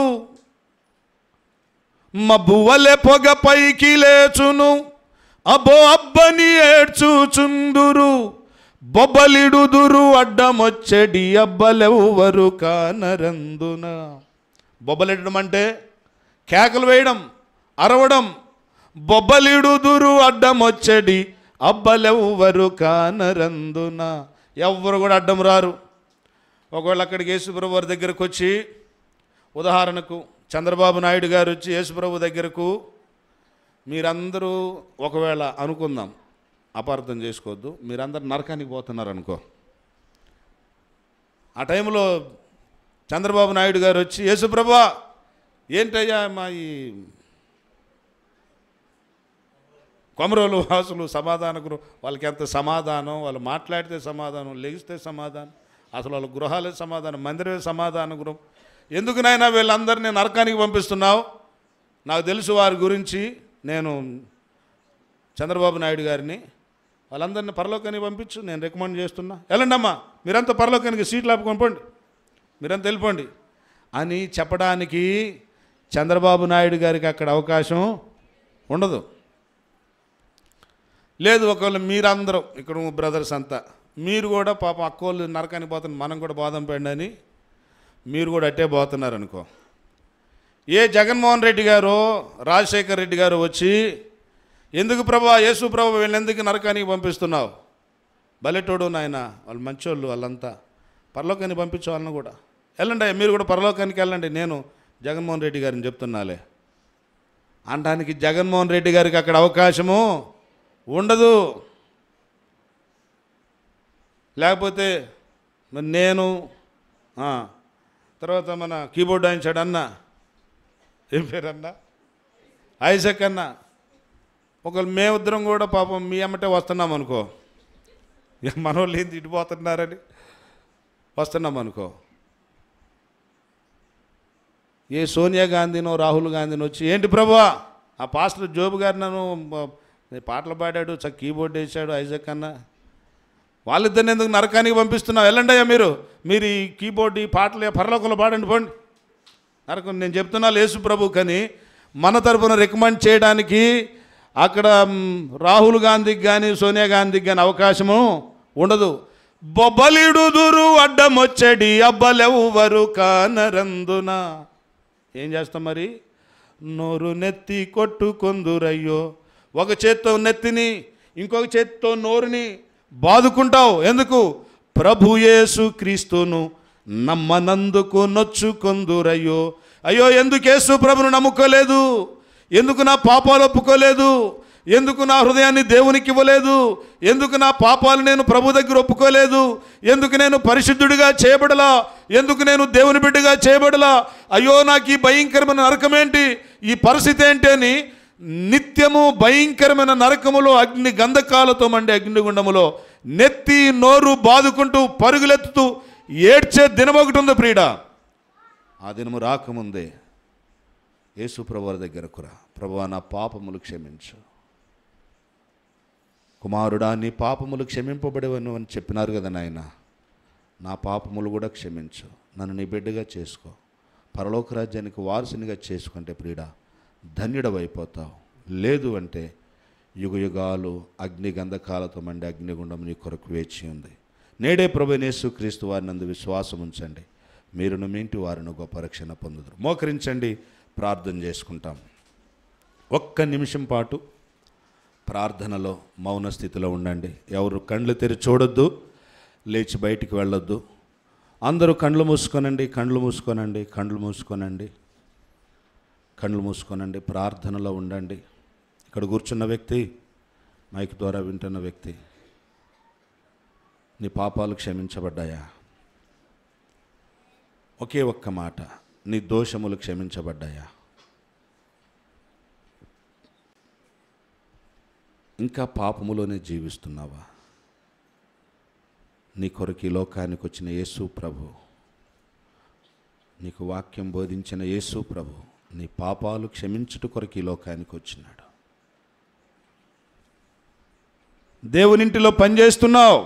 Speaker 1: మబ్బువలె పొగ పైకి లేచును, అబ్బో అబ్బని ఏడ్చుచుందురు. బొబ్బలిడుదురు అడ్డమొచ్చడి, అబ్బలెవ్వరు కానరందున. బొబ్బలిడడం అంటే కేకలు వేయడం, అరవడం. బొబ్బలిడుదురు అడ్డమొచ్చడి, అబ్బలెవ్వరు కానరందున. ఎవ్వరు కూడా అడ్డం రారు. ఒకవేళ అక్కడికి యేసుప్రభు వారి దగ్గరకు వచ్చి, ఉదాహరణకు చంద్రబాబు నాయుడు గారు వచ్చి యేసుప్రభు దగ్గరకు, మీరందరూ ఒకవేళ అనుకుందాం, అపార్థం చేసుకోవద్దు, మీరందరూ నరకానికి పోతున్నారు అనుకో. ఆ టైంలో చంద్రబాబు నాయుడు గారు వచ్చి, యేసుప్రభు ఏంటయ్యా మా ఈ కొమరోలు వాసులు సమాధాన గృహం, వాళ్ళకి ఎంత సమాధానం, వాళ్ళు మాట్లాడితే సమాధానం, లెగిస్తే సమాధానం, అసలు వాళ్ళ గృహాలే సమాధానం, మందిరమే సమాధాన గృహం. ఎందుకు నాయనా వీళ్ళందరినీ నరకానికి పంపిస్తున్నావు? నాకు తెలుసు వారి గురించి, నేను చంద్రబాబు నాయుడు గారిని, వాళ్ళందరినీ పరలోకానికి పంపించు, నేను రికమెండ్ చేస్తున్నా. వెళ్ళండి అమ్మా, మీరంతా పరలోకానికి సీట్లు ఆపుకొనిపోండి, మీరంతా వెళ్ళిపోండి అని చెప్పడానికి చంద్రబాబు నాయుడు గారికి అక్కడ అవకాశం ఉండదు. లేదు, ఒకవేళ మీరందరూ ఇక్కడ బ్రదర్స్ అంతా మీరు కూడా పాపం అక్కోళ్ళు నరకానికి పోతున్నారు, మనం కూడా బోధం పెండి అని మీరు కూడా అట్టే పోతున్నారు అనుకో. ఏ జగన్మోహన్ రెడ్డి గారు, రాజశేఖర్ రెడ్డి గారు వచ్చి, ఎందుకు ప్రభా, యేసు ప్రభు వీళ్ళని ఎందుకు నరకానికి పంపిస్తున్నావు? బలెటోడు నాయన, వాళ్ళు మంచోళ్ళు, వాళ్ళంతా పరలోకానికి పంపించే వాళ్ళని కూడా. వెళ్ళండి, మీరు కూడా పరలోకానికి వెళ్ళండి, నేను జగన్మోహన్ రెడ్డి గారిని చెప్తున్నాలే అనడానికి జగన్మోహన్ రెడ్డి గారికి అక్కడ అవకాశము ఉండదు. లేకపోతే నేను తర్వాత మన కీబోర్డ్ వాయించాడు అన్న, ఏం పేరు అన్న, ఐజక్ అన్న, ఒకవేళ మేమిద్దరం కూడా పాపం మీ అమ్మటే వస్తున్నాం అనుకో, మనోళ్ళు ఏంది ఇటుపోతున్నారని వస్తున్నాం అనుకో, ఏ సోనియా గాంధీనో రాహుల్ గాంధీనో వచ్చి, ఏంటి ప్రభా ఆ పాస్టర్ జోబు గారు నన్ను పాటలు పాడాడు, కీబోర్డ్ వేసాడు ఐజక్ అన్న, వాళ్ళిద్దరిని ఎందుకు నరకానికి పంపిస్తున్నావు? వెళ్ళండి అయ్యా, మీరు ఈ కీబోర్డ్ ఈ పాటలు పరలోకంలో పాడండి, పోండి నరకం. నేను చెప్తున్నా యేసు ప్రభు, కానీ మన తరపున రికమెండ్ చేయడానికి అక్కడ రాహుల్ గాంధీకి కానీ సోనియా గాంధీకి కానీ అవకాశము ఉండదు. బొబ్బలిడుదురు అడ్డమొచ్చడి అబ్బలెవ్వరు కానరందున. ఏం చేస్తాం మరి? నోరు నెత్తి కొట్టుకొందురయ్యో. ఒక చేత్తో నెత్తిని, ఇంకొక చేత్తో నోరుని బాదుకుంటావు. ఎందుకు? ప్రభు యేసు క్రీస్తును నమ్మనందుకు నొచ్చుకొందురయ్యో. అయ్యో, ఎందుకు యేసు ప్రభును నమ్ముకోలేదు? ఎందుకు నా పాపాలు ఒప్పుకోలేదు? ఎందుకు నా హృదయాన్ని దేవునికి ఇవ్వలేదు? ఎందుకు నా పాపాలు నేను ప్రభు దగ్గర ఒప్పుకోలేదు? ఎందుకు నేను పరిశుద్ధుడిగా చేయబడలా? ఎందుకు నేను దేవుని బిడ్డగా చేయబడలా? అయ్యో, నాకు ఈ భయంకరమైన నరకమేంటి, ఈ పరిస్థితి ఏంటి అని నిత్యము భయంకరమైన నరకములో అగ్ని గంధకాలతో మండే అగ్నిగుండములో నెత్తి నోరు బాదుకుంటూ పరుగులెత్తుతూ ఏడ్చే దినం ఒకటి ఉంది ప్రియుడా. ఆ దినము రాకముందే యేసు ప్రభువారి దగ్గరకు రా. ప్రభువా, నా పాపములు క్షమించు. కుమారుడా, నీ పాపములు క్షమింపబడవను అని చెప్పినారు కదా నాయన. నా పాపములు కూడా క్షమించు. నన్ను నీ బిడ్డగా చేసుకో. పరలోక రాజ్యానికి వారసునిగా చేసుకుంటే ప్రియుడా ధన్యుడవైపోతావు. లేదు అంటే యుగయుగాలు అగ్ని గంధకాలతో మండే అగ్నిగుండం నీ కొరకు వేచి ఉంది. నేడే ప్రభువైన యేసుక్రీస్తు వారి నందు విశ్వాసం ఉంచండి. మీరును మీ ఇంటి వారిని గొప్ప రక్షణ పొందుదురు. మోకరించండి, ప్రార్థన చేసుకుంటాం. ఒక్క నిమిషం పాటు ప్రార్థనలో మౌన స్థితిలో ఉండండి. ఎవరు కళ్ళు తెరి చూడొద్దు, లేచి బయటికి వెళ్ళొద్దు. అందరూ కళ్ళు మూసుకోనండి, కళ్ళు మూసుకోనండి, కళ్ళు మూసుకోనండి, కళ్ళు మూసుకోనండి. ప్రార్థనలో ఉండండి. ఇక్కడ కూర్చున్న వ్యక్తి, మైక్ ద్వారా వింటున్న వ్యక్తి, నీ పాపాలు క్షమించబడ్డాయా? ఒకే ఒక్క మాట, నీ దోషములు క్షమించబడ్డాయా? ఇంకా పాపములోనే జీవిస్తున్నావా? నీ కొరకు ఈ లోకానికి వచ్చిన యేసు ప్రభు, నీకు వాక్యం బోధించిన యేసు ప్రభు నీ పాపాలు క్షమించుట కొరకు ఈ లోకానికి వచ్చినాడు. దేవునింటిలో పనిచేస్తున్నావు,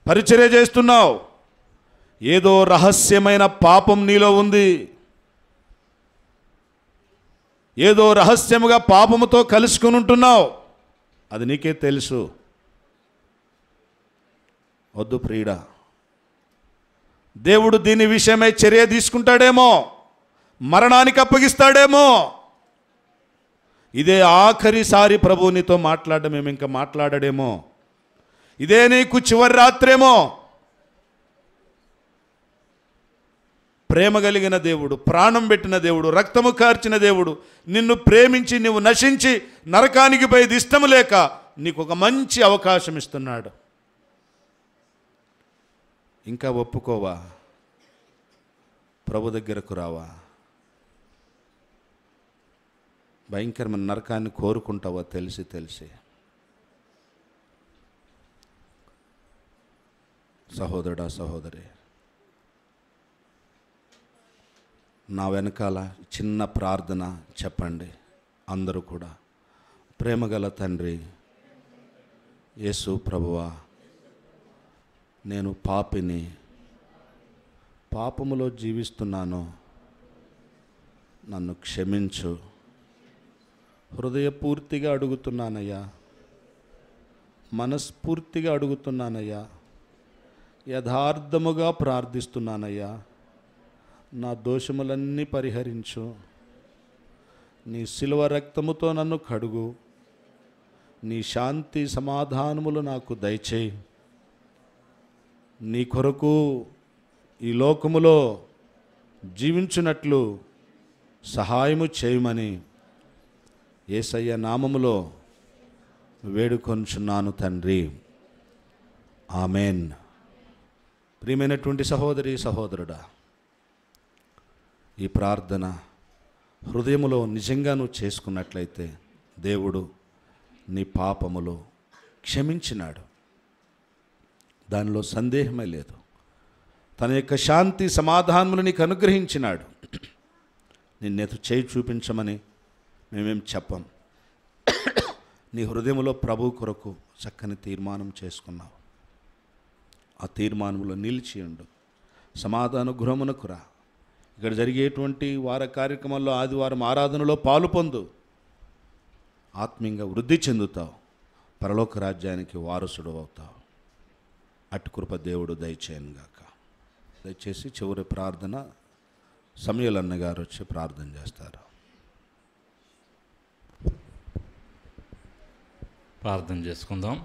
Speaker 1: పరిచర్య చేస్తున్నావు. ఏదో రహస్యమైన పాపం నీలో ఉంది. ఏదో రహస్యముగా పాపముతో కలుసుకుని ఉంటున్నావు. అది నీకే తెలుసు. వద్దు ప్రియుడా, దేవుడు దీని విషయమై చర్య తీసుకుంటాడేమో, మరణానికి అప్పగిస్తాడేమో. ఇదే ఆఖరిసారి ప్రభు నీతో మాట్లాడమేమో, ఇంకా మాట్లాడడేమో. ఇదే నీకు చివరి రాత్రేమో. ప్రేమ కలిగిన దేవుడు, ప్రాణం పెట్టిన దేవుడు, రక్తము కార్చిన దేవుడు, నిన్ను ప్రేమించి నువ్వు నశించి నరకానికి పోయేది ఇష్టం లేక నీకు ఒక మంచి అవకాశం ఇస్తున్నాడు. ఇంకా ఒప్పుకోవా? ప్రభు దగ్గరకు రావా? భయంకరమైన నరకాన్ని కోరుకుంటావా? తెలిసి తెలిసి. సహోదరుడా, సహోదరి, నా వెనకాల చిన్న ప్రార్థన చెప్పండి అందరూ కూడా. ప్రేమగల తండ్రి యేసు ప్రభువా, నేను పాపిని, పాపములో జీవిస్తున్నాను, నన్ను క్షమించు. హృదయపూర్తిగా అడుగుతున్నానయ్యా, మనస్ఫూర్తిగా అడుగుతున్నానయ్యా, యథార్థముగా ప్రార్థిస్తున్నానయ్యా. నా దోషములన్నీ పరిహరించు. నీ శిలువ రక్తముతో నన్ను కడుగు. నీ శాంతి సమాధానములు నాకు దయచేయి. నీ కొరకు ఈ లోకములో జీవించున్నట్లు సహాయము చేయమని యేసయ్య నామములో వేడుకొంచున్నాను తండ్రి. ఆమెన్. ప్రియమైనటువంటి సహోదరి, సహోదరుడా, ఈ ప్రార్థన హృదయములో నిజంగా నువ్వు చేసుకున్నట్లయితే దేవుడు నీ పాపములు క్షమించినాడు. దానిలో సందేహమే లేదు. తన యొక్క శాంతి సమాధానములు నీకు అనుగ్రహించినాడు. నిన్నెతు చేయి చూపించమని మేమేం చెప్పం. నీ హృదయంలో ప్రభు కొరకు చక్కని తీర్మానం చేసుకున్నావు. ఆ తీర్మానంలో నిలిచి ఉండు. సమాధాన గృహమునకు రా. ఇక్కడ జరిగేటువంటి వార కార్యక్రమాల్లో ఆదివారం ఆరాధనలో పాలు పొందు. ఆత్మీయంగా వృద్ధి చెందుతావు. పరలోక రాజ్యానికి వారసుడు అవుతావు. అటు కృప దేవుడు దయచేయను గాక. దయచేసి చివరి ప్రార్థన సమయల్ అన్న గారు వచ్చి ప్రార్థన చేస్తారు.
Speaker 2: ప్రార్థన చేసుకుందాం.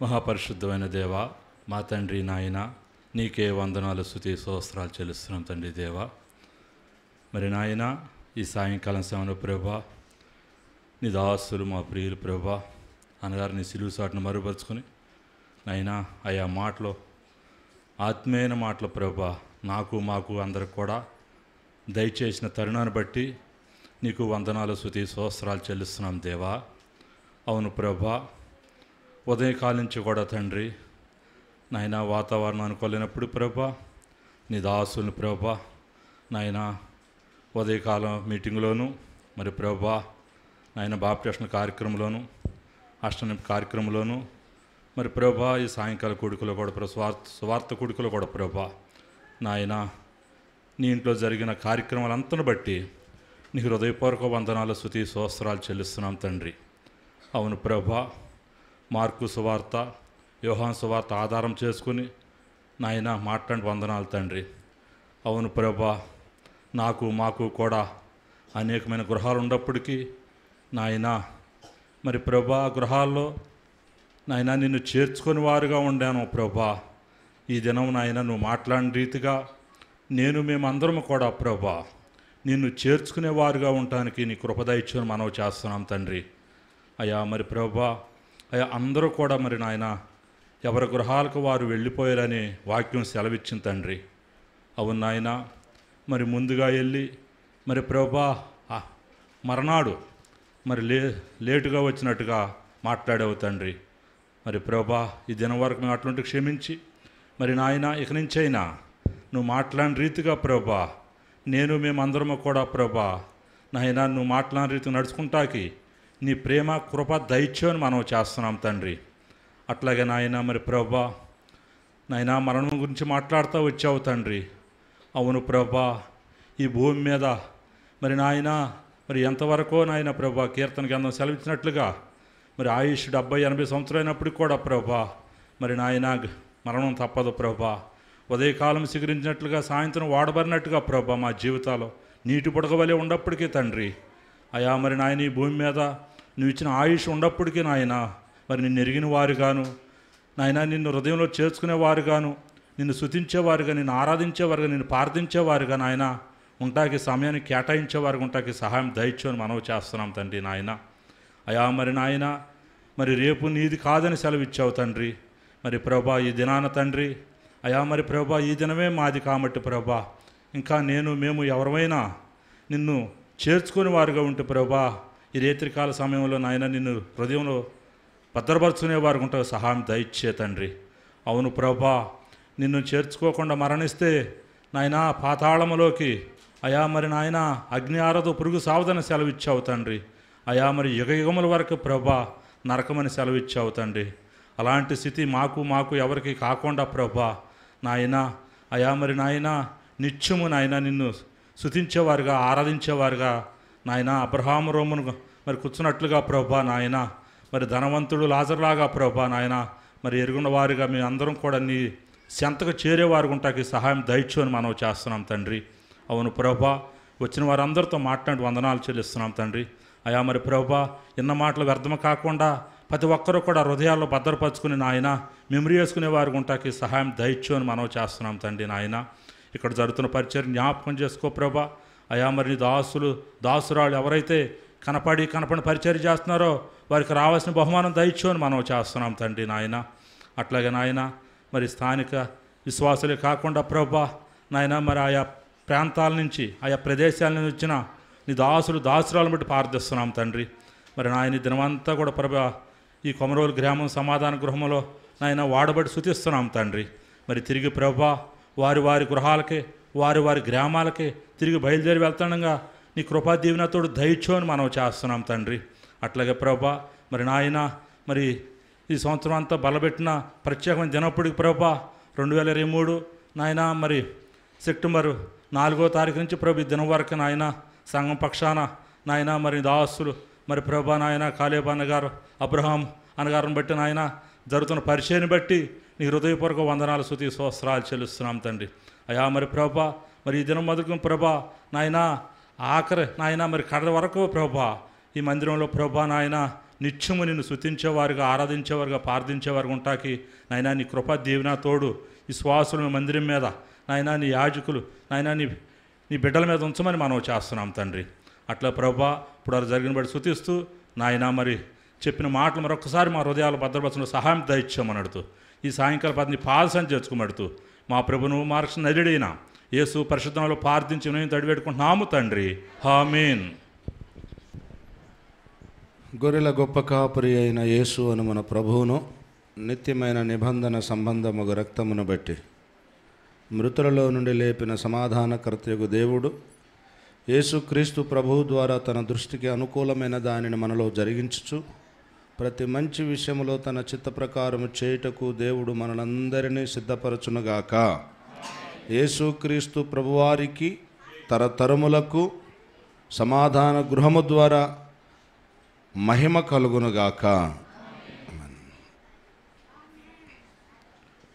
Speaker 2: మహాపరిశుద్ధమైన దేవ, మా తండ్రి నాయన, నీకే వందనాలు స్తుతి స్తోత్రాలు చెల్లిస్తున్నాం తండ్రి దేవ. మరి నాయన, ఈ సాయంకాలం సమయంలో ప్రభా, నీ దాసులు మా ప్రియులు ప్రభా అనగారు నీ సిలువు సాటును మరుపరుచుకొని నాయన ఆయా మాటలు, ఆత్మీయమైన మాటలు ప్రభా నాకు మాకు అందరికి కూడా దయచేసిన తరుణాన్ని బట్టి నీకు వందనాలు స్తుతి స్తోత్రాలు చెల్లిస్తున్నాం దేవా. అవును ప్రభా, ఉదయకాలం నుంచి కూడా తండ్రి నాయన వాతావరణం అనుకోలేనప్పుడు ప్రభా నీ దాసుని ప్రభా నాయన ఉదయకాలం మీటింగ్లోను, మరి ప్రభా నాయన బాప్టిషన్ కార్యక్రమంలోను, అష్టమి కార్యక్రమంలోను, మరి ప్రభా ఈ సాయంకాల కూడికలో కూడా స్వార్థ కూడికలో కూడా ప్రభా నాయన నీ ఇంట్లో జరిగిన కార్యక్రమాలంతను బట్టి నీ హృదయపూర్వక వందనాలు స్తుతి స్తోత్రాలు చెల్లిస్తున్నాం తండ్రి. అవును ప్రభా, మార్కు సువార్త, యోహాను సువార్త ఆధారం చేసుకుని నాయన మాట్లాడి వందనాలు తండ్రి. అవును ప్రభా, నాకు మాకు కూడా అనేకమైన గృహాలు ఉన్నప్పటికీ నాయన మరి ప్రభా గృహాల్లో నాయన నిన్ను చేర్చుకొని వారుగా ఉండాను ప్రభా. ఈ దినం నాయన నువ్వు మాట్లాడిన రీతిగా మేమందరం కూడా ప్రభా నిన్ను చేర్చుకునేవారుగా ఉండటానికి నీ కృపదైత్యం మనవి చేస్తున్నాం తండ్రి. అయ్యా మరి ప్రభా, అయ్యా అందరూ కూడా మరి నాయన ఎవరి గృహాలకు వారు వెళ్ళిపోయారని వాక్యం సెలవిచ్చింది తండ్రి. అవును నాయన, మరి ముందుగా వెళ్ళి మరి ప్రభా మరనాడు మరి లేటుగా వచ్చినట్టుగా మాట్లాడావు తండ్రి. మరి ప్రభా ఈ దినం వరకు మేము అటువంటి క్షమించి మరి నాయన ఇక నుంచైనా నువ్వు మాట్లాడిన రీతిగా ప్రభా మేమందరము కూడా ప్రభా నాయన నువ్వు మాట్లాడిన రీతిగా నడుచుకుంటాకి నీ ప్రేమ కృప దైత్యం మనం చేస్తున్నాం తండ్రి. అట్లాగే నాయన మరి ప్రభా నాయన మరణం గురించి మాట్లాడుతూ వచ్చావు తండ్రి. అవును ప్రభా, ఈ భూమి మీద మరి నాయన మరి ఎంతవరకు నాయన ప్రభా కీర్తన గ్రంథం సెలవిచ్చినట్లుగా మరి ఆయుష్ 70-80 సంవత్సరాలు అయినప్పటికి కూడా ప్రభా మరి నాయన మరణం తప్పదు ప్రభా. ఉదయకాలం సిగురించినట్లుగా సాయంత్రం వాడబడినట్టుగా ప్రభా మా జీవితాలు నీటి పుడకవలే ఉన్నప్పటికీ తండ్రి అయా మరి నాయన ఈ భూమి మీద నువ్వు ఇచ్చిన ఆయుష్ ఉన్నప్పటికీ నాయన మరి నిన్ను ఎరిగిన వారుగాను నాయన నిన్ను హృదయంలో చేర్చుకునేవారుగాను, నిన్ను స్తుతించేవారుగా, నిన్ను ఆరాధించేవారుగా, నిన్ను ప్రార్థించేవారుగా నాయన ఉంటాకి సమయాన్ని కేటాయించేవారుగా ఉంటాకి సహాయం దయచేయని మనవి చేస్తున్నాం తండ్రి నాయన. అయా మరి నాయన మరి రేపు నీది కాదని సెలవిచ్చావు తండ్రి. మరి ప్రభా ఈ దినాన తండ్రి అయా మరి ప్రభా ఈ దినమే మాది కాబట్టి ప్రభా ఇంకా మేము ఎవరైనా నిన్ను చేర్చుకుని వారుగా ఉంటే ప్రభా ఈ రేత్రికాల సమయంలో నాయన నిన్ను హృదయంలో భద్రపరుచుకునేవారు ఉంటే సహాయం దయచే తండ్రి. అవును ప్రభా, నిన్ను చేర్చుకోకుండా మరణిస్తే నాయన పాతాళములోకి అయా మరి నాయన అగ్ని ఆరదు పురుగు సావదని సెలవిచ్చావు తండ్రి. అయా మరి యుగయుగముల వరకు ప్రభా నరకమని సెలవిచ్చావు తండ్రి. అలాంటి స్థితి మాకు ఎవరికి కాకుండా ప్రభా నాయన అయా మరి నాయన నిత్యము నాయన నిన్ను స్తుతించేవారుగా, ఆరాధించేవారుగా నాయన అబ్రహాము రోమును మరి కూర్చున్నట్లుగా ప్రభా నాయన మరి ధనవంతుడు లాజరులాగా ప్రభా నాయన మరి ఎరుగున్న వారుగా మీ అందరం కూడా నీ చెంతకు చేరేవారు ఉంటాకి సహాయం దయచేయని మనం చేస్తున్నాం తండ్రి. అవును ప్రభా, వచ్చిన వారందరితో మాట్లాడి వందనాలు చెల్లిస్తున్నాం తండ్రి. అయా మరి ప్రభా ఇన్న మాటలు వ్యర్థము కాకుండా ప్రతి ఒక్కరూ కూడా హృదయాల్లో భద్రపరుచుకుని నాయన మెమరీ వేసుకునే వారు ఉంటాకి సహాయం దయచేయని మనం చేస్తున్నాం తండ్రి నాయన. ఇక్కడ జరుగుతున్న పరిచయం జ్ఞాపకం చేసుకో ప్రభా. అయా మరి నీ దాసురాలు ఎవరైతే కనపడి పరిచయం చేస్తున్నారో వారికి రావాల్సిన బహుమానం దయచేయని మనం చేస్తున్నాం తండ్రి నాయన. అట్లాగే నాయన మరి స్థానిక విశ్వాసులే కాకుండా ప్రభా నాయన మరి ఆయా ప్రాంతాల నుంచి ఆయా ప్రదేశాల నుంచి వచ్చిన నీ దాసురాలను బట్టి ప్రార్థిస్తున్నాం తండ్రి. మరి నాయన దినమంతా కూడా ప్రభా ఈ కొమరోలు గ్రామం సమాధాన గృహంలో నాయన వాడబడి స్తుతిస్తున్నాం తండ్రి. మరి తిరిగి ప్రభా వారి గృహాలకే వారి గ్రామాలకే తిరిగి బయలుదేరి వెళ్తుండగా నీ కృపా దీవెనతోడు దయచేయని మనం చేస్తున్నాం తండ్రి. అట్లాగే ప్రభా మరి నాయన మరి ఈ సంవత్సరం అంతా బలపెట్టిన ప్రత్యేకమైన దినప్పటికి ప్రభా 2023 నాయన మరి సెప్టెంబర్ 4వ తారీఖు నుంచి ప్రభు ఈ దినం వరకు నాయన సంఘం పక్షాన నాయన మరి దాసులు మరి ప్రభా నాయన కాలేబ్ అన్నగారు, అబ్రహాం అన్నగారిని బట్టి నాయన జరుగుతున్న పరిచయాన్ని బట్టి నీ హృదయపూర్వక వందనాలు స్తుతి స్తోత్రాలు చెల్లిస్తున్నాం తండ్రి. అయా మరి ప్రభా, మరి ఈ దినం మొదలుకొని ప్రభా నాయన ఆఖరి నాయన మరి కడ వరకు ప్రభా ఈ మందిరంలో ప్రభా నాయన నిత్యము నిన్ను స్తుతించేవారుగా, ఆరాధించేవారుగా, ప్రార్థించేవారుగా ఉంటాకి నాయన నీ కృపా దీవెన తోడు ఈ శ్వాసుల మందిరం మీద నాయన నీ యాజకులు నాయన నీ బిడ్డల మీద ఉంచమని మనం చేస్తున్నాం తండ్రి. అట్లా ప్రభా ఇప్పుడు అది జరిగిన బట్టి స్తుతిస్తూ నాయన మరి చెప్పిన మాటలు మరొకసారి మా హృదయాలు భద్రపరచడంలో సహాయం దయచేయమనడుతూ ఈ సాయంకాల పదిని పాదసం చేర్చుకోమడుతూ మా ప్రభును మార్క్స్ నడిడిన యేసు పరిశుద్ధంలో ప్రార్థించి నేను తడిపెట్టుకుంటున్నాము తండ్రి. ఆమేన్.
Speaker 1: గొర్రెల గొప్ప కాపరి అయిన యేసు అను మన ప్రభువును నిత్యమైన నిబంధన సంబంధముగ రక్తమును బట్టి మృతులలో నుండి లేపిన సమాధానకర్తయగు దేవుడు యేసుక్రీస్తు ప్రభువు ద్వారా తన దృష్టికి అనుకూలమైన దానిని మనలో జరిగించుచు ప్రతి మంచి విషయములో తన చిత్త ప్రకారము చేయుటకు దేవుడు మనలందరినీ సిద్ధపరచునుగాక. యేసుక్రీస్తు ప్రభువారికి తరతరములకు సమాధాన గృహము ద్వారా మహిమ కలుగునుగాక.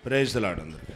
Speaker 1: ప్రైజ్ ది లార్డ్ అందరికీ.